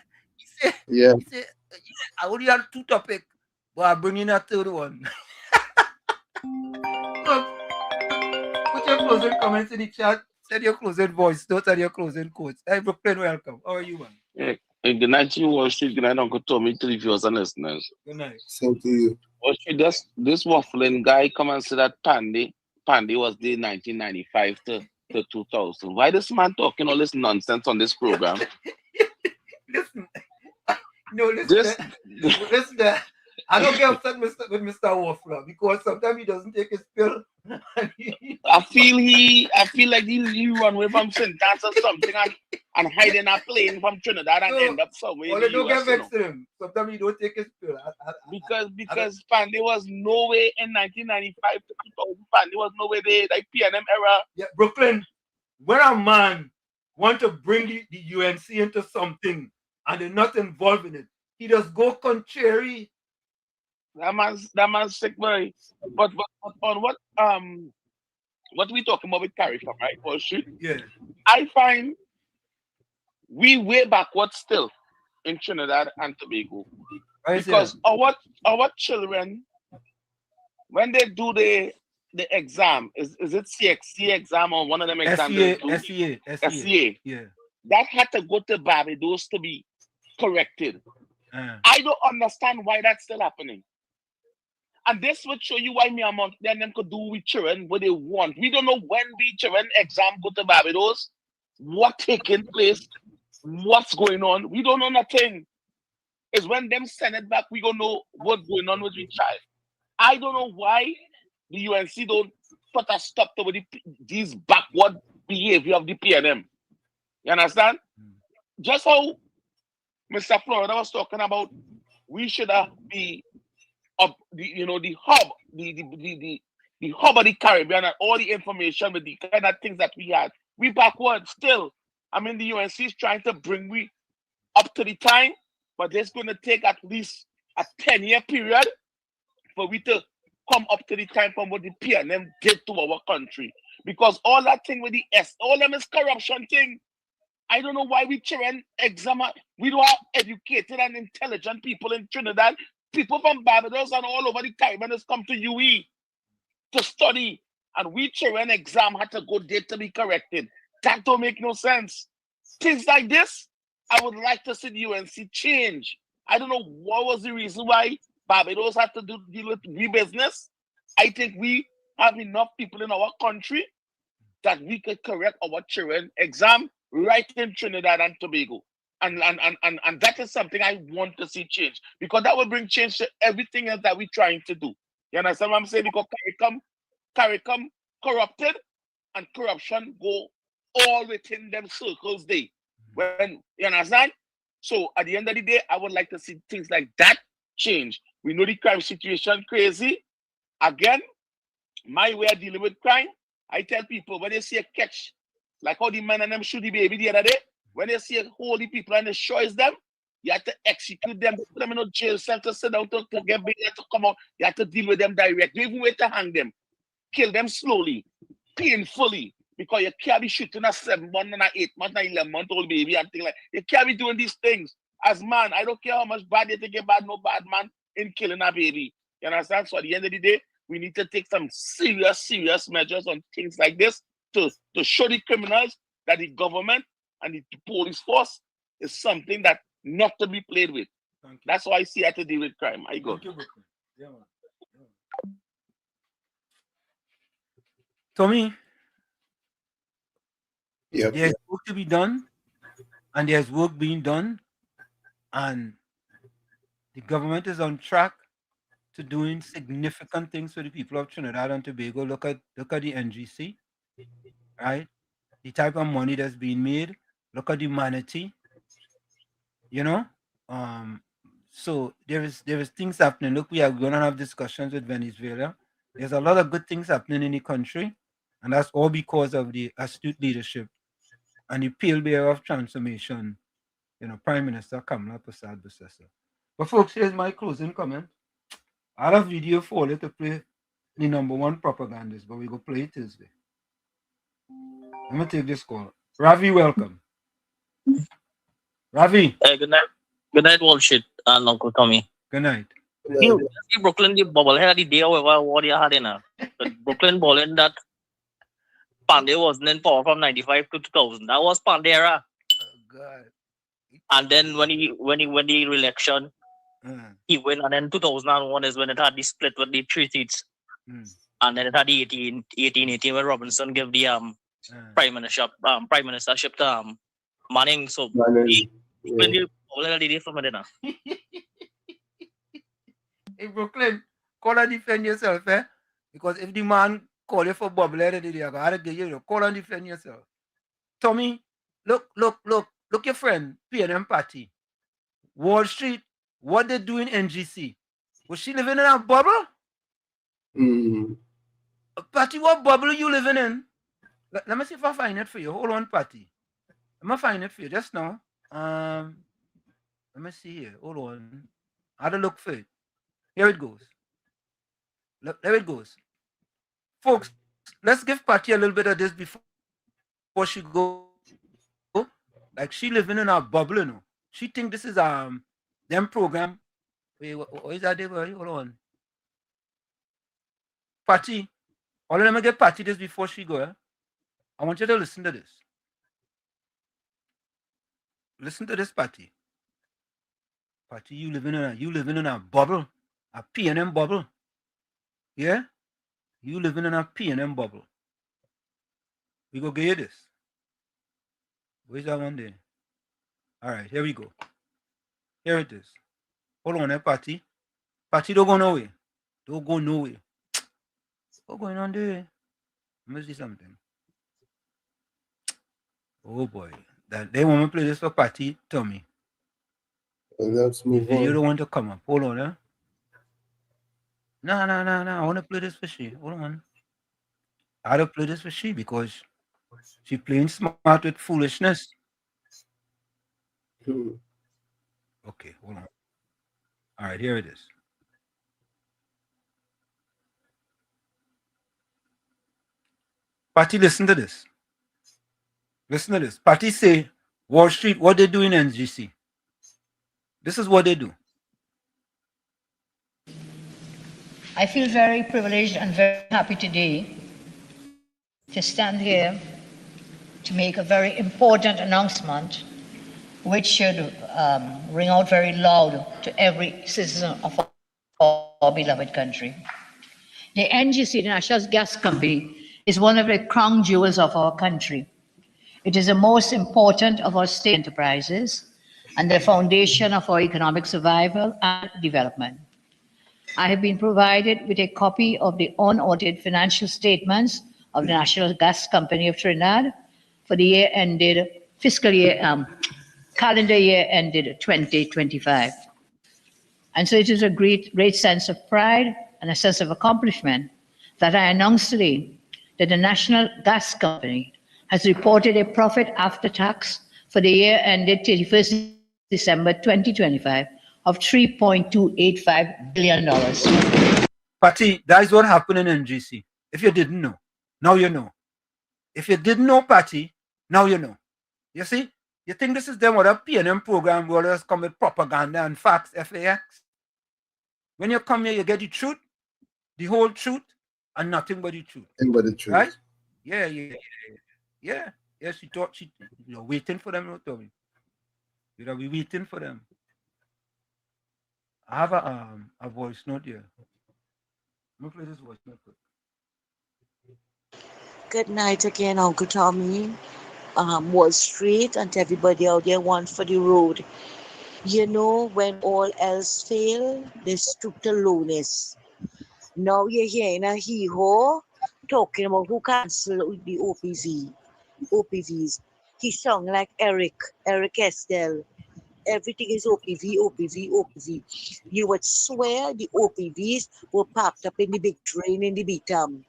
He said, I only have two topics, but I'm bringing a third one. Look, put your closing comments in the chat. Send your closing voice notes and your closing quotes. Hey, Brooklyn, welcome. How are you, man? Yeah. Good night to you, Wall Street. Good night, Uncle Tommy, to the viewers and listeners. Good night. Same to you. Wall Street, this waffling guy come and say that Pandy was the 1995 to 2000. Why this man talking all this nonsense on this program? Listen. No, listen. Listen. I don't get upset with Mr. Waffler because sometimes he doesn't take his pill. I feel like he run away from syntax or something and hide in a plane from Trinidad and end up somewhere. Well, don't get vexed with him. Sometimes he don't take his pill. Because Pandy was no way in 1995 to 2000. Pandy was no way there, like PNM era. Yeah, Brooklyn, when a man want to bring the UNC into something and they're not involved in it, he just go contrary. That man's sick, boy. But on what we talking about with CARICOM, right? Wall Street? Yeah. I find we way backward still in Trinidad and Tobago. Because our children, when they do the exam, is it CXC exam or one of them exams? SCA. Yeah. That had to go to Barbados to be corrected. I don't understand why that's still happening. And this would show you why me and them could do with children what they want. We don't know when the children exam go to Barbados, what taking place, what's going on. We don't know nothing. It's when them send it back, we gonna know what's going on with the child. I don't know why the UNC don't put a stop to these backward behavior of the PNM. You understand? Just how Mr. Florida was talking about, we should be the hub, the hub of the Caribbean and all the information with the kind of things that we had. We backward still. I mean, the UNC is trying to bring we up to the time, but it's going to take at least a 10-year period for we to come up to the time from what the PNM did to our country. Because all that thing with the all them is corruption thing. I don't know why we children exam. We don't have educated and intelligent people in Trinidad. People from Barbados and all over the Caribbean has come to UE to study. And we children exam had to go there to be corrected. That don't make no sense. Things like this, I would like to see the UNC change. I don't know what was the reason why Barbados had to deal with we business. I think we have enough people in our country that we could correct our children exam right in Trinidad and Tobago. And that is something I want to see change, because that will bring change to everything else that we're trying to do. You understand what I'm saying? Because CARICOM corrupted, and corruption go all within them circles there. When you understand? So at the end of the day, I would like to see things like that change. We know the crime situation crazy. Again, my way of dealing with crime, I tell people when they see a catch, like how the man and them shoot the baby the other day, when they see hold the people and they choice them, you have to execute them, put them in a jail cell to sit down to get bail to come out. You have to deal with them directly. You even wait to hang them. Kill them slowly, painfully, because you can't be shooting a 7-month and a 8-month and 11-month-old baby and things like that. You can't be doing these things. As man, I don't care how much bad you think you're bad, no bad man in killing a baby. You understand? So at the end of the day, we need to take some serious measures on things like this to show the criminals that the government and the police force is something that not to be played with. That's how I see how to deal with crime. I go. Tommy, Yep. there's work to be done, and there's work being done, and the government is on track to doing significant things for the people of Trinidad and Tobago. Look at the NGC, right? The type of money that's being made. Look at the manatee, you know. So there is things happening. Look, we are going to have discussions with Venezuela. There's a lot of good things happening in the country, and that's all because of the astute leadership and the pale bearer of transformation, Prime Minister Kamala Persad-Bissessar. But folks, here's my closing comment. I have video for you to play the #1 propagandist, but we go play it Tuesday. I'm gonna take this call. Ravi, welcome. Ravi. Hey, good night. Good night, Wall Street and Uncle Tommy. Good night. You see Brooklyn, the bubblehead of the day, or what you had in the Brooklyn balling that Pandey wasn't in power from 95 to 2000. That was Pandera. Oh God. And then when he won the election, he win, and then 2001 is when it had the split with the 3 seats. And then it had the 1818 when Robinson gave the prime ministership to Manning. So when you from it now. Hey Brooklyn, call and defend yourself, eh? Because if the man call you for bubble, I gotta give you call and defend yourself. Tommy, look your friend, PNM party. Wall Street, what they do in NGC? Was she living in a bubble? Patty, what bubble you living in? Let me see if I find it for you. Hold on, Patty. Let me find it for you just now. Let me see here. Hold on. I had to look for it. Here it goes. Look, there it goes. Folks, let's give Patty a little bit of this before she go. Like she living in a bubble, you know. She think this is them program. Wait, what is that? Hold on. Patty, all let me get Patty this before she go. I want you to listen to this. Listen to this, Patty. Patty, you living in a bubble, a PNM bubble. Yeah? You living in a PNM bubble. We go get you this. Where's that one there? All right, here we go. Here it is. Hold on, Patty. Patty, don't go nowhere. Don't go nowhere. What's going on there? Let me see something. Oh boy. They want me to play this for Patty, Tommy. Let's move on. You don't want to come up. Hold on, huh? No. I want to play this for she. Hold on. I had to play this for she because she playing smart with foolishness. Okay, hold on. All right, here it is. Patty, listen to this. Listen to this. Patty say, Wall Street, what they do in NGC. This is what they do. I feel very privileged and very happy today to stand here to make a very important announcement which should ring out very loud to every citizen of our beloved country. The NGC, the National Gas Company, is one of the crown jewels of our country. It is the most important of our state enterprises and the foundation of our economic survival and development. I have been provided with a copy of the unaudited financial statements of the National Gas Company of Trinidad for the year ended, calendar year ended 2025. And so it is a great sense of pride and a sense of accomplishment that I announce today that the National Gas Company has reported a profit after tax for the year ended 31st December 2025 of $3.285 billion. Patty, that is what happened in NGC. If you didn't know, now you know. If you didn't know, Patty, now you know. You see? You think this is them with a PNM program where just come with propaganda and facts, FAX? When you come here, you get the truth, the whole truth, and nothing but the truth. Nothing but the truth. Right? Yeah. Yeah, she thought you're waiting for them, you me. You'll be waiting for them. I have a voice note here. Let me play this voice note. Good night again, Uncle Tommy. Wall Street and everybody out there, one for the road. You know, when all else fail, they stoop to lowness. Now you're hearing a hee-haw talking about who cancelled the OPVs. He sound like Eric Estelle. Everything is OPV. You would swear the OPVs were packed up in the big drain in the Beatam.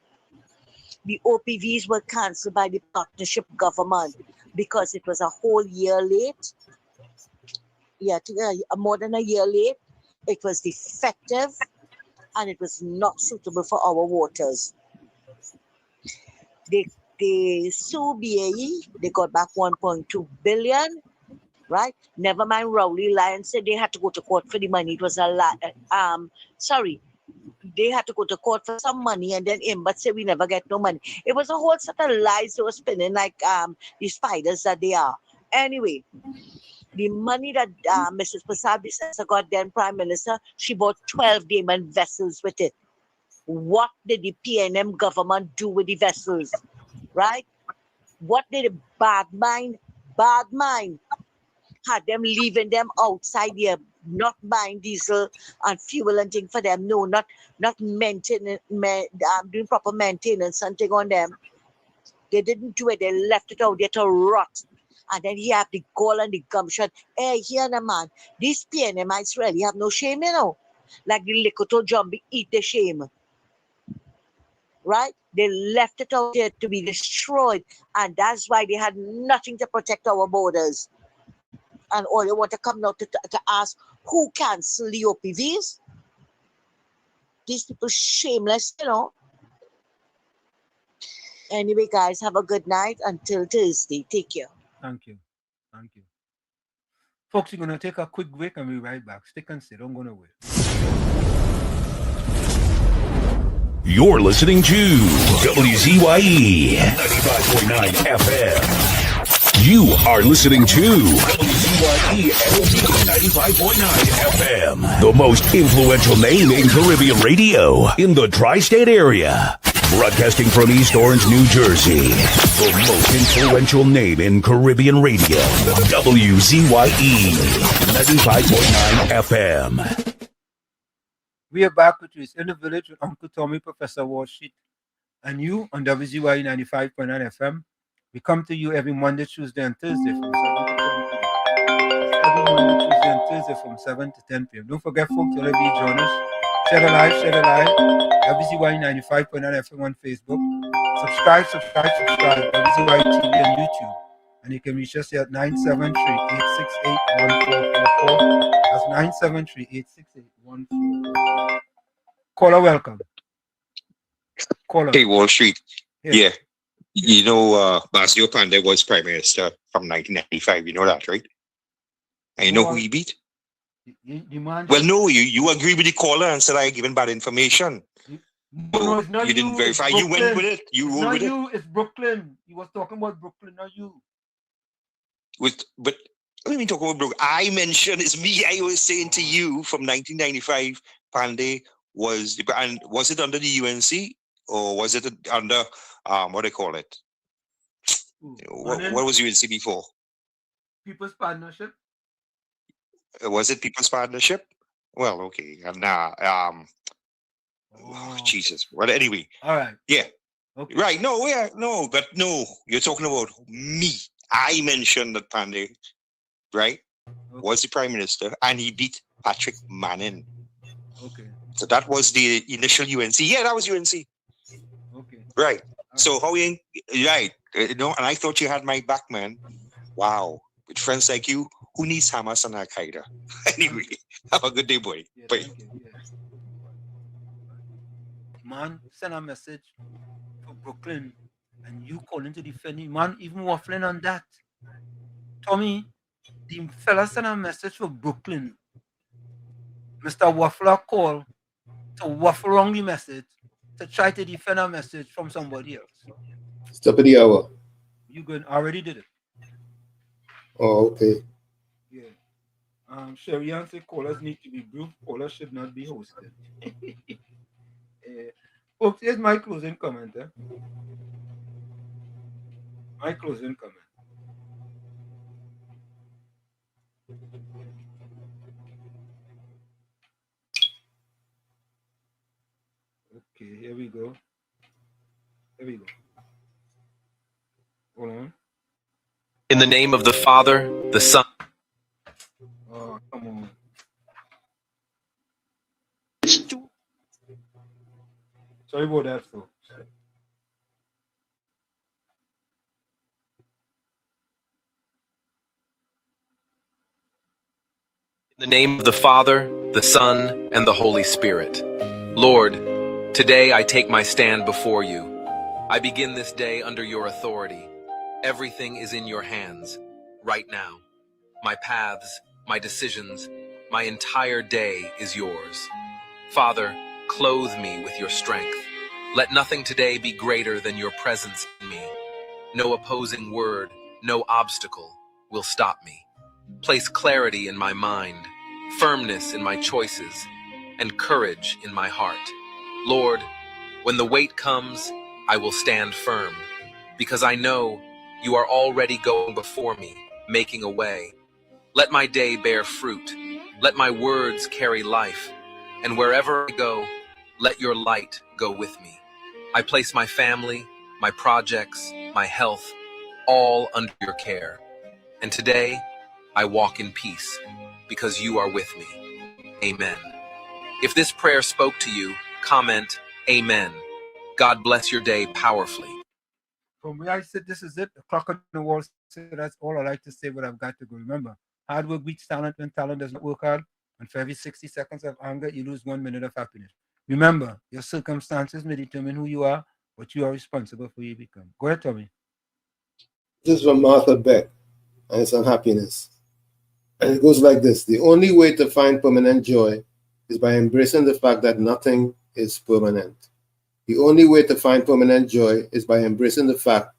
The OPVs were cancelled by the partnership government because it was a whole year late. Yeah, more than a year late. It was defective and it was not suitable for our waters. They sued BAE. They got back 1.2 billion. Right? Never mind, Rowley Lyons said they had to go to court for the money. It was a lot. They had to go to court for some money, and then Imbert said we never get no money. It was a whole set of lies they were spinning like the spiders that they are. Anyway, the money that Mrs. Prasad Bisesa got then Prime Minister, she bought 12 diamond vessels with it. What did the PNM government do with the vessels? Right? What did the bad mind had them leaving them outside here, not buying diesel and fuel and things for them. No, not maintaining, doing proper maintenance and thing on them. They didn't do it. They left it out there to rot. And then he have the gall and the gumption. Hey, here the man. These PNMites really have no shame, you know. Like the Likoto Jumbi eat the shame. Right? They left it out there to be destroyed. And that's why they had nothing to protect our borders. And all they want to come now to ask who cancel the OPVs? These people shameless, you know. Anyway, guys, have a good night until Thursday. Take care. Thank you. Folks, we're going to take a quick break and we'll be right back. Stick and sit. Don't go nowhere. You're listening to WZYE 95.9 FM. You are listening to WZYE 95.9 FM, the most influential name in Caribbean radio in the tri-state area. Broadcasting from East Orange, New Jersey, the most influential name in Caribbean radio, WZYE 95.9 FM. We are back with you. It's in the village with Uncle Tommy, Professor Wall Street, and you on WZYE 95.9 FM. We come to you every Monday, Tuesday, and Thursday from 7 to 10 p.m. Every Monday, Tuesday, and Thursday from 7 to 10 p.m. Don't forget, folks, wherever you join us, share the live. WZYE 95.9 FM on Facebook. Subscribe. WZYE TV on YouTube. And you can reach us here at 973-868-1444. That's 973-868-1444. Caller, welcome. Caller. Hey, Wall Street. Yeah. Yeah. You know, Basio Pandey was Prime Minister from 1995. You know that, right? And you know who he beat? Well, no, you agree with the caller and said I given bad information. No, it's not you didn't you, verify. it's You went with it. You rolled with you, it's Brooklyn. You was talking about Brooklyn, not you. But what do you mean talking about Brooklyn? I mentioned it's me. I was saying to you from 1995, Pandey was, and was it under the UNC or was it under what do they call it? What was UNC before? People's Partnership. Was it People's Partnership? Well, okay. And Jesus. Well, anyway. All right. Yeah. Okay. Right. No, but you're talking about me. I mentioned that Pandey, right, was the Prime Minister and he beat Patrick Manning. Okay. So that was the initial UNC. Yeah, that was UNC. Okay. Right. So how you right? And I thought you had my back, man. Wow. With friends like you, who needs Hamas and Al Qaeda? Anyway, have a good day, boy. Yeah, Bye. thank you. Yeah. Man, send a message for Brooklyn and you calling to defend him. Man, even waffling on that. Tommy, the fella sent a message for Brooklyn. Mr. Waffler called to waffle wrong the message to try to defend a message from somebody else. Stop at the hour. You good? Already did it. Oh, okay. Yeah. Sherry said callers need to be brief. Callers should not be hosted. Folks, here's my closing comment. My closing comment. Okay, here we go. Hold on. In the name of the Father, the Son. Oh, come on. Sorry about that, folks. In the name of the Father, the Son, and the Holy Spirit. Lord, today I take my stand before you. I begin this day under your authority. Everything is in your hands, right now. My paths, my decisions, my entire day is yours. Father, clothe me with your strength. Let nothing today be greater than your presence in me. No opposing word, no obstacle will stop me. Place clarity in my mind, firmness in my choices, and courage in my heart. Lord, when the weight comes, I will stand firm, because I know you are already going before me, making a way. Let my day bear fruit. Let my words carry life. And wherever I go, let your light go with me. I place my family, my projects, my health, all under your care. And today, I walk in peace, because you are with me. Amen. If this prayer spoke to you, comment, Amen. God bless your day powerfully. From where I sit, this is it. The clock on the wall said that's all I like to say, but I've got to go. Remember, hard work beats talent when talent doesn't work hard. And for every 60 seconds of anger, you lose 1 minute of happiness. Remember, your circumstances may determine who you are, but you are responsible for who you become. Go ahead, Tommy. This is from Martha Beck, and it's on happiness. And it goes like this: the only way to find permanent joy is by embracing the fact that nothing is permanent. The only way to find permanent joy is by embracing the fact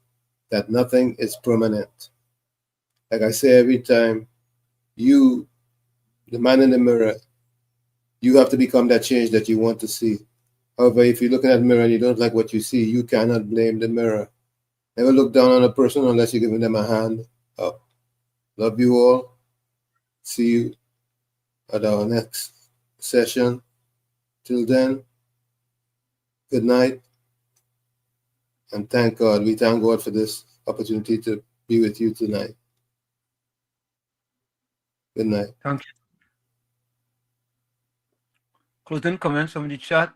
that nothing is permanent. Like I say every time, you, the man in the mirror, you have to become that change that you want to see. However, if you're looking at the mirror and you don't like what you see, you cannot blame the mirror. Never look down on a person unless you're giving them a hand up. Love you all. See you at our next session. Till then, good night. And thank God. We thank God for this opportunity to be with you tonight. Good night. Thank you. Closing comments from the chat.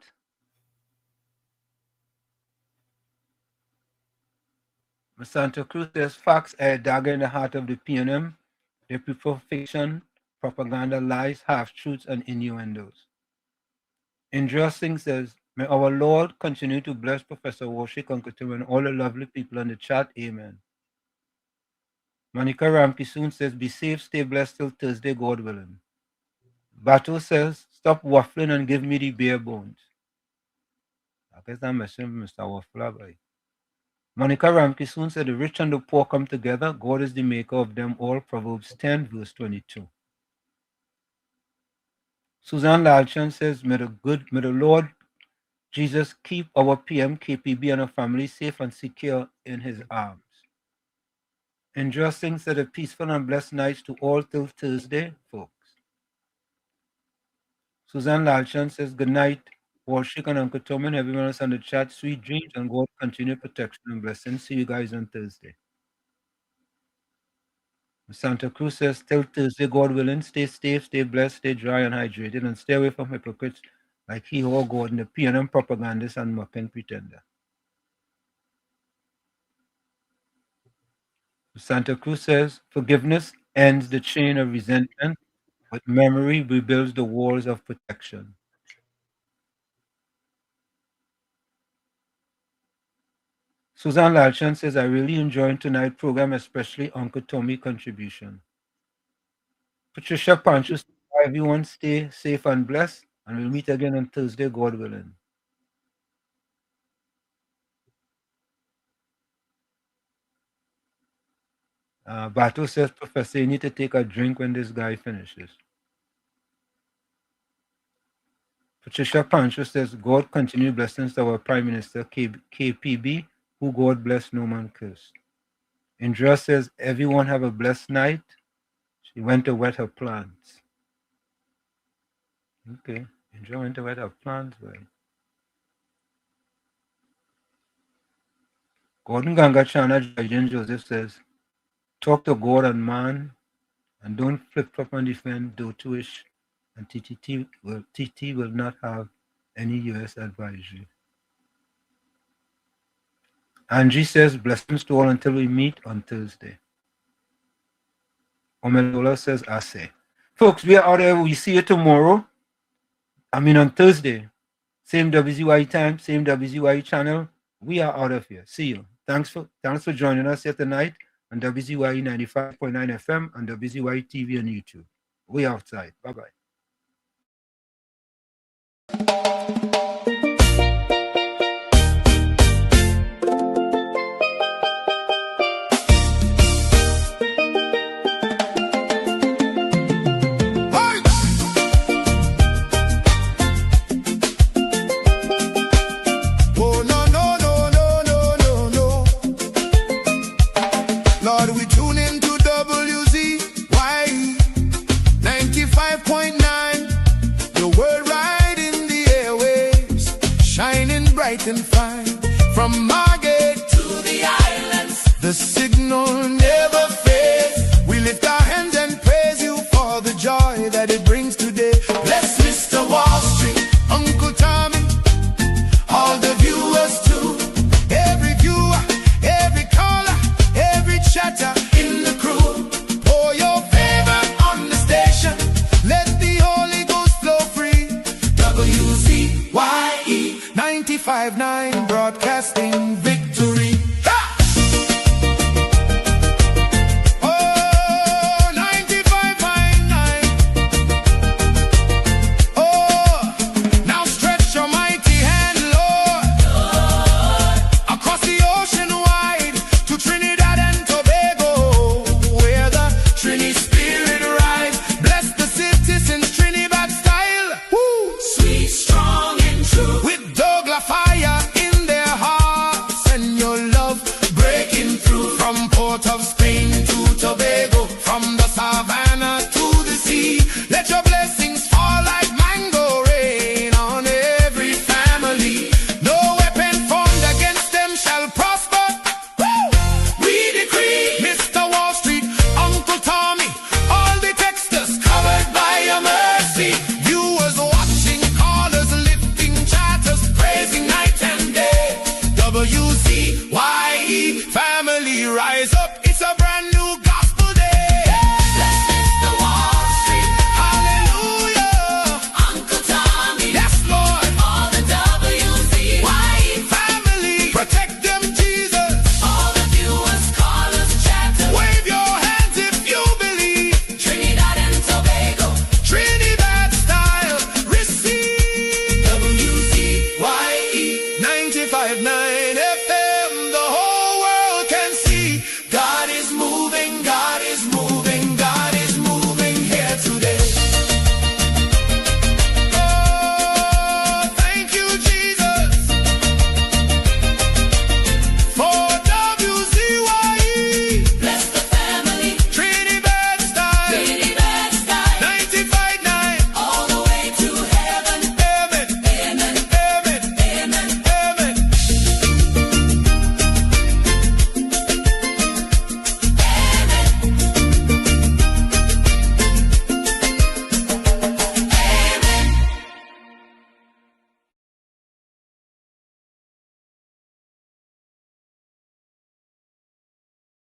Santa Cruz says facts are a dagger in the heart of the PNM. They prefer fiction, propaganda, lies, half-truths, and innuendos. Indra Singh says, may our Lord continue to bless Professor Warshik Uncle and all the lovely people in the chat. Amen. Monica Ramkisoon says, be safe, stay blessed till Thursday, God willing. Bato says, stop waffling and give me the bare bones. I guess I'm messing with Mr. Waffler, boy. Monica Ramkisoon said, the rich and the poor come together. God is the maker of them all. Proverbs 10, verse 22. Suzanne Lalchan says, may the Lord Jesus keep our PM, KPB, and our family safe and secure in his arms. Indra Singh said, a peaceful and blessed night to all till Thursday, folks. Suzanne Lalchan says, good night, Warshik and Uncle Tom and everyone else on the chat. Sweet dreams and God continue protection and blessings. See you guys on Thursday. Santa Cruz says, till Thursday, God willing, stay safe, stay blessed, stay dry and hydrated, and stay away from hypocrites like he or God and the PNM propagandists and mocking pretender. Santa Cruz says, forgiveness ends the chain of resentment, but memory rebuilds the walls of protection. Suzanne Lalchan says, I really enjoyed tonight's program, especially Uncle Tommy's contribution. Patricia Pancho says, everyone stay safe and blessed, and we'll meet again on Thursday, God willing. Bato says, Professor, you need to take a drink when this guy finishes. Patricia Pancho says, God continue blessings to our Prime Minister, KPB, who God bless, no man curse. Indra says, everyone have a blessed night. She went to wet her plants. Okay, Indra went to wet her plants, right? Gordon Ganga Chana Jajan Joseph says, talk to God and man, and don't flip-flop and defend Dotuish, and TT will not have any U.S. advisory. Angie says, blessings to all until we meet on Thursday. Omelola says, I say. Folks, we are out there. We see you tomorrow. On Thursday. Same WZYE time, same WZYE channel. We are out of here. See you. Thanks for joining us here tonight on WZYE 95.9 FM and WZYE TV and YouTube. We outside. Bye-bye. And fine from Margate to the islands, the signal never fades. We lift our hands and praise you for the joy that it brings today. Bless Mr. Wall Street, Uncle Tommy, all the viewers too. Every viewer, every caller, every chatter in the crew. Pour your favor on the station, let the Holy Ghost flow free. WZYE 95.9 broadcast.